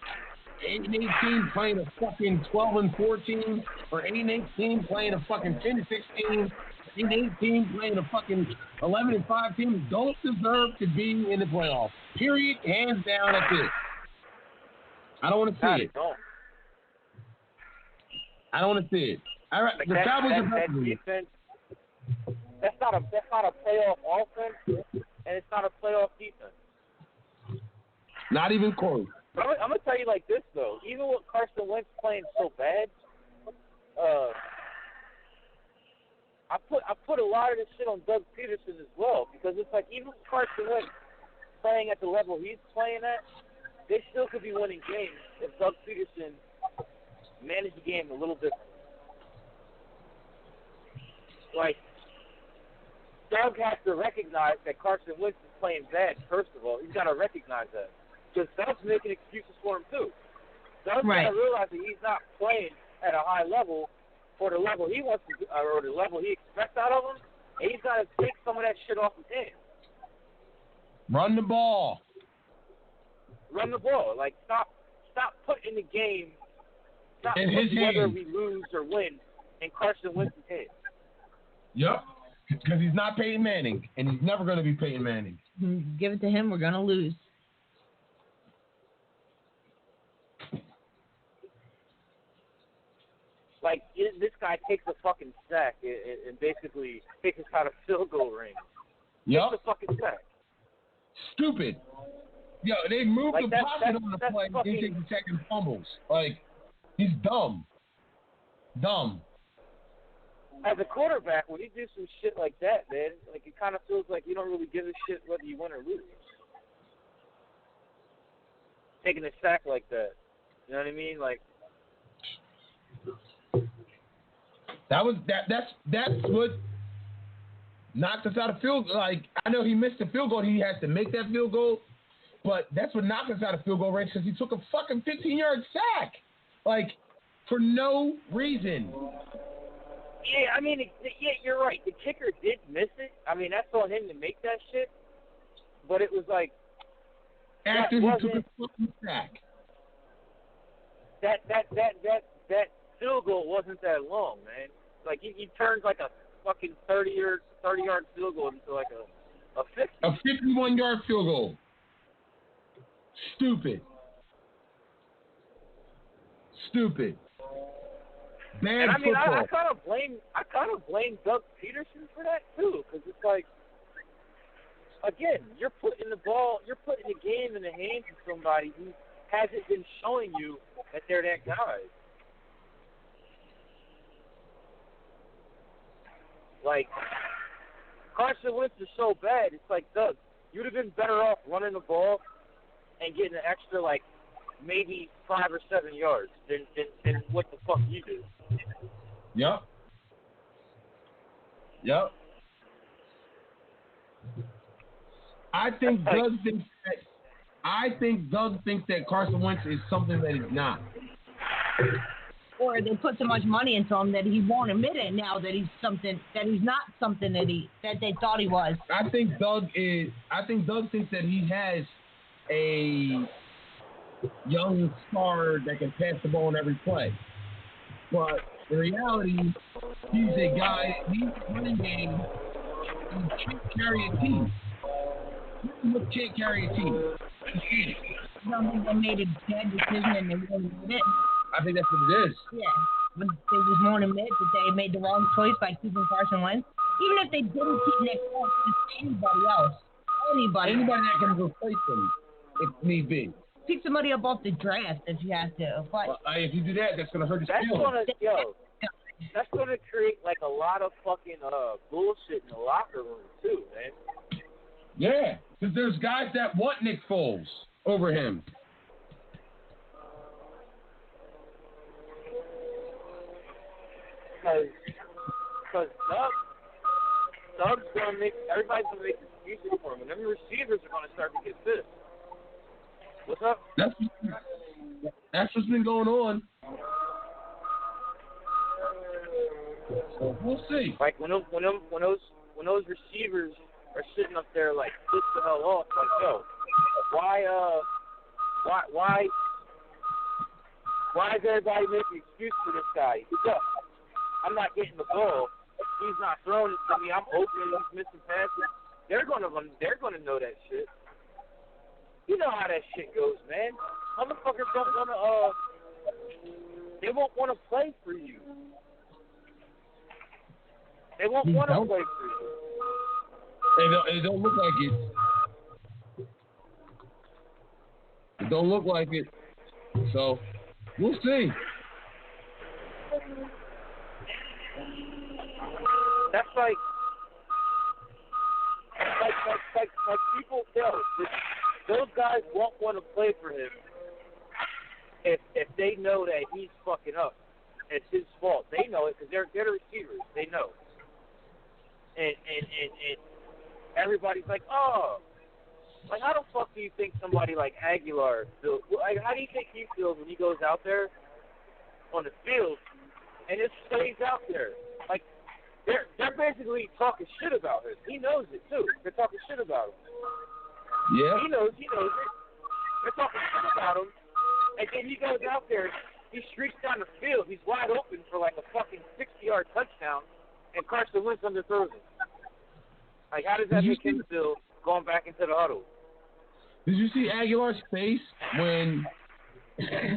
8-18 playing a fucking 12-14, or 8-18 playing a fucking 10-16, 8-18 playing a fucking 11-5 team don't deserve to be in the playoffs. Period. Hands down. That's it. I don't want to see it. I don't want to see it. All right, the Cowboys are better than defense. That's not a playoff offense, and it's not a playoff defense. Not even close. But I'm gonna tell you like this though. Even with Carson Wentz playing so bad, I put a lot of this shit on Doug Peterson as well, because it's like even with Carson Wentz playing at the level he's playing at, they still could be winning games if Doug Peterson managed the game a little different. Like, Doug has to recognize that Carson Wentz is playing bad, first of all. He's got to recognize that. Because Doug's making excuses for him, too. Doug's got to realize that he's not playing at a high level for the level he wants to, or the level he expects out of him, and he's got to take some of that shit off his hands. Run the ball. Like, stop putting the game, stop in putting his whether hands. we lose or win in Carson Wentz's hands. Yep. Because he's not Peyton Manning, and he's never going to be Peyton Manning. Give it to him, we're going to lose. Like, this guy takes a fucking sack and basically takes us out of field goal range. Yep. Takes a fucking sack. Stupid. Yo, they moved like the pocket on the play. They take the second fumbles. Like, he's dumb. Dumb. As a quarterback, when you do some shit like that, man, like it kind of feels like you don't really give a shit whether you win or lose. Taking a sack like that, you know what I mean? Like that's what knocked us out of field. Like, I know he missed the field goal. He has to make that field goal, but that's what knocked us out of field goal range because he took a fucking 15-yard sack, like for no reason. Yeah, I mean, you're right. The kicker did miss it. I mean, that's on him to make that shit. But it was like after he took a fucking sack. That field goal wasn't that long, man. Like he turned like a fucking 30-yard field goal into like a 50. A 51-yard field goal. Stupid. Bad And I mean, football. I kind of blame Doug Peterson for that too, because it's like, again, you're putting the game in the hands of somebody who hasn't been showing you that they're that guy. Like, Carson Wentz is so bad. It's like, Doug, you'd have been better off running the ball and getting an extra, like, maybe 5 or 7 yards than what the fuck you do. Yep. I think Doug thinks that Carson Wentz is something that he's not. Or they put so much money into him that he won't admit it now that he's not something that they thought he was. I think Doug thinks that he has a young star that can pass the ball in every play. But in reality, he's a guy, he's a running game, he can't carry a team. He can't carry a team. I don't think they made a bad decision and they won't admit it. I think that's what it is. Yeah, but they just won't admit that they made the wrong choice by keeping Carson Wentz. Even if they didn't keep Nick Foles, it's anybody else. Anybody that can replace him, if need be. Pick somebody up off the draft if you have to. But if you do that, that's going to hurt his feelings. That's going to create like a lot of fucking bullshit in the locker room too, man. Yeah, because there's guys that want Nick Foles over him. Because Doug's going to make, everybody's going to make excuses for him, and every receivers are going to start to get pissed. What's up? That's what's been going on. So we'll see. Like when those receivers are sitting up there like pissed the hell off, like, yo, why is everybody making an excuse for this guy? He's up. I'm not getting the ball. He's not throwing it to me. I'm open. He's missing passes. They're gonna know that shit. You know how that shit goes, man. Motherfuckers don't wanna they won't wanna play for you. They won't wanna play for you. It don't look like it. It don't look like it. So we'll see. That's like people tell those guys won't want to play for him if they know that he's fucking up. It's his fault. They know it because they're the receivers. They know. And everybody's like, oh, like how the fuck do you think somebody like Aguilar feels? Like how do you think he feels when he goes out there on the field and just stays out there? Like they're basically talking shit about him. He knows it too. They're talking shit about him. Yeah. He knows it. They're talking shit about him. And then he goes out there, he streaks down the field, he's wide open for like a fucking 60-yard touchdown, and Carson Wentz underthrows him. Like, how does that make him feel going back into the huddle? Did you see Aguilar's face when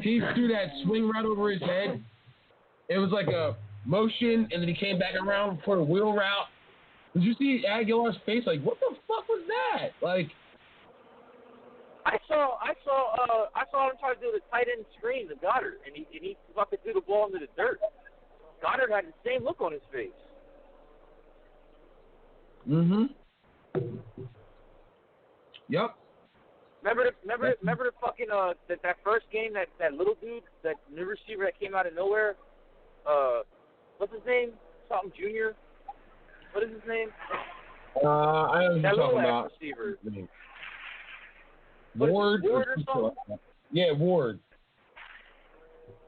he threw that swing right over his head? It was like a motion, and then he came back around for a wheel route. Did you see Aguilar's face? Like, what the fuck was that? Like, I saw him try to do the tight end screen to Goddard, and he fucking threw the ball into the dirt. Goddard had the same look on his face. Mm-hmm. Yep. Remember the fucking that first game that little dude, that new receiver that came out of nowhere. What's his name? Something Junior. What is his name? I know what that you're talking about. Receiver. Ward or something? Yeah, Ward.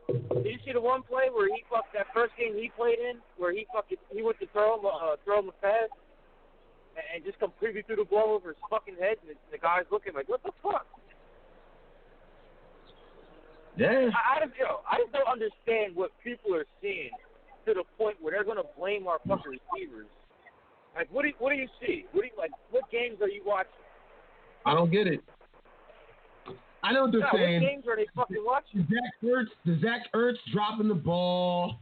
Did you see the one play where he fucked that first game he played in, where he went to throw him a pass and just completely threw the ball over his fucking head, and the guy's looking like, what the fuck? Yeah. I just don't understand what people are seeing to the point where they're going to blame our fucking receivers. Like, what do you see? What games are you watching? I don't get it. I know what they're saying. What games are they fucking watching? Zach Ertz dropping the ball.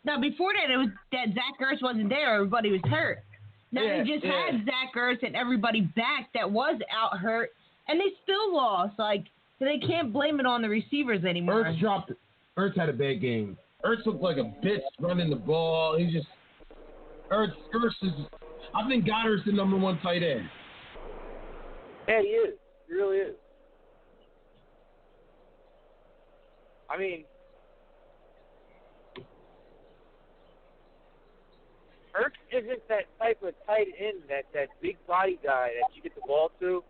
No, before that, it was that Zach Ertz wasn't there. Everybody was hurt. Now they just had Zach Ertz and everybody back that was out hurt, and they still lost. Like, they can't blame it on the receivers anymore. Ertz had a bad game. Ertz looked like a bitch running the ball. Ertz is. I think Goddard's the number one tight end. Yeah, he is. He really is. I mean, Ertz isn't that type of tight end, that big body guy that you get the ball to,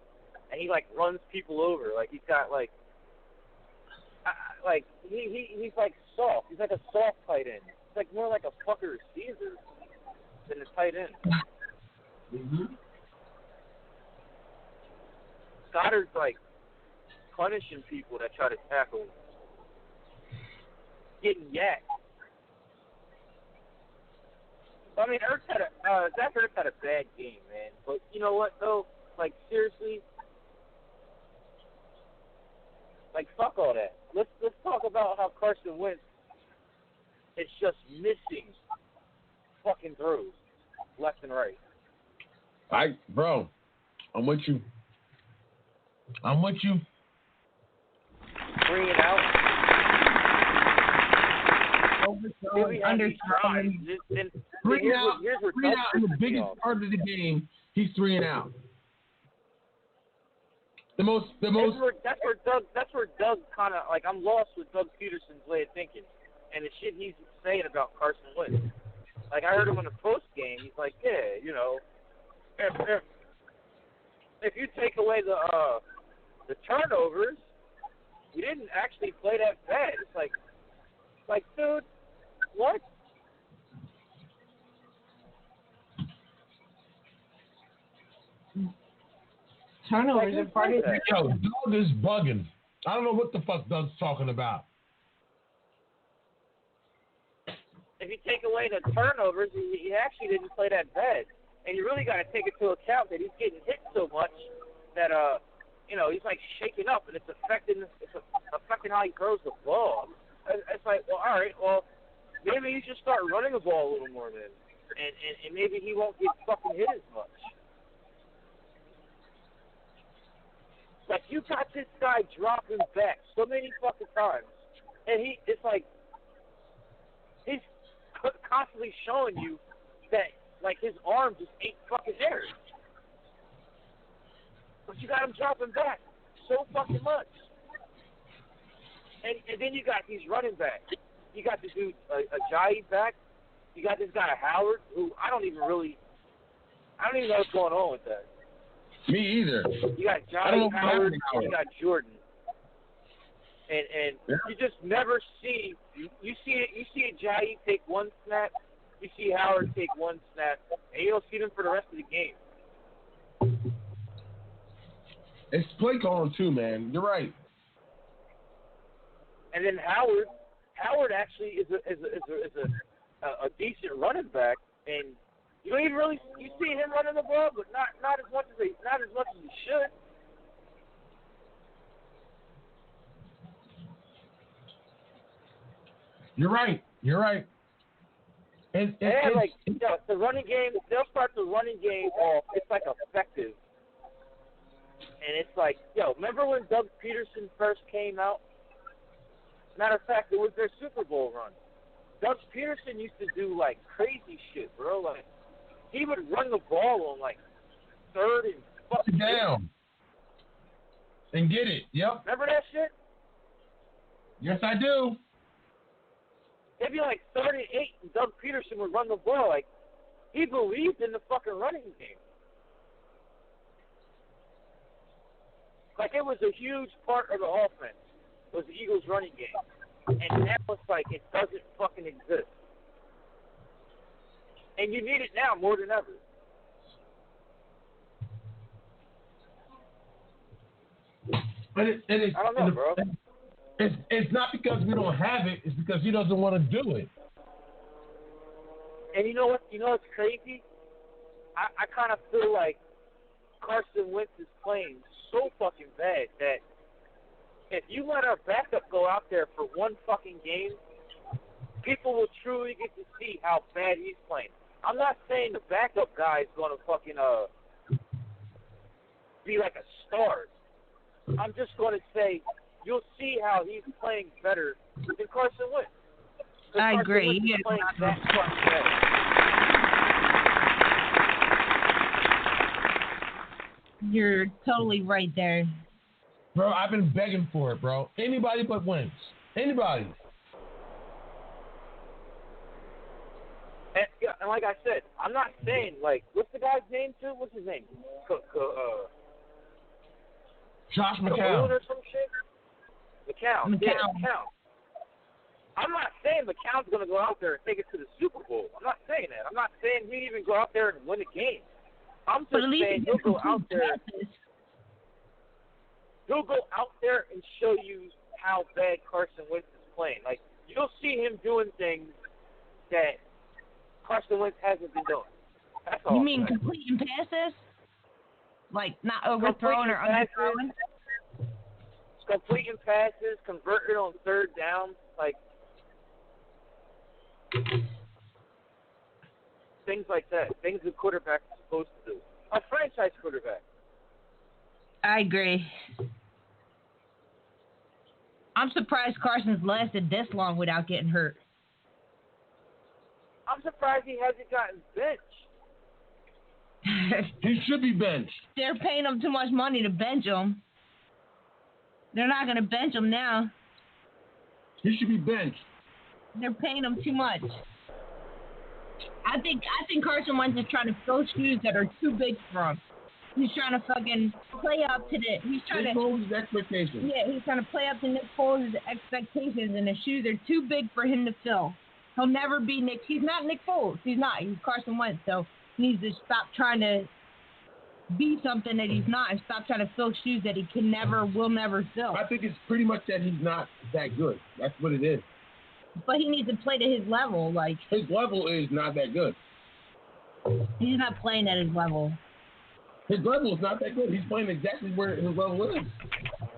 and he like runs people over. Like he's got he's like soft. He's like a soft tight end. He's like more like a fucker receiver than a tight end. Mm-hmm. Goddard's like punishing people that try to tackle him. Getting yacked. I mean, Zach Ertz had a bad game, man. But you know what, though? Like, seriously, like, fuck all that. Let's talk about how Carson Wentz is just missing fucking throws left and right. Bro, I'm with you. Bring it out. Underthrowing. Bring it out in the biggest part of the game. He's 3 and out. The most. That's where Doug kind of like. I'm lost with Doug Peterson's way of thinking, and the shit he's saying about Carson Wentz. Like, I heard him in the post game. He's like, yeah, you know, if you take away the turnovers, we didn't actually play that bad. It's like, dude, what? Turnovers are part of it. Yo, Doug is bugging. I don't know what the fuck Doug's talking about. If you take away the turnovers, he actually didn't play that bad. And you really got to take into account that he's getting hit so much that, you know, he's like shaking up, and it's affecting how he throws the ball. It's like, well, all right, well, maybe you should start running the ball a little more then, and maybe he won't get fucking hit as much. Like, you got this guy dropping back so many fucking times, and it's like, he's constantly showing you that, like, his arm just ain't fucking there. But you got him dropping back so fucking much. And then you got these running backs. You got this dude, Ajayi back. You got this guy, Howard, who I don't even know what's going on with that. Me either. You got Johnny Howard, you got Jordan. And you just never see you see Ajayi take one snap, you see Howard take one snap, and you don't see them for the rest of the game. It's play calling too, man. You're right. And then Howard actually is a decent running back, and you don't even really you see him running the ball, but not as much as he should. You're right. And the running game, they'll start the running game off. It's like effective, and it's like, remember when Doug Peterson first came out? Matter of fact, it was their Super Bowl run. Doug Peterson used to do like crazy shit, bro. Like, he would run the ball on like third and fucking down and get it. Yep. Remember that shit? Yes, I do. It'd be like 3rd and 8, and Doug Peterson would run the ball. Like, he believed in the fucking running game. Like, it was a huge part of the offense, was the Eagles' running game. And now it's like it doesn't fucking exist. And you need it now more than ever. I don't know, bro. It's not because we don't have it. It's because he doesn't want to do it. And you know what? You know what's crazy? I kind of feel like Carson Wentz is playing so fucking bad that if you let our backup go out there for one fucking game, people will truly get to see how bad he's playing. I'm not saying the backup guy is going to fucking be like a star. I'm just going to say you'll see how he's playing better than Carson Wentz. I agree. He's playing that fucking better. You're totally right there. Bro, I've been begging for it, bro. Anybody but Wentz. Anybody. And like I said, I'm not saying, like, what's the guy's name, too? What's his name? Josh McCown. Or some shit? McCown. Yeah, McCown. I'm not saying McCown's going to go out there and take it to the Super Bowl. I'm not saying that. I'm not saying he'd even go out there and win a game. I'm just saying he'll go out there. He'll go out there and show you how bad Carson Wentz is playing. Like, you'll see him doing things that Carson Wentz hasn't been doing. That's all. You mean completing passes? Like not overthrown or underthrown? Completing passes, converting on third down, like things like that. Things the quarterback is supposed to do. A franchise quarterback. I agree. I'm surprised Carson's lasted this long without getting hurt. I'm surprised he hasn't gotten benched. He should be benched. They're paying him too much money to bench him. They're not going to bench him now. He should be benched. They're paying him too much. I think Carson Wentz is trying to fill shoes that are too big for him. He's trying to fucking play up to the. He's trying Nick to. Foles' expectations. Yeah, he's trying to play up to Nick Foles' expectations, and the shoes are too big for him to fill. He'll never be Nick. He's not Nick Foles. He's not. He's Carson Wentz. So he needs to stop trying to be something that he's not, and stop trying to fill shoes that he will never fill. I think it's pretty much that he's not that good. That's what it is. But he needs to play to his level. Like his level is not that good. He's not playing at his level. His level is not that good. He's playing exactly where his level is.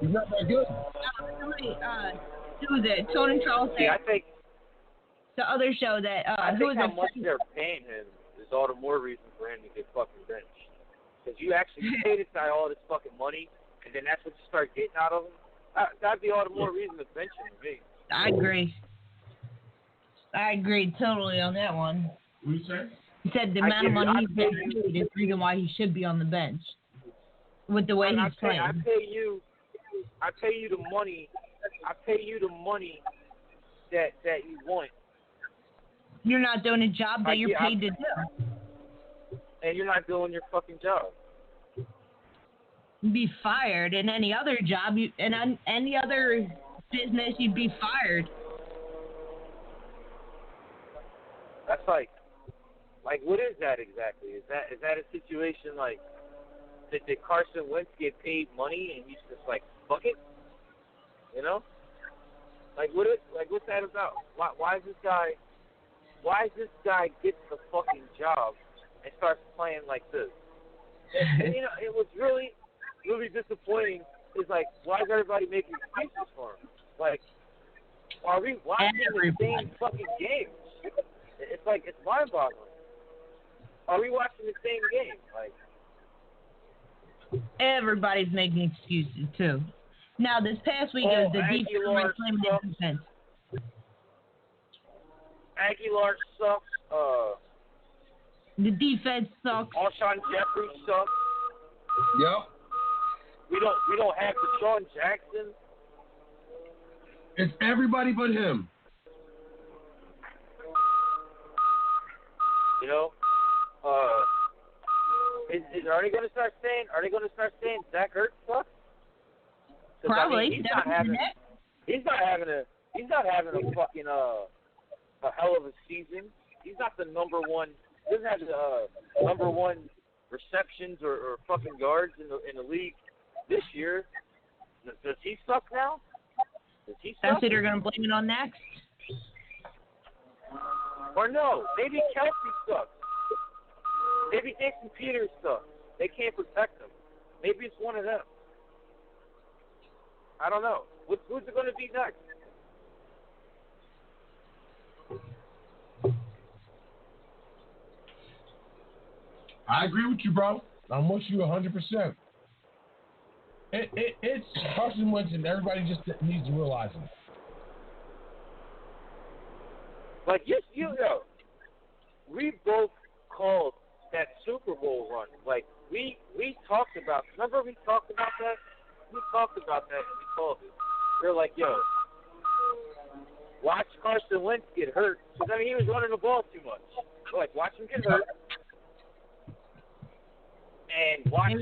He's not that good. Somebody, who was it? Tone and Charles said. Yeah, I think the other show that I who think was how much they're paying him is all the more reason for him to get fucking benched. Because you actually pay this guy all this fucking money, and then that's what you start getting out of him. That'd be all the more reason to bench him to me. I agree. I agree totally on that one. What you say? He said the amount of money he's getting paid is the reason why he should be on the bench. With the way he's playing. I pay you the money. I pay you the money that you want. You're not doing a job that you're paid to do. And you're not doing your fucking job. You'd be fired. In any other job, in any other business, you'd be fired. That's like what is that exactly? Is that a situation like did Carson Wentz get paid money and he's just like fuck it? You know? What's that about? Why is this guy gets the fucking job and starts playing like this? And, you know, it was really, really disappointing. Is like, why is everybody making excuses for him? Like, are we watching the same fucking games? It's like, it's mind-boggling. Are we watching the same game? Like, everybody's making excuses too. Now, this past week, the defense claimed the defense. Aguilar sucks. The defense sucks. Alshon Jeffrey sucks. Yep. We don't have Deshaun Jackson. It's everybody but him. You know, are they going to start saying? Are they going to start saying Zach Ertz sucks? Probably. I mean, he's not having a fucking a hell of a season. He's not the number one. He doesn't have the number one receptions or fucking yards in the league this year. Does he suck now? Does he suck? That's who they're going to blame it on next. Or no, maybe Kelsey sucks. Maybe Jason Peters sucks. They can't protect him. Maybe it's one of them. I don't know. Who's it going to be next? I agree with you, bro. I'm with you 100%. It's Carson Wentz, and everybody just needs to realize it. Like, you know, we both called that Super Bowl run. Like, we talked about, remember we talked about that? We talked about that and we called it. They're like, yo, watch Carson Wentz get hurt. Because, I mean, he was running the ball too much. We're like, watch him get hurt. And watch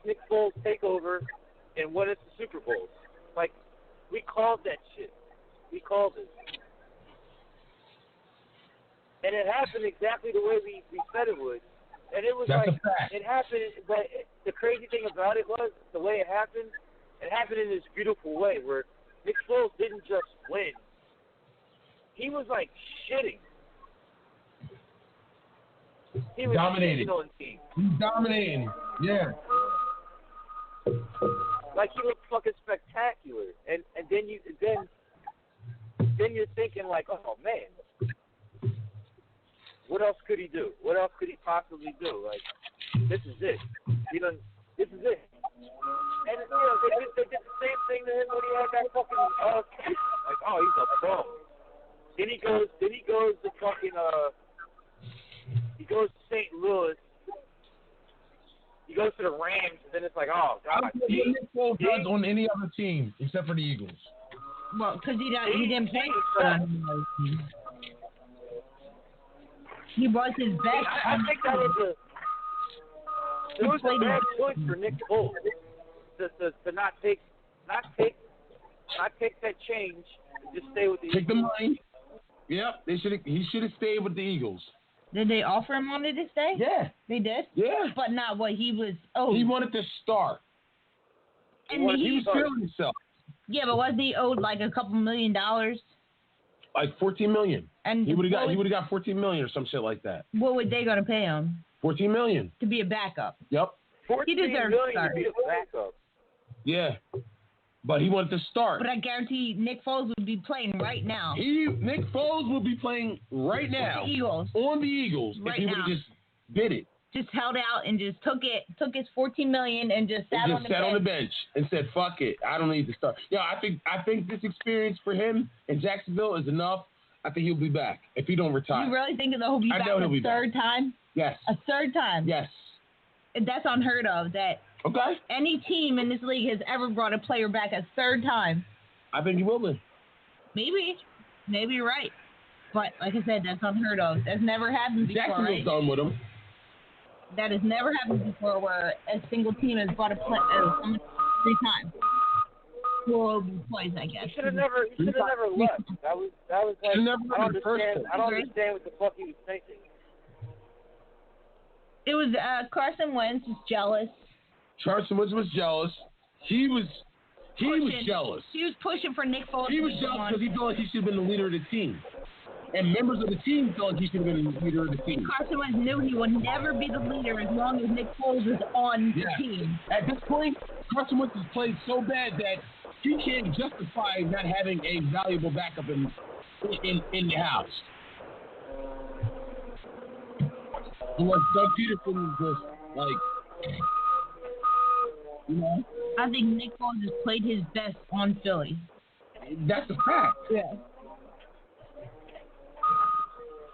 Nick Foles take over and win us the Super Bowl. Like, we called that shit. We called it. And it happened exactly the way we said it would. And it was it happened, but the crazy thing about it was, the way it happened in this beautiful way where Nick Foles didn't just win. He was, like, shitting. He was dominating. On team. He's dominating. Yeah. Like, he looked fucking spectacular. And then you're thinking, like, oh, man. What else could he do? What else could he possibly do? Like, this is it. This is it. And, you know, they did the same thing to him when he had that fucking, like, oh, he's a pro. Then he goes to fucking, he goes to St. Louis. He goes to the Rams, and then it's like, oh, God. Nick Foles does on any other team except for the Eagles. Well, because he didn't play for them. He was his best. I think that was it was a bad choice for Nick Foles to not take that change and just stay with the Eagles. Take the money. Yep, he should have stayed with the Eagles. Did they offer him money to stay? Yeah. They did? Yeah. But not what he was owed. He wanted to start. And he was feeling himself. Yeah, but wasn't he owed like a couple $1 million? Like $14 million. And he would have got $14 million or some shit like that. What would they gonna pay him? $14 million. To be a backup. Yep. He deserves to start. To be a backup. Yeah. But he wanted to start. But I guarantee Nick Foles would be playing right now. Nick Foles will be playing right now. The Eagles. On the Eagles. Right if he would have just did it. Just held out and just took his $14 million and just sat on the bench and said, "Fuck it, I don't need to start." Yeah, I think this experience for him in Jacksonville is enough. I think he'll be back if he don't retire. You really think that he'll be back a third time? Yes. A third time? Yes. That's unheard of. That okay. Any team in this league has ever brought a player back a third time. I think he will be. Maybe you're right. But like I said, that's unheard of. That's never happened before. Jacksonville's done with him. That has never happened before, where a single team has brought a player 3 times. 4 twice, I guess. He should have never left. That was like, I don't understand what the fuck he was thinking. It was Carson Wentz was jealous. Carson Wentz was jealous. He was jealous. He was pushing for Nick Foles. He was jealous because he felt like he should have been the leader of the team. And members of the team felt like he should have been the leader of the team. Carson Wentz knew he would never be the leader as long as Nick Foles is on the team. At this point, Carson Wentz has played so bad that he can't justify not having a valuable backup in the house. Unless Doug Peterson just, like, you know? I think Nick Foles has played his best on Philly. That's a fact. Yeah.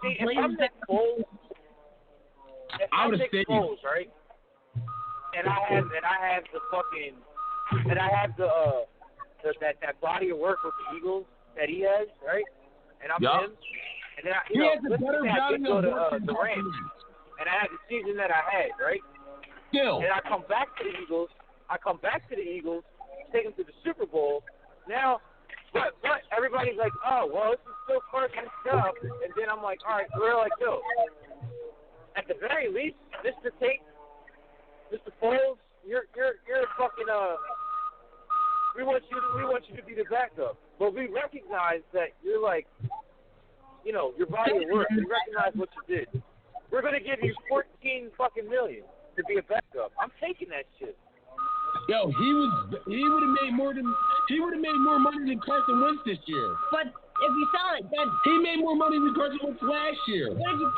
See, if I'm Nick Foles, right? And I have the fucking, and I have that body of work with the Eagles that he has, right? And I'm him. And then he has a better body of work than the Rams. And I had the season that I had, right? Still. And I come back to the Eagles, take them to the Super Bowl. Now, but everybody's like, oh, well, this is still Carson's stuff. And then I'm like, all right, we're like, yo, at the very least, Mr. Foles, you're a fucking we want you to be the backup. But we recognize that you're like your body of work. We recognize what you did. We're gonna give you $14 fucking million to be a backup. I'm taking that shit. Yo, he would have made more money than Carson Wentz this year. But if you saw it, he made more money than Carson Wentz last year. But if you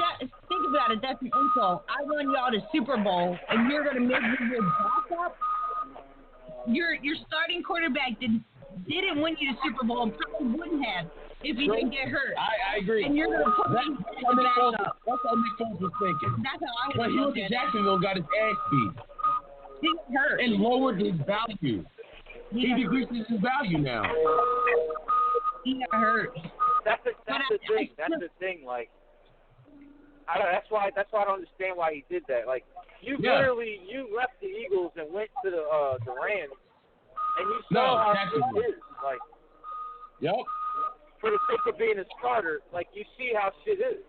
think about it, that's an insult. I won y'all the Super Bowl, and you're gonna make me your backup. Your starting quarterback didn't win you the Super Bowl, and probably wouldn't have if he didn't get hurt. I agree. And you're gonna put me back up. That's how Nick Foles was thinking. That's how I was. When he went to Jacksonville, got his ass beat. He got hurt and lowered his value. He decreases his value now. He got hurt. That's the thing. That's the thing. Like, that's why I don't understand why he did that. Like, you left the Eagles and went to the Rams, and you saw how shit is. Like, for the sake of being a starter, like, you see how shit is.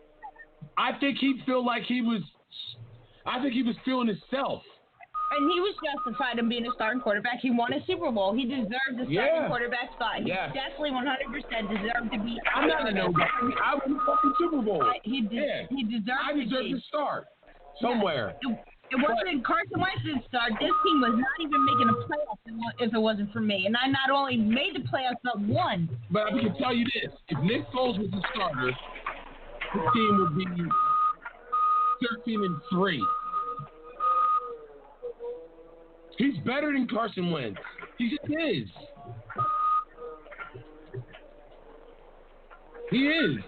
I think he felt like he was feeling himself. And he was justified in being a starting quarterback. He won a Super Bowl. He deserved the starting quarterback spot. He definitely 100% deserved to be. I'm not a no guy. I won a fucking Super Bowl. He deserved to start somewhere. It wasn't Carson Wentz's start. This team was not even making a playoff if it wasn't for me. And I not only made the playoffs, but won. But I can tell you this. If Nick Foles was the starter, the team would be 13-3. He's better than Carson Wentz. He just is. He is.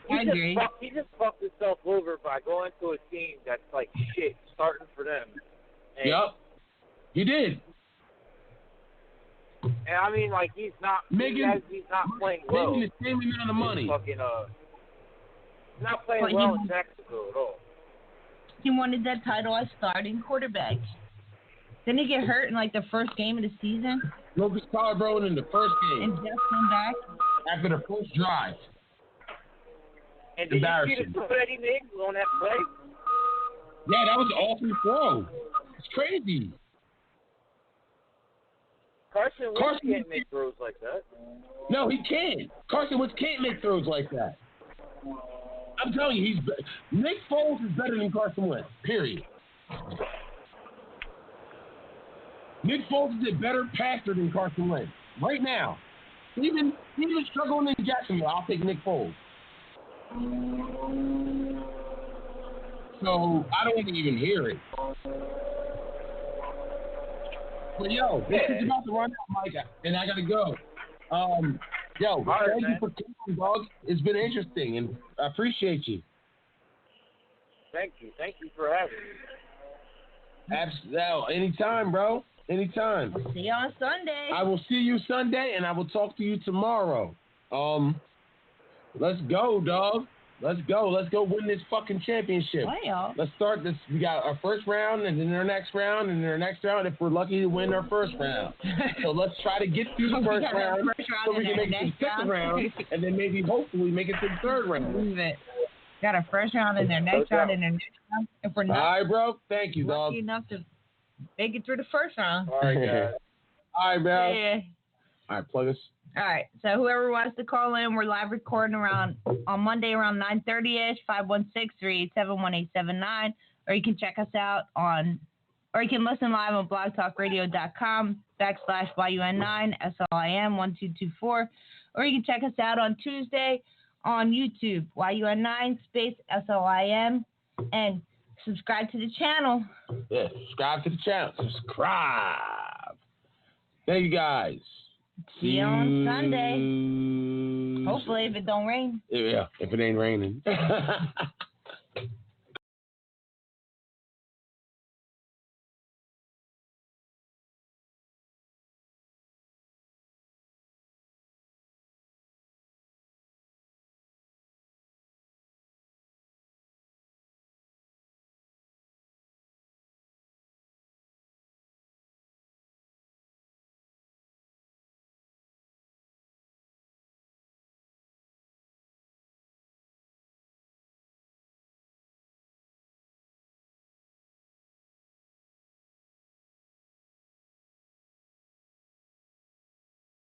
I agree. He just fucked himself over by going to a team that's like shit, starting for them. And, he did. And I mean, like, he's not playing well. Making the same amount of money. Fucking, not playing well in Jacksonville at all. He wanted that title as starting quarterback. Didn't he get hurt in, like, the first game of the season? Lucas collarbone in the first game. And just came back? After the first drive. And did you see the throw that he made on that play? Yeah, that was an awesome throw. It's crazy. Carson Wentz can't make throws like that. No, he can't. Carson Wentz can't make throws like that. I'm telling you, Nick Foles is better than Carson Wentz, period. Nick Foles is a better passer than Carson Wentz right now. Even struggling in Jacksonville, I'll take Nick Foles. So I don't want to even hear it. But yo, this is about to run out, Mike, and I gotta go. Thank you for coming, dog. It's been interesting, and I appreciate you. Thank you for having me. Absolutely, anytime, bro. Anytime. See you on Sunday. I will see you Sunday, and I will talk to you tomorrow. Let's go, dog. Let's go win this fucking championship. Wow. Let's start this. We got our first round, and then our next round, and then our next round if we're lucky to win our first round. So let's try to get through the first round so we can make it to the second round, and then maybe hopefully make it to the third round. Move it. Got our first round and their next round and their next round. If we're not all right, bro. Thank you, dog. lucky enough to make it through the first round. All right, guys. All right, bro. Yeah. All right, plug us. All right. So whoever wants to call in, we're live recording on Monday around 9:30ish, 516-387-1879, or you can check us out or you can listen live on blogtalkradio.com/YUN9 SLIM1224, or you can check us out on Tuesday on YouTube YUN9 SLIM, and subscribe to the channel. Yeah, subscribe to the channel. Subscribe. Thank you, guys. See you on Sunday. Hopefully, if it don't rain. Yeah, if it ain't raining.